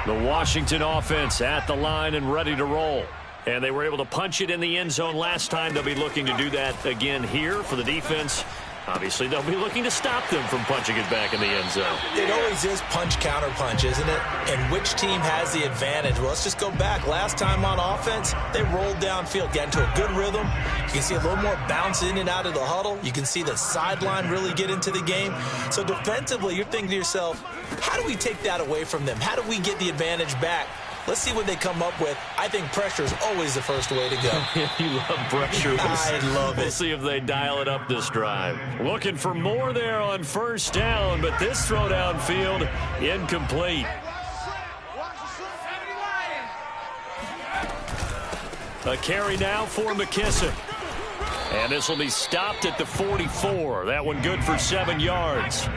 The Washington offense at the line and ready to roll. And they were able to punch it in the end zone last time. They'll be looking to do that again here for the defense. Obviously, they'll be looking to stop them from punching it back in the end zone. It always is punch-counter-punch, isn't it? And which team has the advantage? Well, let's just go back. Last time on offense, they rolled downfield, got into a good rhythm. You can see a little more bounce in and out of the huddle. You can see the sideline really get into the game. So defensively, you're thinking to yourself, how do we take that away from them? How do we get the advantage back? Let's see what they come up with. I think pressure is always the first way to go. You love pressure. I love it. We'll see if they dial it up this drive. Looking for more there on first down, but this throw downfield incomplete. A carry now for McKissick. And this will be stopped at the 44. That one good for 7 yards.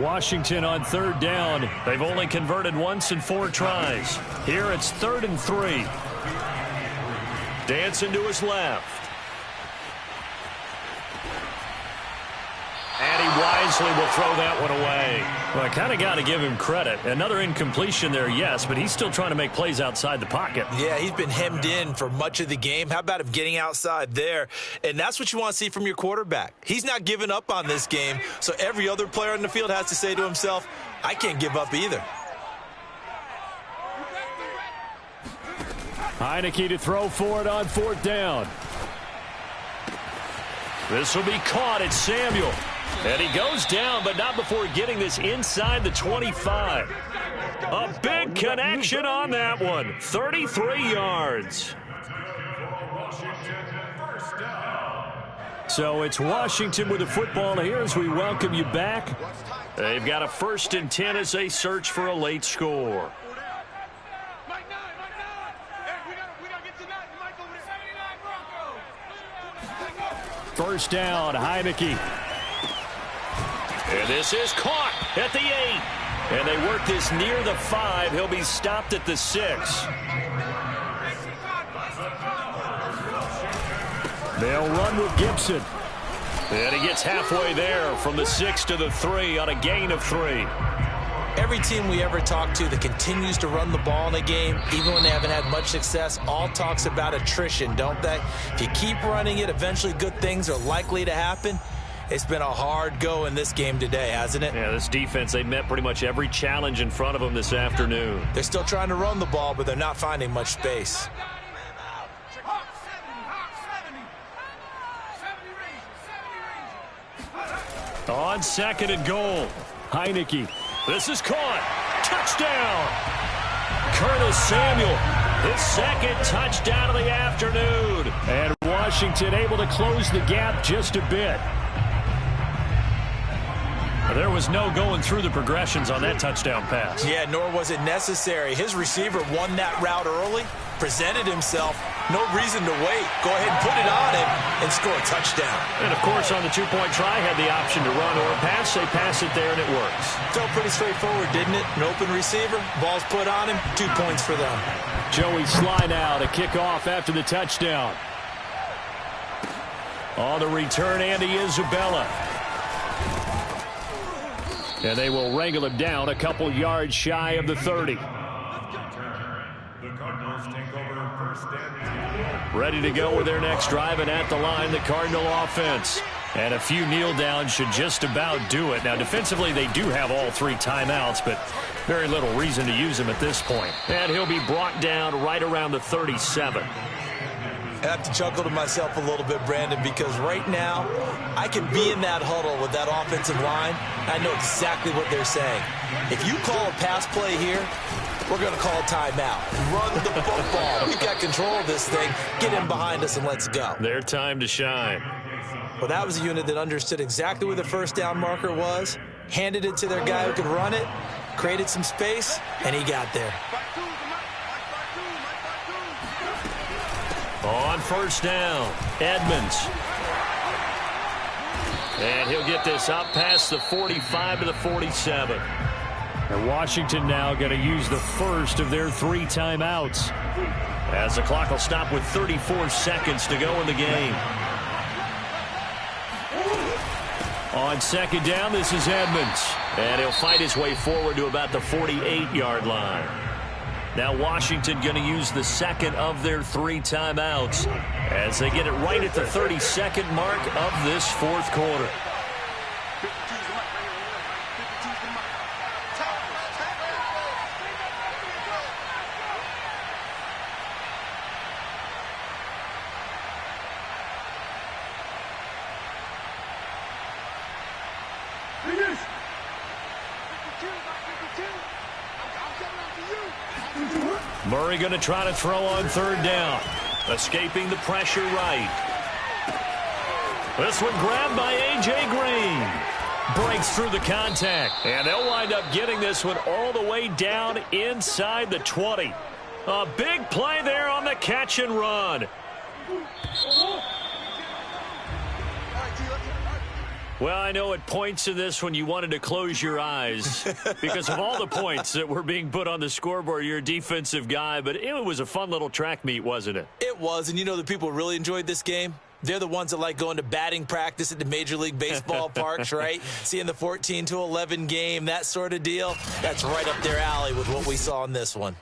Washington on 3rd down. They've only converted once in 4 tries. Here it's 3rd and 3. Dancing to his left. And he wisely will throw that one away. Well, I kind of got to give him credit. Another incompletion there, yes, but he's still trying to make plays outside the pocket. Yeah, he's been hemmed in for much of the game. How about him getting outside there? And that's what you want to see from your quarterback. He's not giving up on this game, so every other player on the field has to say to himself, I can't give up either. Heineke to throw for it on 4th down. This will be caught. It's Samuel. And he goes down, but not before getting this inside the 25. A big connection on that one. 33 yards. So it's Washington with the football here as we welcome you back. They've got a 1st and 10 as they search for a late score. First down, Heineke. And this is caught at the 8. And they work this near the 5. He'll be stopped at the 6. They'll run with Gibson. And he gets halfway there from the 6 to the 3 on a gain of 3. Every team we ever talk to that continues to run the ball in a game, even when they haven't had much success, all talks about attrition, don't they? If you keep running it, eventually good things are likely to happen. It's been a hard go in this game today, hasn't it? Yeah, this defense, they met pretty much every challenge in front of them this afternoon. They're still trying to run the ball, but they're not finding much space. On 2nd and goal, Heineke. This is caught. Touchdown. Curtis Samuel, his 2nd touchdown of the afternoon. And Washington able to close the gap just a bit. There was no going through the progressions on that touchdown pass. Yeah, nor was it necessary. His receiver won that route early, presented himself. No reason to wait. Go ahead and put it on him and score a touchdown. And, of course, on the 2-point try, had the option to run or pass. They pass it there, and it works. Felt pretty straightforward, didn't it? An open receiver, ball's put on him, 2 points for them. Joey Sly now to kick off after the touchdown. On the return, Andy Isabella. And they will wrangle him down a couple yards shy of the 30. The Cardinals take over first and 10. Ready to go with their next drive, and at the line, the Cardinal offense. And a few kneel downs should just about do it. Now, defensively, they do have all 3 timeouts, but very little reason to use them at this point. And he'll be brought down right around the 37. I have to chuckle to myself a little bit, Brandon, because right now I can be in that huddle with that offensive line. I know exactly what they're saying. If you call a pass play here, we're going to call a timeout. Run the football. We've got control of this thing. Get in behind us and let's go. Their time to shine. Well, that was a unit that understood exactly where the first down marker was, handed it to their guy who could run it, created some space, and he got there. On first down, Edmonds. And he'll get this up past the 45 to the 47. And Washington now going to use the first of their 3 timeouts, as the clock will stop with 34 seconds to go in the game. On second down, this is Edmonds. And he'll fight his way forward to about the 48-yard line. Now Washington going to use the second of their 3 timeouts as they get it right at the 32nd mark of this 4th quarter. Murray going to try to throw on 3rd down. Escaping the pressure right. This one grabbed by A.J. Green. Breaks through the contact. And they'll wind up getting this one all the way down inside the 20. A big play there on the catch and run. Well, I know at points in this when you wanted to close your eyes because of all the points that were being put on the scoreboard. You're a defensive guy, but it was a fun little track meet, wasn't it? It was, and you know the people who really enjoyed this game? They're the ones that like going to batting practice at the Major League Baseball parks, right? Seeing the 14-11 game, that sort of deal. That's right up their alley with what we saw in this one.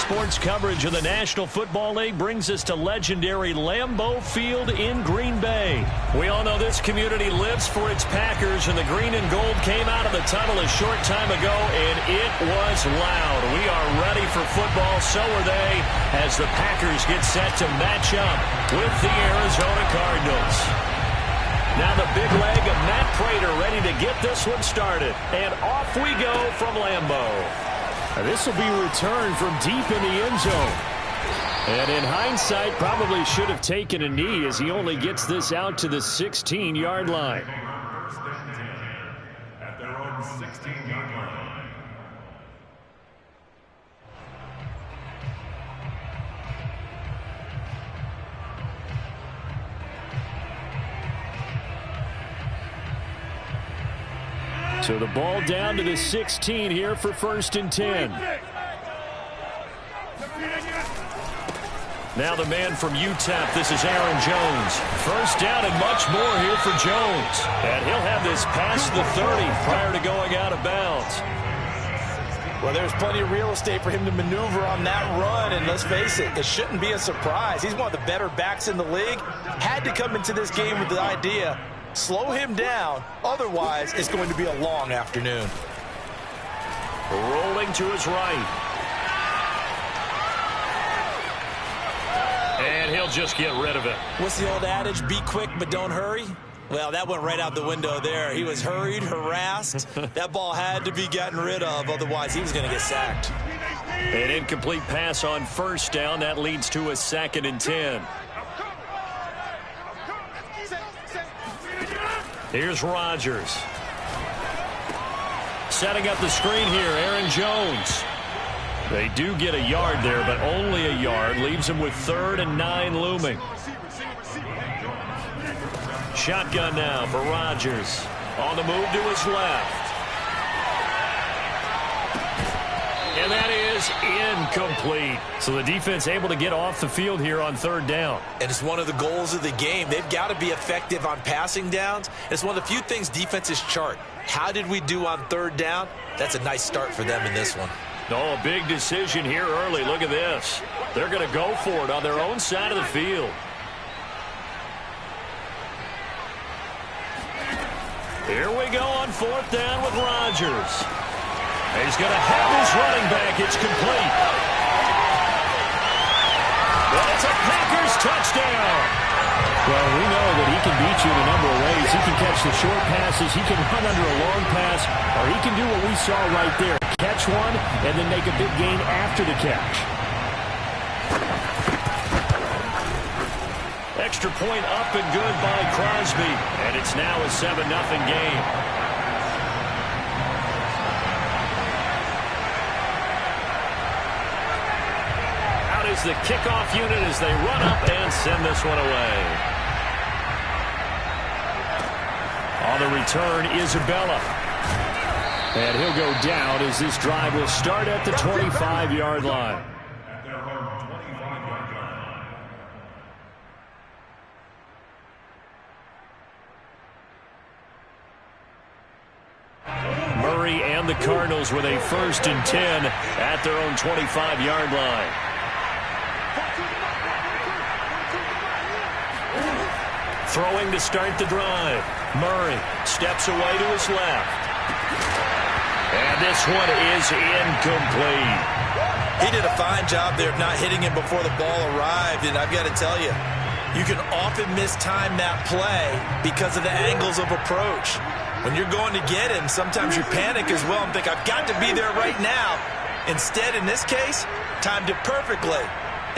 sports coverage of the National Football League brings us to legendary Lambeau Field in Green Bay. We all know this community lives for its Packers, and the green and gold came out of the tunnel a short time ago, and it was loud. We are ready for football, so are they, as the Packers get set to match up with the Arizona Cardinals. Now the big leg of Matt Pratt ready to get this one started, and off we go from Lambeau. This will be returned from deep in the end zone. And in hindsight, probably should have taken a knee as he only gets this out to the 16-yard line. First and 10 at their own 16-yard line. So the ball down to the 16 here for first and 10. Now the man from UTEP, this is Aaron Jones. First down and much more here for Jones. And he'll have this past the 30 prior to going out of bounds. Well, there's plenty of real estate for him to maneuver on that run, and let's face it, it shouldn't be a surprise. He's one of the better backs in the league. Had to come into this game with the idea, slow him down, otherwise it's going to be a long afternoon. Rolling to his right. And he'll just get rid of it. What's the old adage, be quick but don't hurry? Well, that went right out the window there. He was hurried, harassed. That ball had to be gotten rid of, otherwise he was going to get sacked. An incomplete pass on first down. That leads to a 2nd and 10. Here's Rodgers. Setting up the screen here, Aaron Jones. They do get a yard there, but only a yard. Leaves him with 3rd and 9 looming. Shotgun now for Rodgers. On the move to his left. And that is incomplete. So the defense able to get off the field here on 3rd down. And it's one of the goals of the game. They've got to be effective on passing downs. It's one of the few things defenses chart. How did we do on 3rd down? That's a nice start for them in this one. Oh, a big decision here early. Look at this. They're going to go for it on their own side of the field. Here we go on 4th down with Rodgers. He's going to have his running back. It's complete. But it's a Packers touchdown. Well, we know that he can beat you in a number of ways. He can catch the short passes. He can run under a long pass. Or he can do what we saw right there. Catch one and then make a big gain after the catch. Extra point up and good by Crosby. And it's now a 7-0 game. Out is the kickoff unit as they run up and send this one away. On the return, Isabella. And he'll go down as this drive will start at the 25-yard line. Murray and the Cardinals with a 1st and 10 at their own 25-yard line. Throwing to start the drive. Murray steps away to his left. And this one is incomplete. He did a fine job there of not hitting him before the ball arrived, and I've got to tell you, you can often mistime that play because of the angles of approach. When you're going to get him, sometimes you panic as well and think, I've got to be there right now. Instead, in this case, timed it perfectly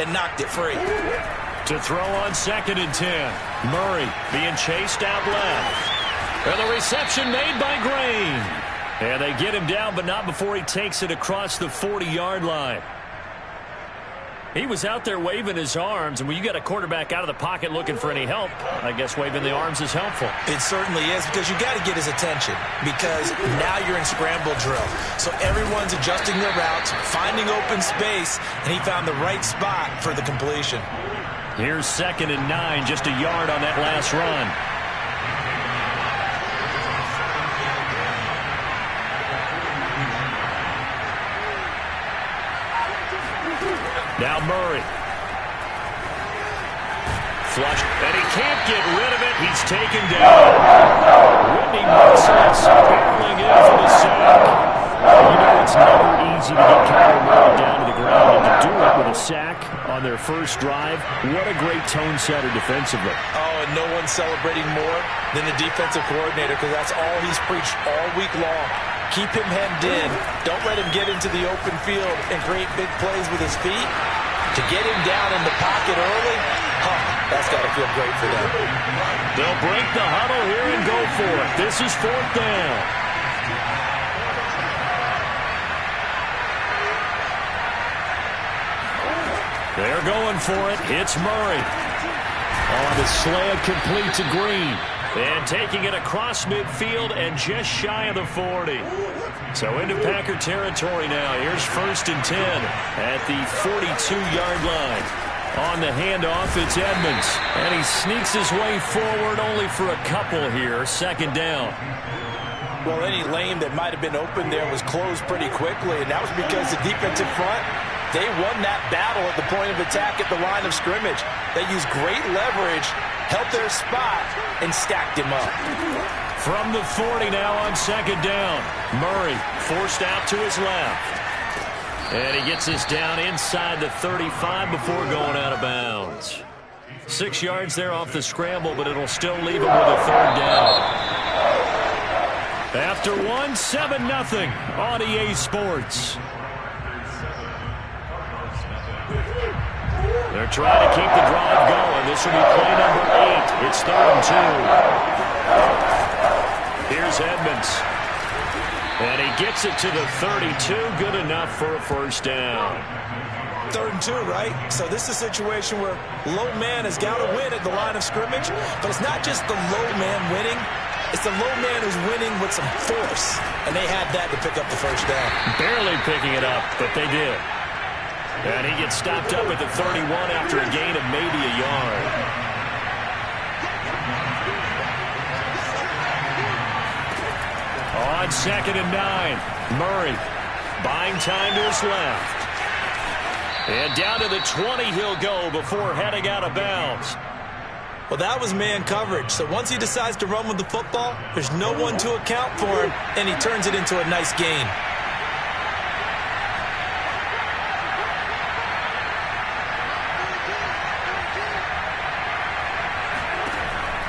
and knocked it free. To throw on 2nd and 10. Murray being chased out left. And the reception made by Green. And they get him down, but not before he takes it across the 40-yard line. He was out there waving his arms, and when you got a quarterback out of the pocket looking for any help, I guess waving the arms is helpful. It certainly is, because you got to get his attention, because now you're in scramble drill. So everyone's adjusting their routes, finding open space, and he found the right spot for the completion. Here's 2nd and 9, just a yard on that last run. Now Murray. Flush, and he can't get rid of it. He's taken down. Whitney Merciless barreling in for the sack. You know it's never easy to get Kyler Murray down to the ground, and to do it with a sack on their first drive, what a great tone setter defensively. Oh, and no one's celebrating more than the defensive coordinator, because that's all he's preached all week long. Keep him hemmed in. Don't let him get into the open field and create big plays with his feet. To get him down in the pocket early, that's got to feel great for them. They'll break the huddle here and go for it. This is 4th down. They're going for it. It's Murray. On the slant, complete to Green. And taking it across midfield and just shy of the 40. So into Packer territory now. Here's 1st and 10 at the 42-yard line. On the handoff, it's Edmonds. And he sneaks his way forward only for a couple here. 2nd down. Well, any lane that might have been open there was closed pretty quickly, and that was because the defensive front, they won that battle at the point of attack at the line of scrimmage. They used great leverage, held their spot, and stacked him up. From the 40 now on 2nd down. Murray forced out to his left. And he gets this down inside the 35 before going out of bounds. 6 yards there off the scramble, but it'll still leave him with a 3rd down. After 1, 7-0 on EA Sports. They're trying to keep the drive going. This will be play number 8. It's 3rd and 2. Here's Edmonds. And he gets it to the 32. Good enough for a 1st down. 3rd and 2, right? So this is a situation where low man has got to win at the line of scrimmage. But it's not just the low man winning. It's the low man who's winning with some force. And they had that to pick up the 1st down. Barely picking it up, but they did. And he gets stopped up at the 31 after a gain of maybe a yard. On 2nd and 9, Murray buying time to his left. And down to the 20 he'll go before heading out of bounds. Well, that was man coverage. So once he decides to run with the football, there's no one to account for him, and he turns it into a nice gain.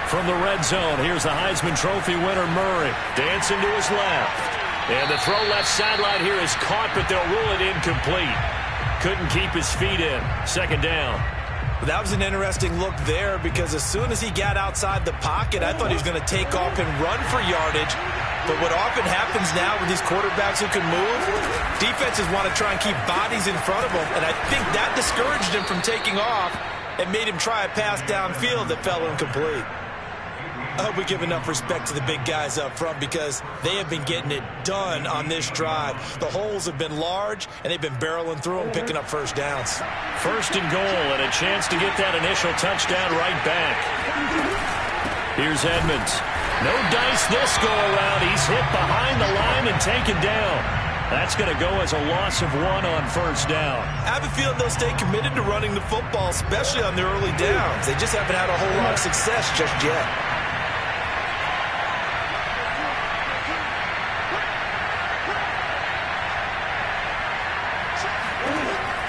From the red zone, here's the Heisman Trophy winner, Murray. Dancing to his left. And the throw left sideline here is caught, but they'll rule it incomplete. Couldn't keep his feet in. 2nd down. That was an interesting look there, because as soon as he got outside the pocket, I thought he was going to take off and run for yardage. But what often happens now with these quarterbacks who can move, defenses want to try and keep bodies in front of them, and I think that discouraged him from taking off and made him try a pass downfield that fell incomplete. I hope we give enough respect to the big guys up front, because they have been getting it done on this drive. The holes have been large, and they've been barreling through them, picking up 1st downs. 1st and goal, and a chance to get that initial touchdown right back. Here's Edmonds. No dice this go-around. He's hit behind the line and taken down. That's going to go as a loss of 1 on 1st down. I have a feeling they'll stay committed to running the football, especially on their early downs. They just haven't had a whole lot of success just yet.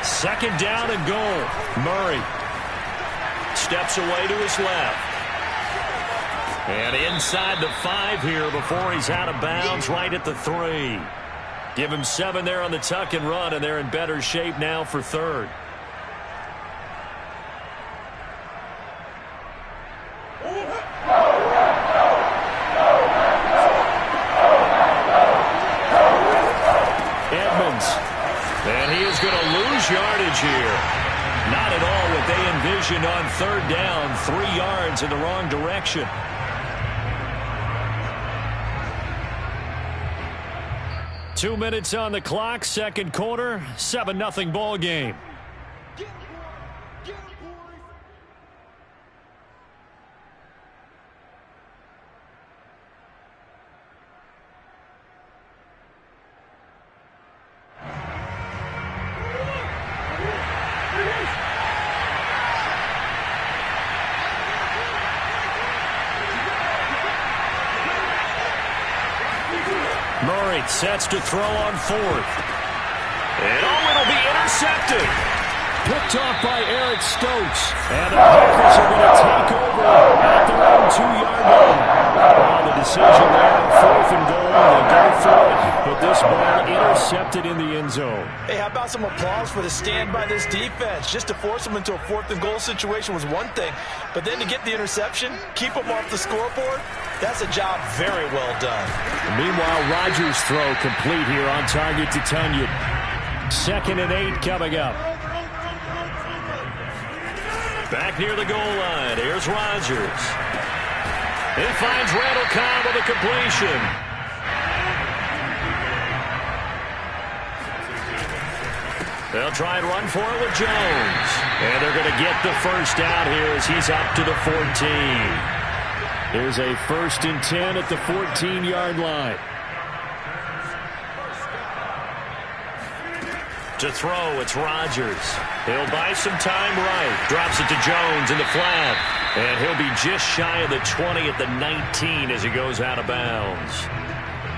Second down and goal. Murray steps away to his left. And inside the 5 here before he's out of bounds, right at the 3. Give him 7 there on the tuck and run, and they're in better shape now for 3rd. And he is going to lose yardage here. Not at all what they envisioned on 3rd down. 3 yards in the wrong direction. Two minutes on the clock, 2nd quarter, 7-0 ball game. Sets to throw on fourth. And it'll be intercepted. Picked off by Eric Stokes. And the Packers are going to take over at their own 2-yard line. Well, the decision there, 4th and goal. They go for it, but this ball intercepted in the end zone. Hey, how about some applause for the stand by this defense? Just to force them into a 4th and goal situation was one thing, but then to get the interception, keep them off the scoreboard, that's a job very well done. Meanwhile, Rodgers' throw complete here on target to Tunyon. 2nd and 8 coming up. Back near the goal line. Here's Rodgers. He finds Randall Cobb with a completion. They'll try and run for it with Jones. And they're going to get the first down here as he's up to the 14. Here's a 1st and 10 at the 14-yard line. To throw, it's Rodgers. He'll buy some time right. Drops it to Jones in the flat. And he'll be just shy of the 20 at the 19 as he goes out of bounds.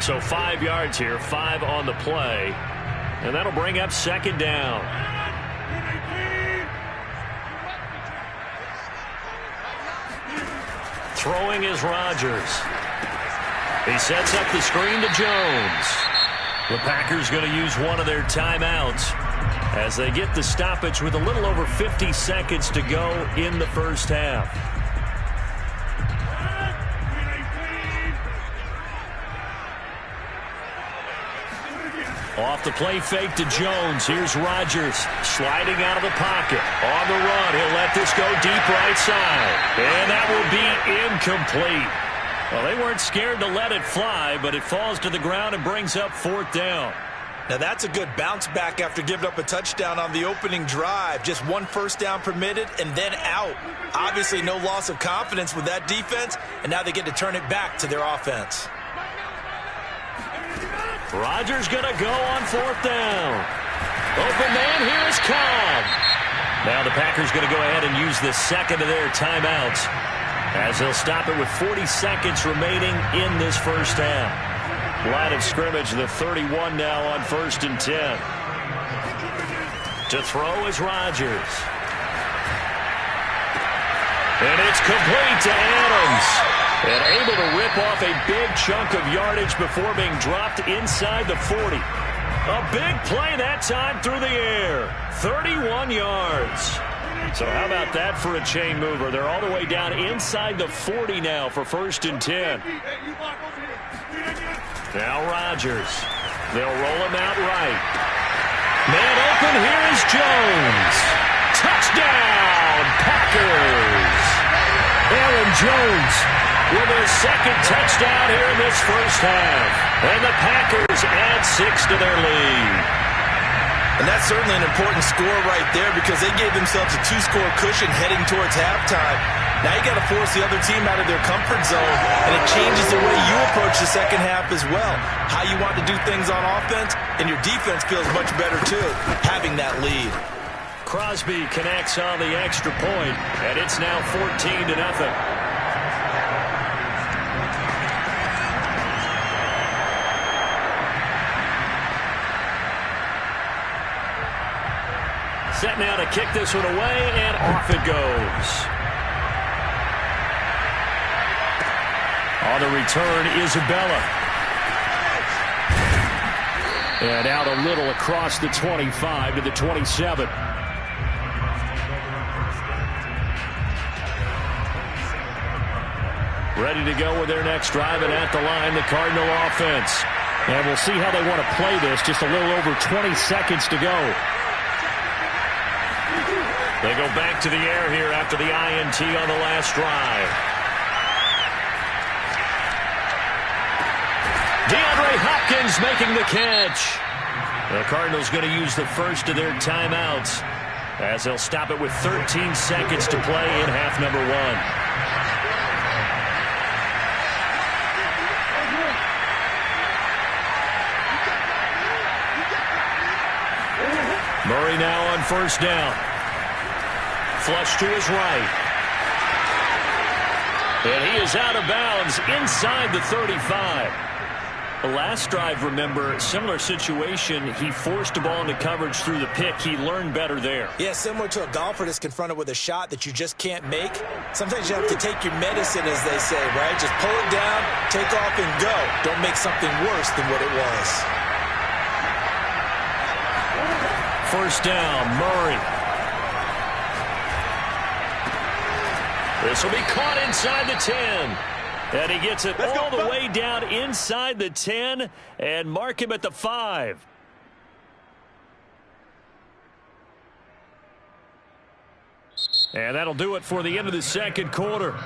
So 5 yards here, 5 on the play. And that'll bring up 2nd down. Throwing is Rodgers. He sets up the screen to Jones. The Packers going to use one of their timeouts as they get the stoppage with a little over 50 seconds to go in the first half. Off the play fake to Jones. Here's Rodgers sliding out of the pocket. On the run, he'll let this go deep right side. And that will be incomplete. Well, they weren't scared to let it fly, but it falls to the ground and brings up 4th down. Now that's a good bounce back after giving up a touchdown on the opening drive. Just 1 first down permitted and then out. Obviously no loss of confidence with that defense, and now they get to turn it back to their offense. Rodgers going to go on 4th down. Open man, here is Cobb. Now the Packers going to go ahead and use the 2nd of their timeouts as they'll stop it with 40 seconds remaining in this first half. Line of scrimmage, the 31 now on 1st and 10. To throw is Rodgers. And it's complete to Adams. And able to rip off a big chunk of yardage before being dropped inside the 40. A big play that time through the air. 31 yards. So how about that for a chain mover? They're all the way down inside the 40 now for 1st and 10. Now Rodgers. They'll roll him out right. Man open, here is Jones. Touchdown, Packers. Aaron Jones with his 2nd touchdown here in this first half. And the Packers add 6 to their lead. And that's certainly an important score right there because they gave themselves a 2-score cushion heading towards halftime. Now you got to force the other team out of their comfort zone, and it changes the way you approach the second half as well. How you want to do things on offense, and your defense feels much better too, having that lead. Crosby connects on the extra point, and it's now 14-0. Set now to kick this one away, and off it goes. On the return, Isabella. And out a little across the 25 to the 27. Ready to go with their next drive, and at the line, the Cardinal offense. And we'll see how they want to play this. Just a little over 20 seconds to go. They go back to the air here after the INT on the last drive. DeAndre Hopkins making the catch. The Cardinals going to use the first of their timeouts as they'll stop it with 13 seconds to play in half number 1. Murray now on 1st down. Flush to his right. And he is out of bounds inside the 35. The last drive, remember, similar situation. He forced the ball into coverage through the pick. He learned better there. Yeah, similar to a golfer that's confronted with a shot that you just can't make. Sometimes you have to take your medicine, as they say, right? Just pull it down, take off, and go. Don't make something worse than what it was. First down, Murray. This will be caught inside the 10. And he gets it all the way down inside the 10 and mark him at the 5. And that'll do it for the end of the second quarter.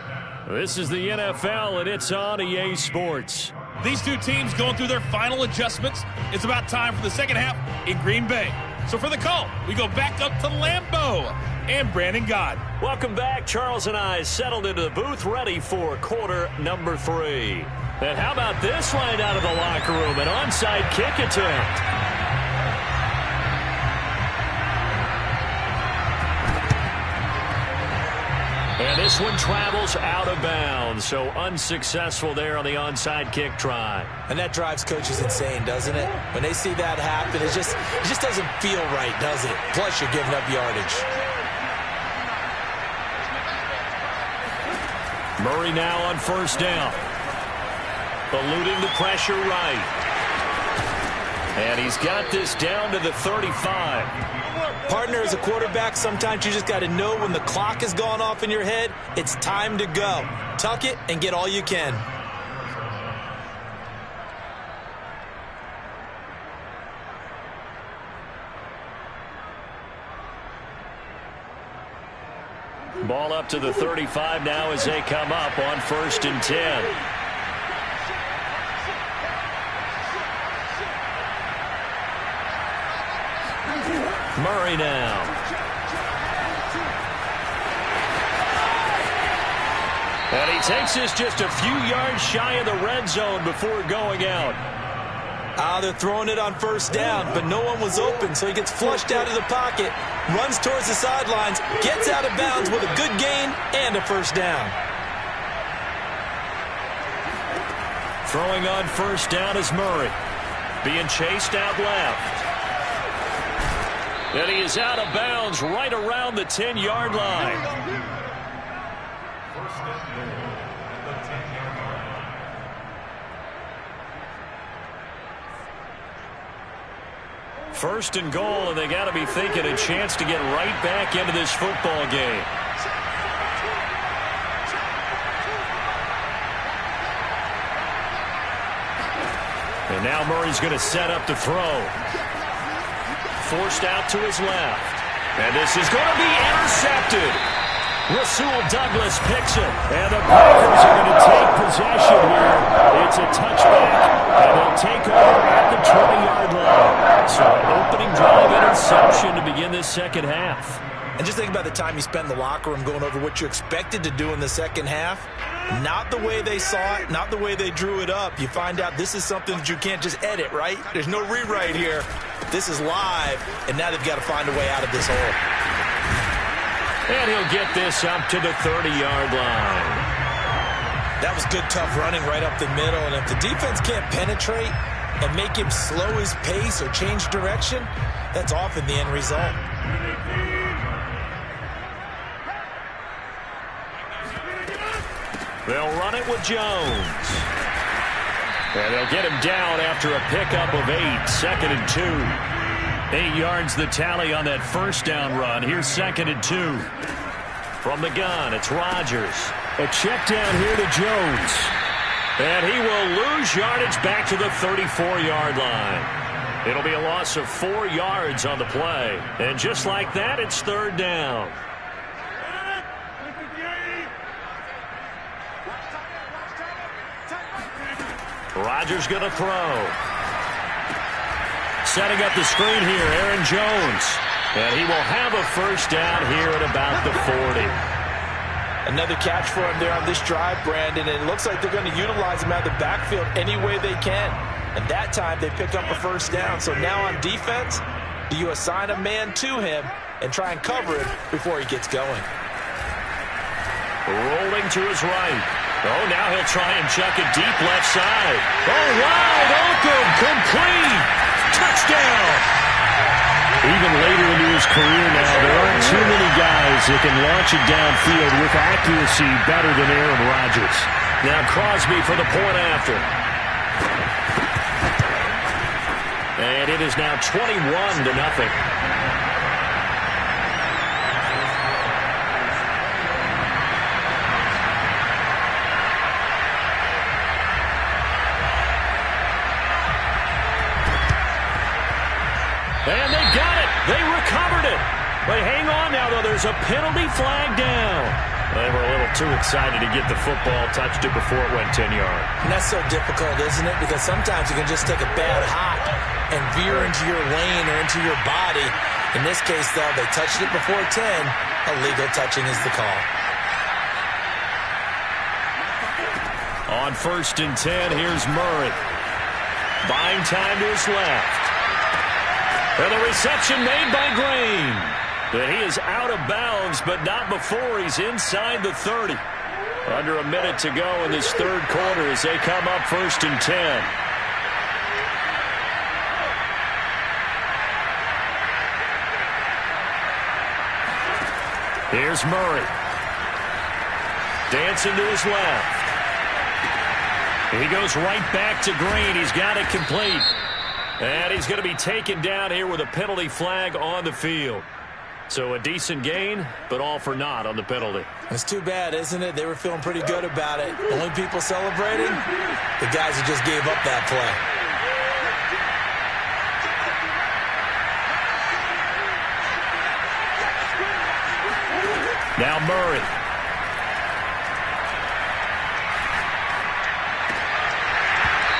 This is the NFL, and it's on EA Sports. These two teams going through their final adjustments. It's about time for the second half in Green Bay. So for the call, we go back up to Lambeau and Brandon Gott. Welcome back. Charles and I settled into the booth, ready for quarter number 3. And how about this line out of the locker room? An onside kick attempt. And this one travels out of bounds, so unsuccessful there on the onside kick try. And that drives coaches insane, doesn't it? When they see that happen, it just doesn't feel right, does it? Plus, you're giving up yardage. Murray now on first down. Eluding the pressure right. And he's got this down to the 35. Partner, as a quarterback, sometimes you just got to know when the clock has gone off in your head, it's time to go. Tuck it and get all you can. Ball up to the 35 now as they come up on 1st and 10. Murray now. And he takes this just a few yards shy of the red zone before going out. They're throwing it on first down, but no one was open, so he gets flushed out of the pocket, runs towards the sidelines, gets out of bounds with a good gain and a first down. Throwing on first down is Murray. Being chased out left. And he is out of bounds right around the 10-yard line. First and goal, and they got to be thinking a chance to get right back into this football game. And now Murray's going to set up to throw. Forced out to his left. And this is going to be intercepted. Rasul Douglas picks it. And the Packers are going to take possession here. It's a touchback. And they'll take over at the 20-yard line. So an opening drive interception to begin this second half. And just think about the time you spend in the locker room going over what you expected to do in the second half. Not the way they saw it, not the way they drew it up. You find out this is something that you can't just edit, right? There's no rewrite here. This is live, and now they've got to find a way out of this hole. And he'll get this up to the 30-yard line. That was good, tough running right up the middle. And if the defense can't penetrate and make him slow his pace or change direction, that's often the end result. They'll run it with Jones. And they'll get him down after a pickup of 8, 2nd and 2. 8 yards the tally on that first down run. Here's 2nd and 2. From the gun, it's Rodgers. A check down here to Jones. And he will lose yardage back to the 34-yard line. It'll be a loss of 4 yards on the play. And just like that, it's 3rd down. Rodgers going to throw. Setting up the screen here, Aaron Jones. And he will have a first down here at about the 40. Another catch for him there on this drive, Brandon. And it looks like they're going to utilize him out of the backfield any way they can. And that time they pick up a first down. So now on defense, do you assign a man to him and try and cover him before he gets going? Rolling to his right. Oh, now he'll try and chuck it deep left side. Oh, wide open, complete, touchdown. Even later into his career now, there aren't too many guys that can launch it downfield with accuracy better than Aaron Rodgers. Now Crosby for the point after. And it is now 21-0. And they got it. They recovered it. They hang on now, though. There's a penalty flag down. They were a little too excited to get the football, touched it before it went 10 yards. And that's so difficult, isn't it? Because sometimes you can just take a bad hop and veer into your lane or into your body. In this case, though, they touched it before 10. Illegal touching is the call. On 1st and 10, here's Murray. Buying time to his left. And the reception made by Green. And he is out of bounds, but not before he's inside the 30. Under a minute to go in this third quarter as they come up 1st and 10. Here's Murray. Dancing to his left. He goes right back to Green. He's got it complete. And he's going to be taken down here with a penalty flag on the field. So a decent gain, but all for naught on the penalty. It's too bad, isn't it? They were feeling pretty good about it. Only people celebrating, the guys who just gave up that play. Now Murray.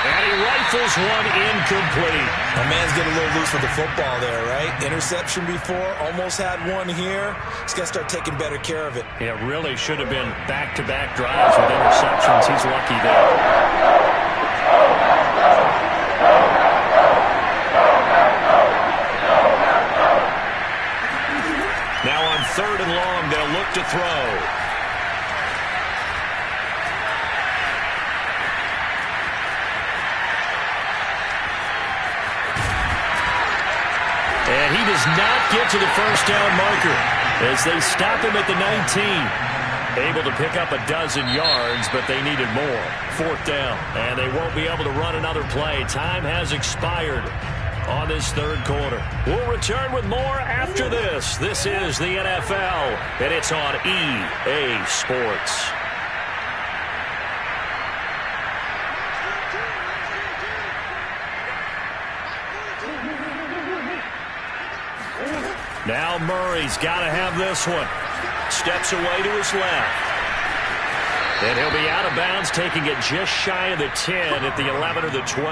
And he rifles one incomplete. My man's getting a little loose with the football there, right? Interception before, almost had one here. He's got to start taking better care of it. Yeah, really should have been back-to-back drives with interceptions. He's lucky there. Now on 3rd and long, they'll look to throw. And he does not get to the first down marker as they stop him at the 19. Able to pick up a dozen yards, but they needed more. 4th down, and they won't be able to run another play. Time has expired on this third quarter. We'll return with more after this. This is the NFL, and it's on EA Sports. Now Murray's got to have this one. Steps away to his left. And he'll be out of bounds, taking it just shy of the 10 at the 11 or the 12.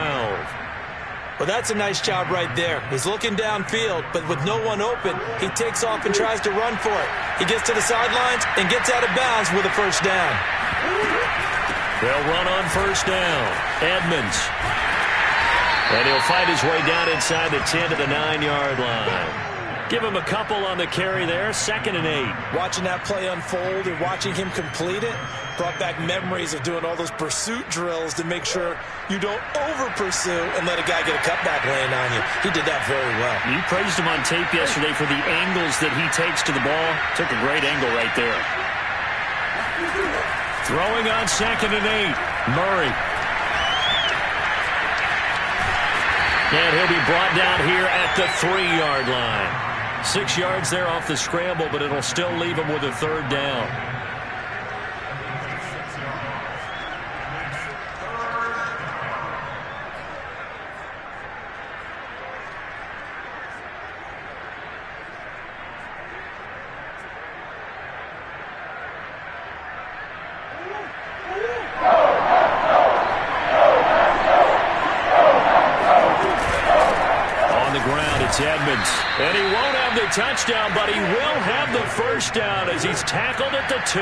Well, that's a nice job right there. He's looking downfield, but with no one open, he takes off and tries to run for it. He gets to the sidelines and gets out of bounds with a first down. They'll run on 1st down. Edmonds. And he'll fight his way down inside the 10 to the 9-yard line. Give him a couple on the carry there. 2nd and 8. Watching that play unfold and watching him complete it brought back memories of doing all those pursuit drills to make sure you don't over-pursue and let a guy get a cutback laying on you. He did that very well. You praised him on tape yesterday for the angles that he takes to the ball. Took a great angle right there. Throwing on 2nd and 8. Murray. And he'll be brought down here at the 3-yard line. 6 yards there off the scramble, but it'll still leave him with a 3rd down. Edmonds. And he won't have the touchdown, but he will have the first down as he's tackled at the 2.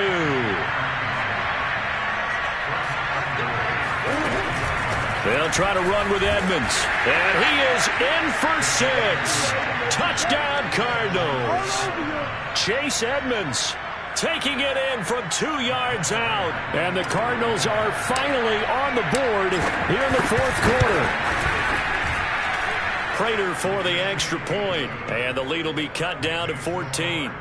They'll try to run with Edmonds. And he is in for 6. Touchdown, Cardinals. Chase Edmonds taking it in from 2 yards out. And the Cardinals are finally on the board here in the fourth quarter. Prater for the extra point, and the lead will be cut down to 14.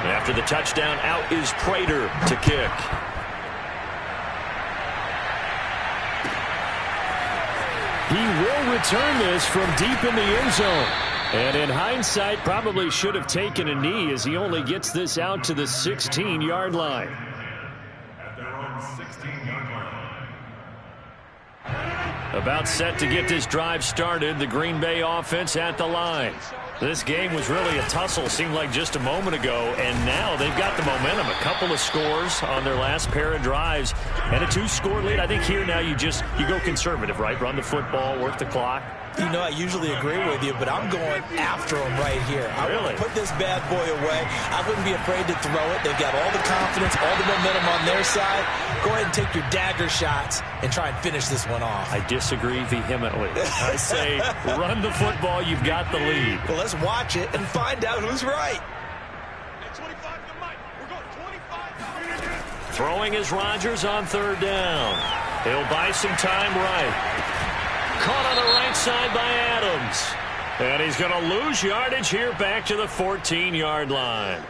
After the touchdown, out is Prater to kick. He will return this from deep in the end zone. And in hindsight, probably should have taken a knee as he only gets this out to the 16-yard line. At their own 16-yard line. About set to get this drive started, the Green Bay offense at the line. This game was really a tussle, seemed like just a moment ago, and now they've got the momentum. A couple of scores on their last pair of drives, and a 2-score lead. I think here now you go conservative, right? Run the football, work the clock. You know, I usually agree with you, but I'm going after him right here. I want to put this bad boy away. I wouldn't be afraid to throw it. They've got all the confidence, all the momentum on their side. Go ahead and take your dagger shots and try and finish this one off. I disagree vehemently. I say run the football. You've got the lead. Well, let's watch it and find out who's right. At 25 to Mike. We're going 25 to Throwing is Rodgers on third down. He'll buy some time right. Caught on the right side by Adams. And he's going to lose yardage here back to the 14-yard line.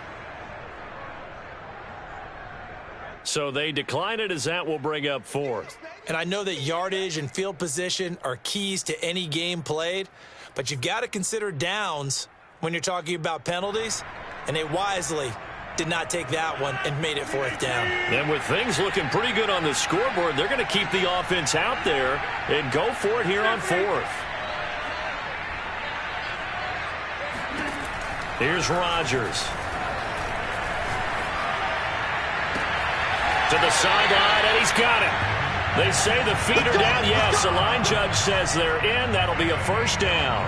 So they decline it as that will bring up fourth. And I know that yardage and field position are keys to any game played, but you've got to consider downs when you're talking about penalties, and they wisely did not take that one and made it fourth down. And with things looking pretty good on the scoreboard, they're going to keep the offense out there and go for it here on fourth. Here's Rodgers. To the sideline, and he's got it. They say the feet are down. Yes, the line judge says they're in. That'll be a first down.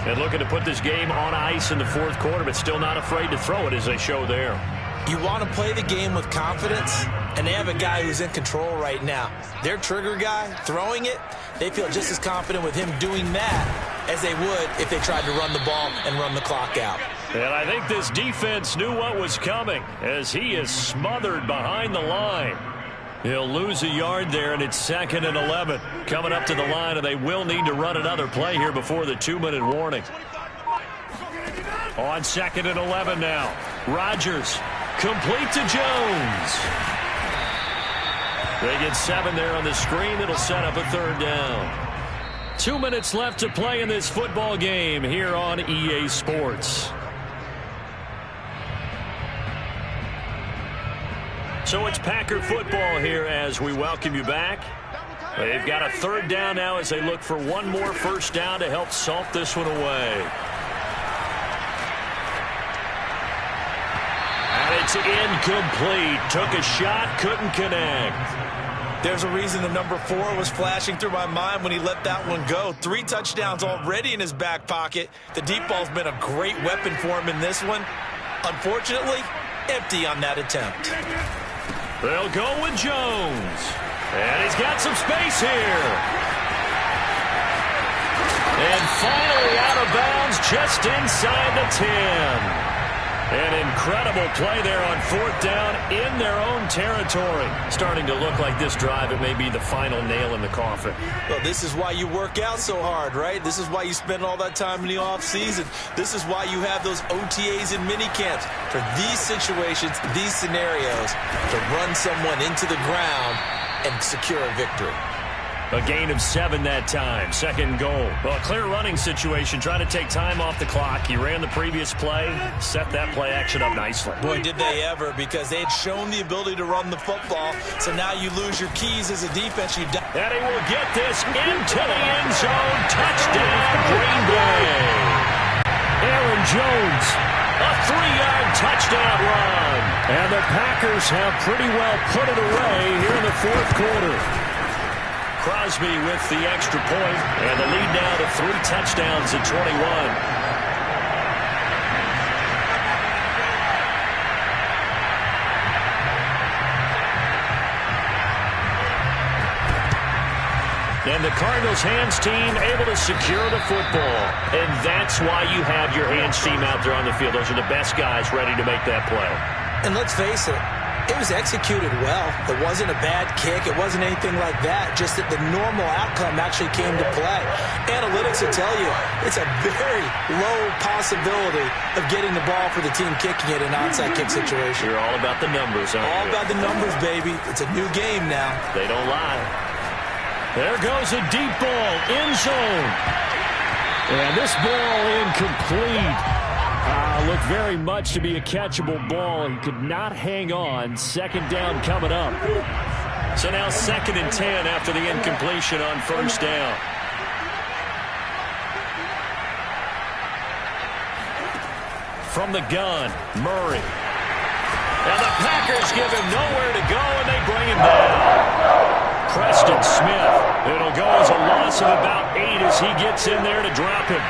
And looking to put this game on ice in the fourth quarter, but still not afraid to throw it as they show there. You want to play the game with confidence, and they have a guy who's in control right now. Their trigger guy, throwing it, they feel just as confident with him doing that as they would if they tried to run the ball and run the clock out. And I think this defense knew what was coming as he is smothered behind the line. He'll lose a yard there, and it's 2nd and 11. Coming up to the line, and they will need to run another play here before the 2-minute warning. On 2nd and 11 now. Rodgers, complete to Jones. They get 7 there on the screen. It'll set up a third down. 2 minutes left to play in this football game here on EA Sports. So it's Packer football here as we welcome you back. They've got a third down now as they look for one more first down to help salt this one away. And it's incomplete. Took a shot, couldn't connect. There's a reason the number 4 was flashing through my mind when he let that one go. 3 touchdowns already in his back pocket. The deep ball's been a great weapon for him in this one. Unfortunately, empty on that attempt. They'll go with Jones. And he's got some space here. And finally out of bounds just inside the 10. An incredible play there on fourth down in their own territory. Starting to look like this drive, it may be the final nail in the coffin. Well, this is why you work out so hard, right? This is why you spend all that time in the offseason. This is why you have those OTAs and mini camps. For these situations, these scenarios, to run someone into the ground and secure a victory. A gain of 7 that time. Second goal. Well, a clear running situation. Trying to take time off the clock. He ran the previous play. Set that play action up nicely. Boy, did they ever, because they had shown the ability to run the football. So now you lose your keys as a defense. And he will get this into the end zone. Touchdown, Green Bay. Aaron Jones. A 3-yard touchdown run. And the Packers have pretty well put it away here in the fourth quarter. Crosby with the extra point, and the lead now to 3 touchdowns at 21. And the Cardinals hands team able to secure the football. And that's why you have your hands team out there on the field. Those are the best guys ready to make that play. And let's face it, it was executed well. It wasn't a bad kick. It wasn't anything like that. Just that the normal outcome actually came to play. Analytics will tell you it's a very low possibility of getting the ball for the team kicking it in an onside kick situation. You're all about the numbers, aren't you? All about the numbers, baby. It's a new game now. They don't lie. There goes a deep ball, end zone. And this ball incomplete. Looked very much to be a catchable ball. He could not hang on. Second down coming up. So now 2nd and 10 after the incompletion on first down. From the gun, Murray. And the Packers give him nowhere to go, and they bring him down. Preston Smith. It'll go as a loss of about 8 as he gets in there to drop him.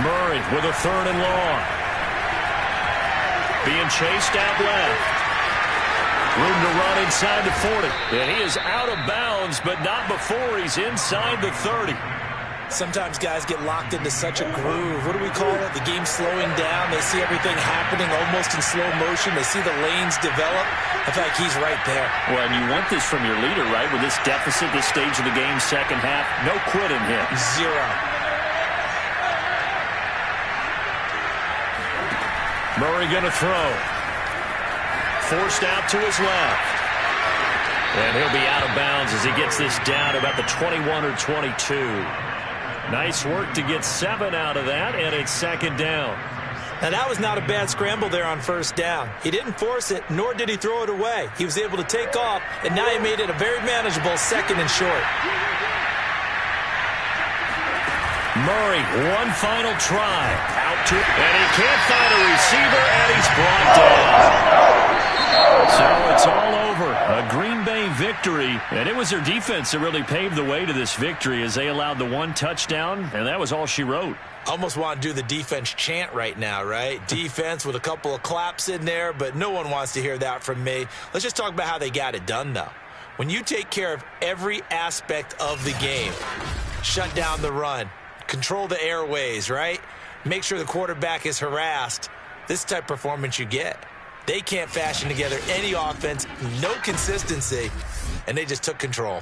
Murray with a 3rd and long. Being chased out left. Room to run inside the 40. And he is out of bounds, but not before he's inside the 30. Sometimes guys get locked into such a groove. What do we call it? The game's slowing down. They see everything happening almost in slow motion. They see the lanes develop. I feel like he's right there. Well, and you want this from your leader, right? With this deficit, this stage of the game, second half, no quitting him. Zero. Murray going to throw. Forced out to his left. And he'll be out of bounds as he gets this down about the 21 or 22. Nice work to get 7 out of that, and it's 2nd down. Now, that was not a bad scramble there on first down. He didn't force it, nor did he throw it away. He was able to take off, and now he made it a very manageable 2nd and short. Murray, one final try. Out to, and he can't find a receiver, and he's brought down. So it's all over. A Green Bay victory, and it was their defense that really paved the way to this victory as they allowed the 1 touchdown, and that was all she wrote. Almost want to do the defense chant right now, right? Defense with a couple of claps in there, but no one wants to hear that from me. Let's just talk about how they got it done, though. When you take care of every aspect of the game, shut down the run, control the airways, right? Make sure the quarterback is harassed. This type of performance you get. They can't fashion together any offense, no consistency, and they just took control.